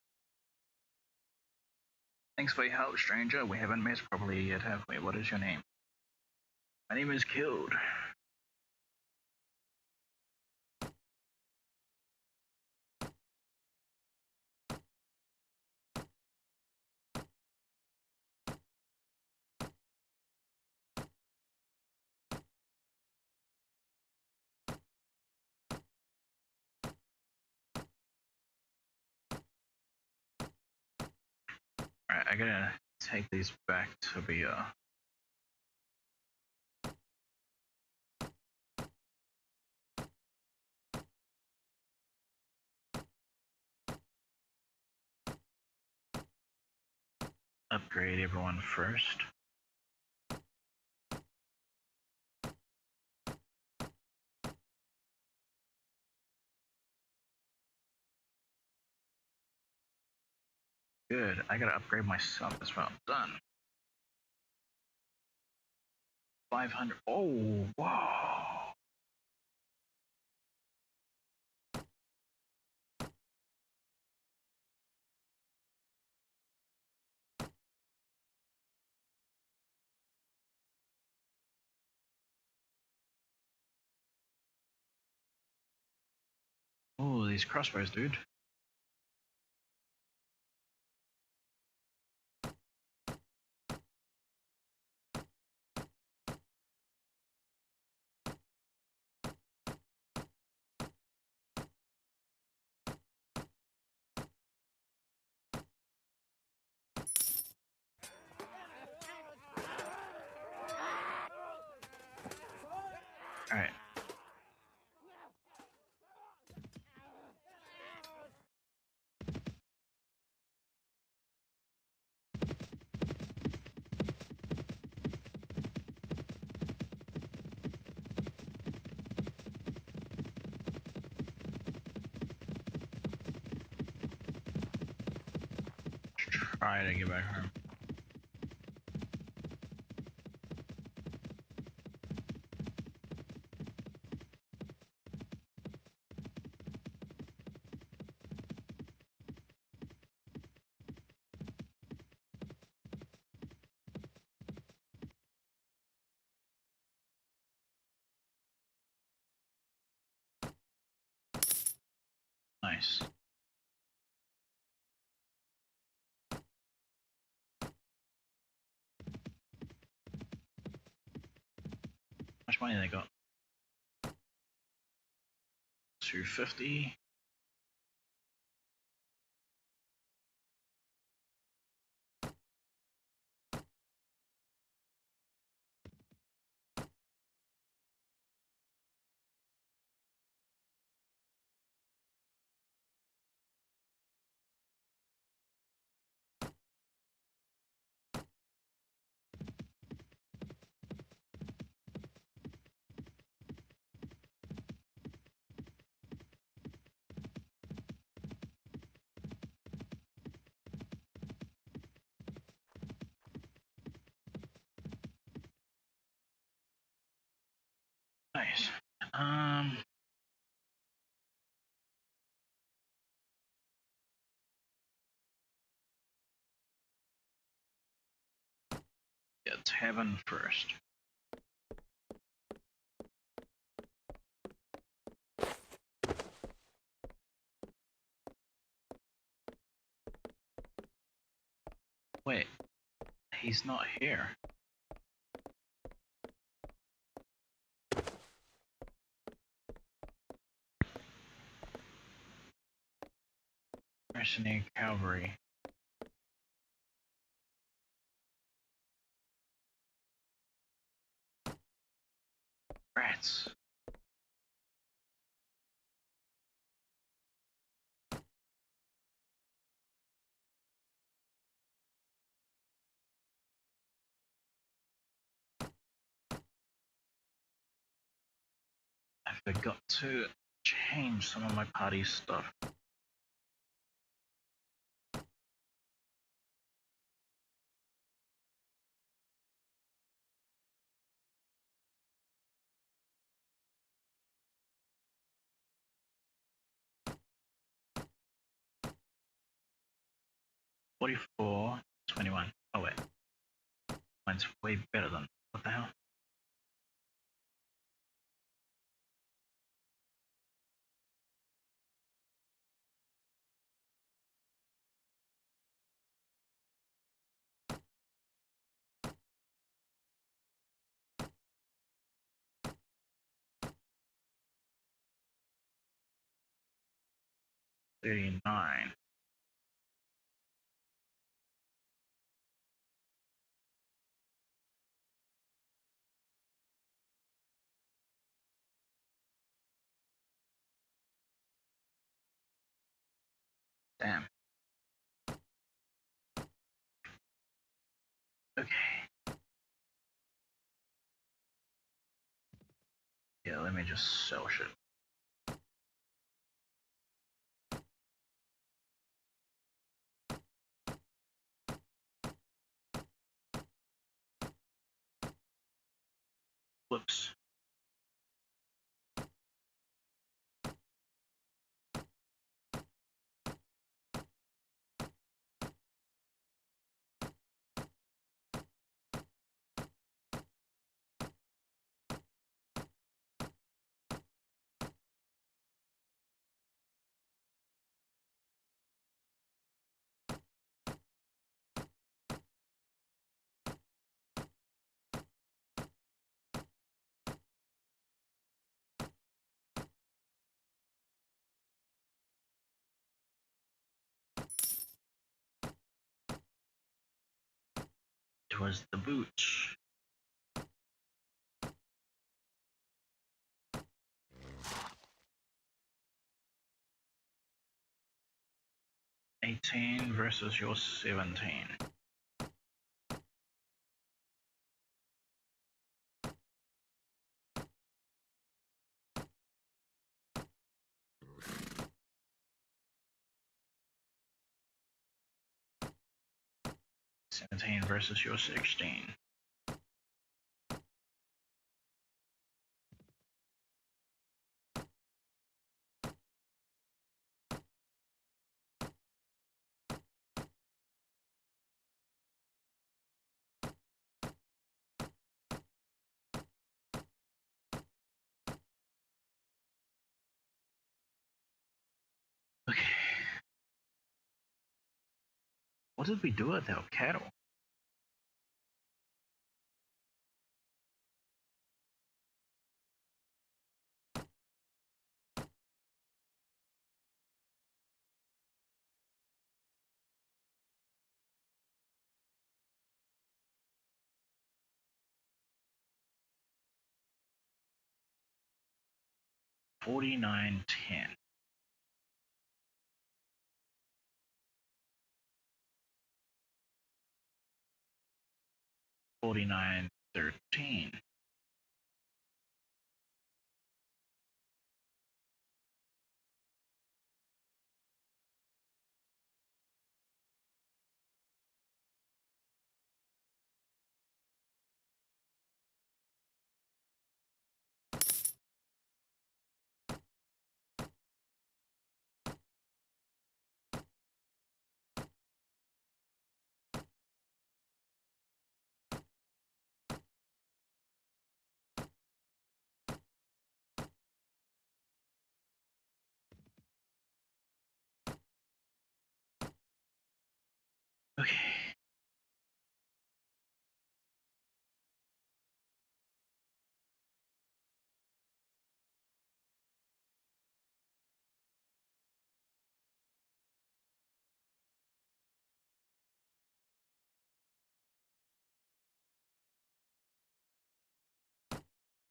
Thanks for your help, stranger. We haven't met properly yet, have we? What is your name? My name is Killed. Alright, I gotta take these back to the upgrade everyone first. Good, I gotta upgrade myself as well. Done. 500. Oh, whoa. Oh, these crossbows, dude. Alright. Try to get back home. Nice. How much money they got? 250. Nice. Yeah, tavern first. Wait, he's not here. Mercenary cavalry. Rats. I forgot to change some of my party stuff. $44, $21. Oh wait, mine's way better than what the hell? $39. Damn. Okay. Yeah, let me just sell shit. Whoops. It was the booch. $18 versus your $17. $17 versus your $16. Okay. What did we do with our cattle? $49.10. $49.13.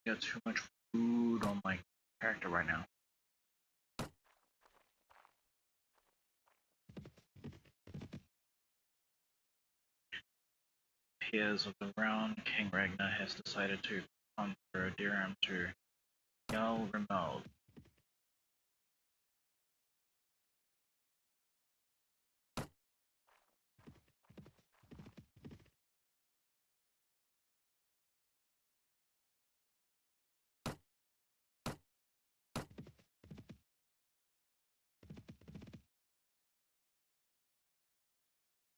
Got too much food on my character right now. Peers of the realm, King Ragnar has decided to transfer Dirham to Jarl Rimmel.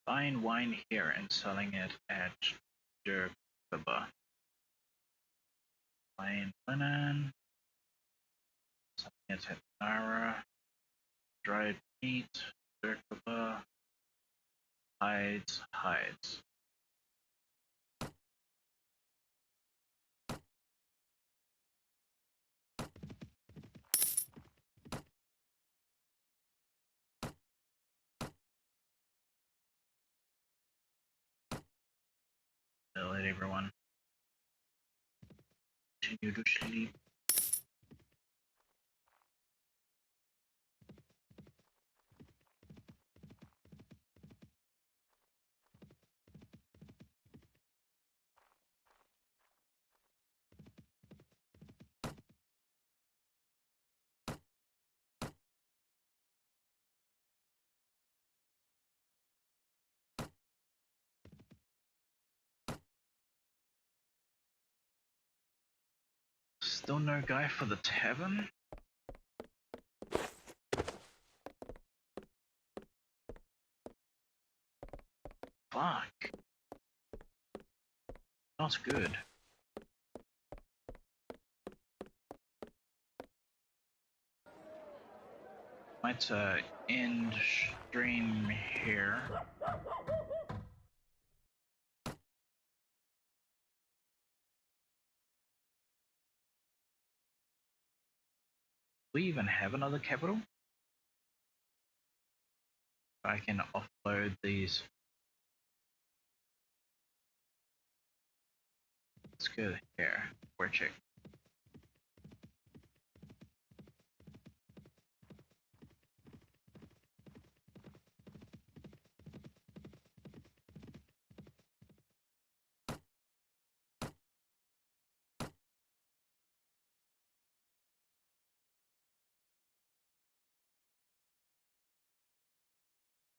Buying wine here and selling it at Dirkaba. Buying linen, selling it at Nara. Dried meat, Dirkaba. Hides. Let everyone continue to sleep. Still no guy for the tavern? Fuck. Not good. Might end stream here. Do we even have another capital? I can offload these. Let's go here. We're check.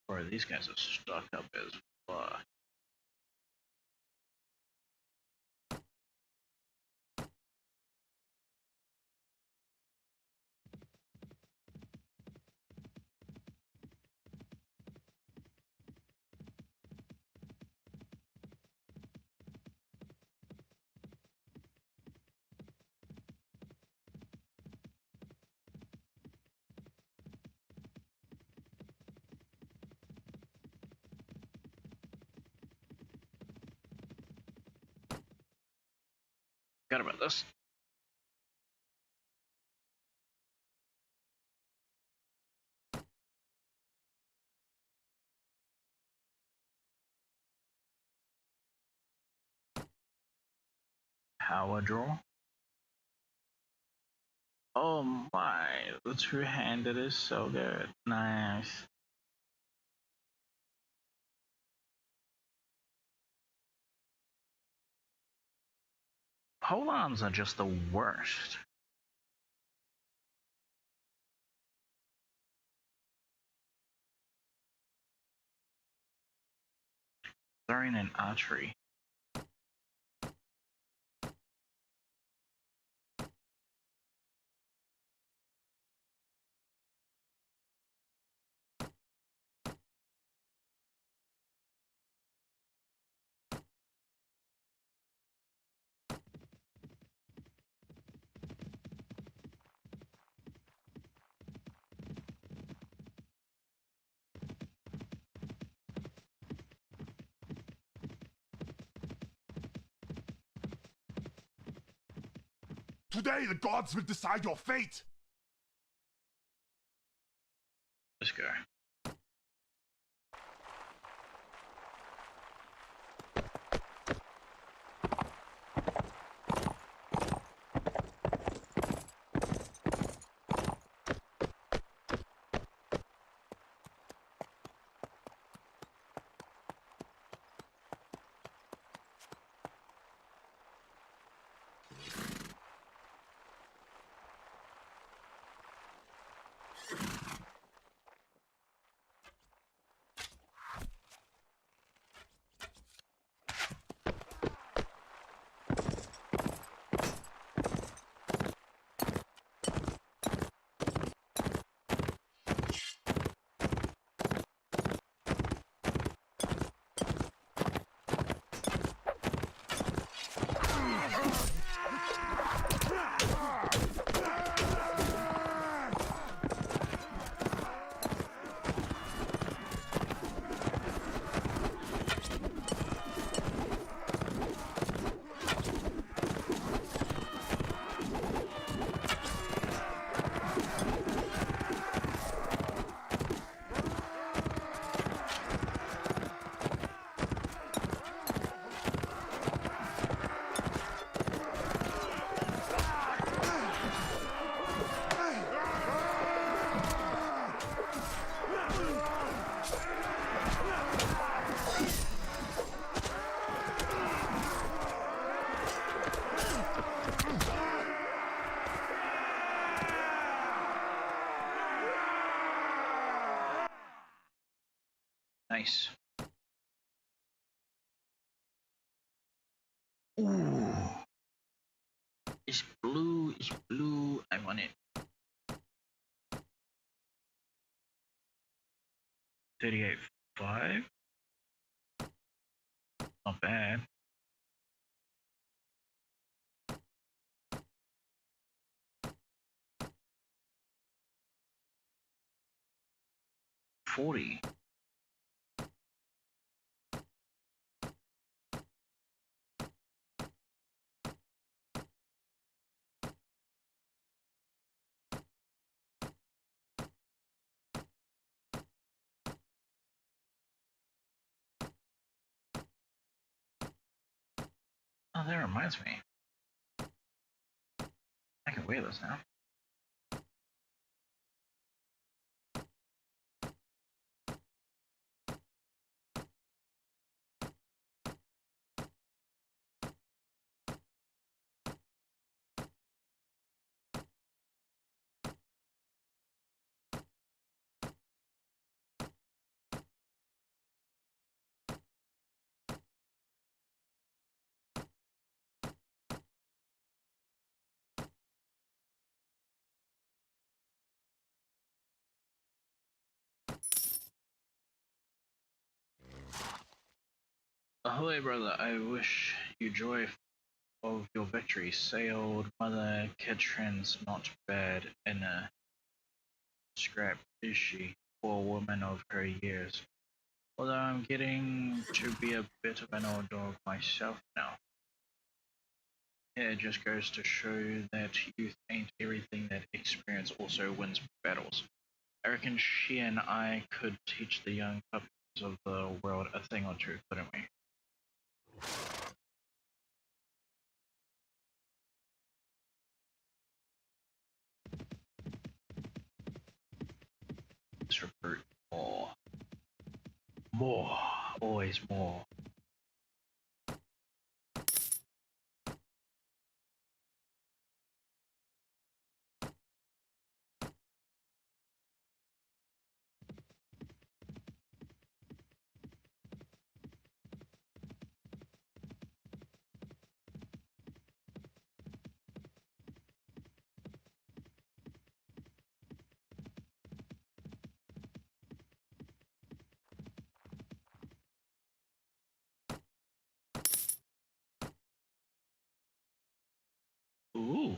Or these guys are stuck up as fuck. Forgot about this. Power draw. Oh my, the two-handed is so good. Nice. Pole arms are just the worst. Throwing an archery. Today the gods will decide your fate! Let's go. Nice. Ooh. It's blue, it's blue. I want it. 38.5. Not bad. $40. Oh, that reminds me. I can wear this now. Ahoy, brother. I wish you joy of your victory. Say, old mother Kitrin's not bad in a scrap, is she? Poor woman of her years. Although I'm getting to be a bit of an old dog myself now. Yeah, it just goes to show that youth ain't everything, that experience also wins battles. I reckon she and I could teach the young puppies of the world a thing or two, couldn't we? Let's recruit more. More. Always more. Ooh.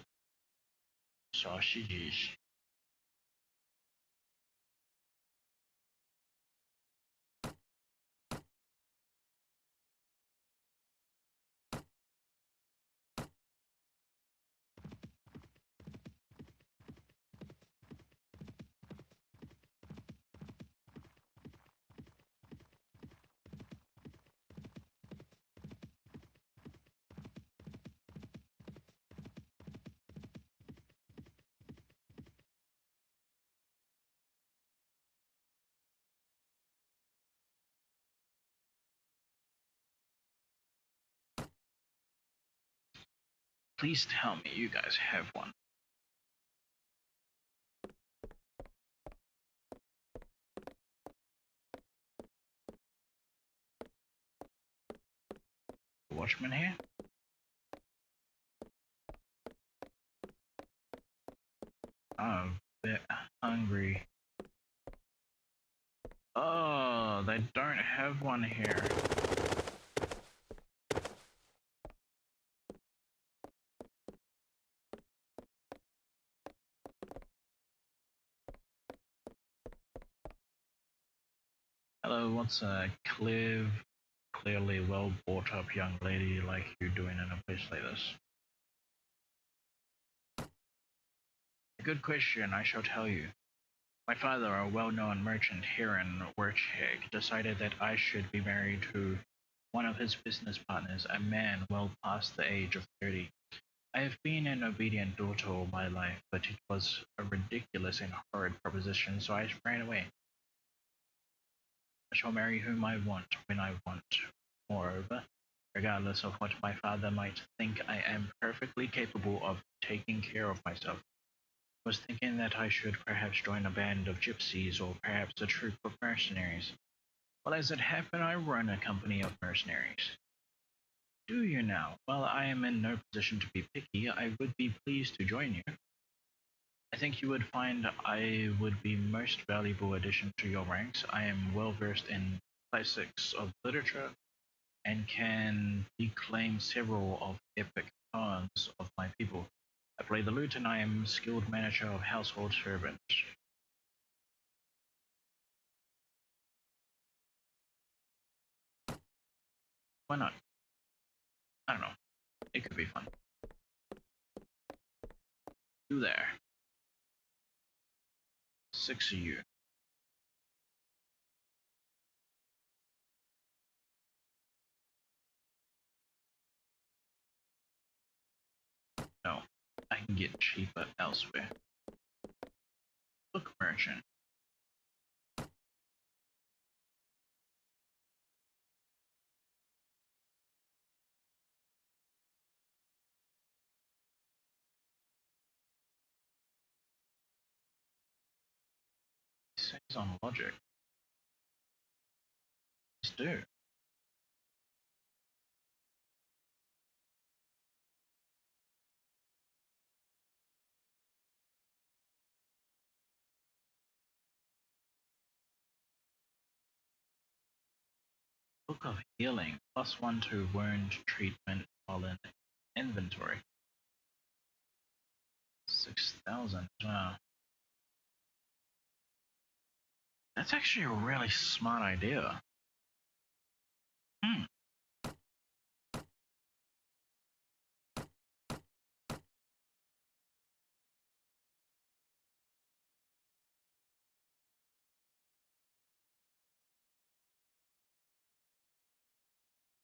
Sausages. Please tell me you guys have one. Watchman here? I'm a bit hungry. Oh, they don't have one here. Hello, what's a clearly well brought up young lady like you doing in a place like this? A good question, I shall tell you. My father, a well-known merchant here in Wirchegg, decided that I should be married to one of his business partners, a man well past the age of 30. I have been an obedient daughter all my life, but it was a ridiculous and horrid proposition, so I ran away. I shall marry whom I want, when I want. Moreover, regardless of what my father might think, I am perfectly capable of taking care of myself. I was thinking that I should perhaps join a band of gypsies, or perhaps a troop of mercenaries. Well, as it happened, I run a company of mercenaries. Do you now? Well, I am in no position to be picky. I would be pleased to join you. I think you would find I would be most valuable addition to your ranks. I am well versed in classics of literature and can declaim several of epic poems of my people. I play the lute and I am skilled manager of household servants. Why not? I don't know. It could be fun. You there. 6 of you. No, I can get cheaper elsewhere. Book merchant. It says on logic. Let's do. Book of healing. +1 to wound treatment while in inventory. 6,000. Wow. That's actually a really smart idea. Hmm.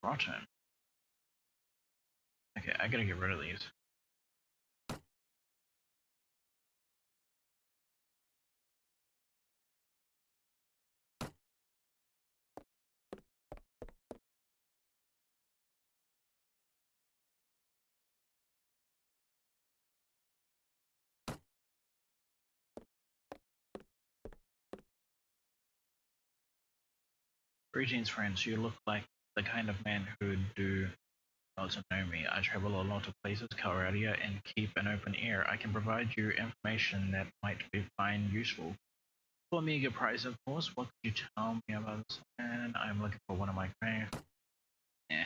Rotten. Okay, I gotta get rid of these. Greetings, friends. You look like the kind of man who'd do well to know me. I travel a lot of places, Kaotica, and keep an open ear. I can provide you information that might be find useful. For a meager price, of course. What could you tell me about this man? I'm looking for one of my friends. Eh.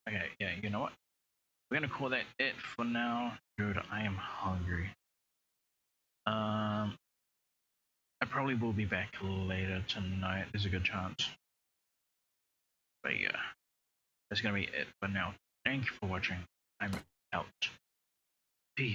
Okay, yeah, you know what? We're gonna call that it for now. Dude, I am hungry. I probably will be back later tonight. There's a good chance. But yeah, that's gonna be it for now. Thank you for watching. I'm out. Peace.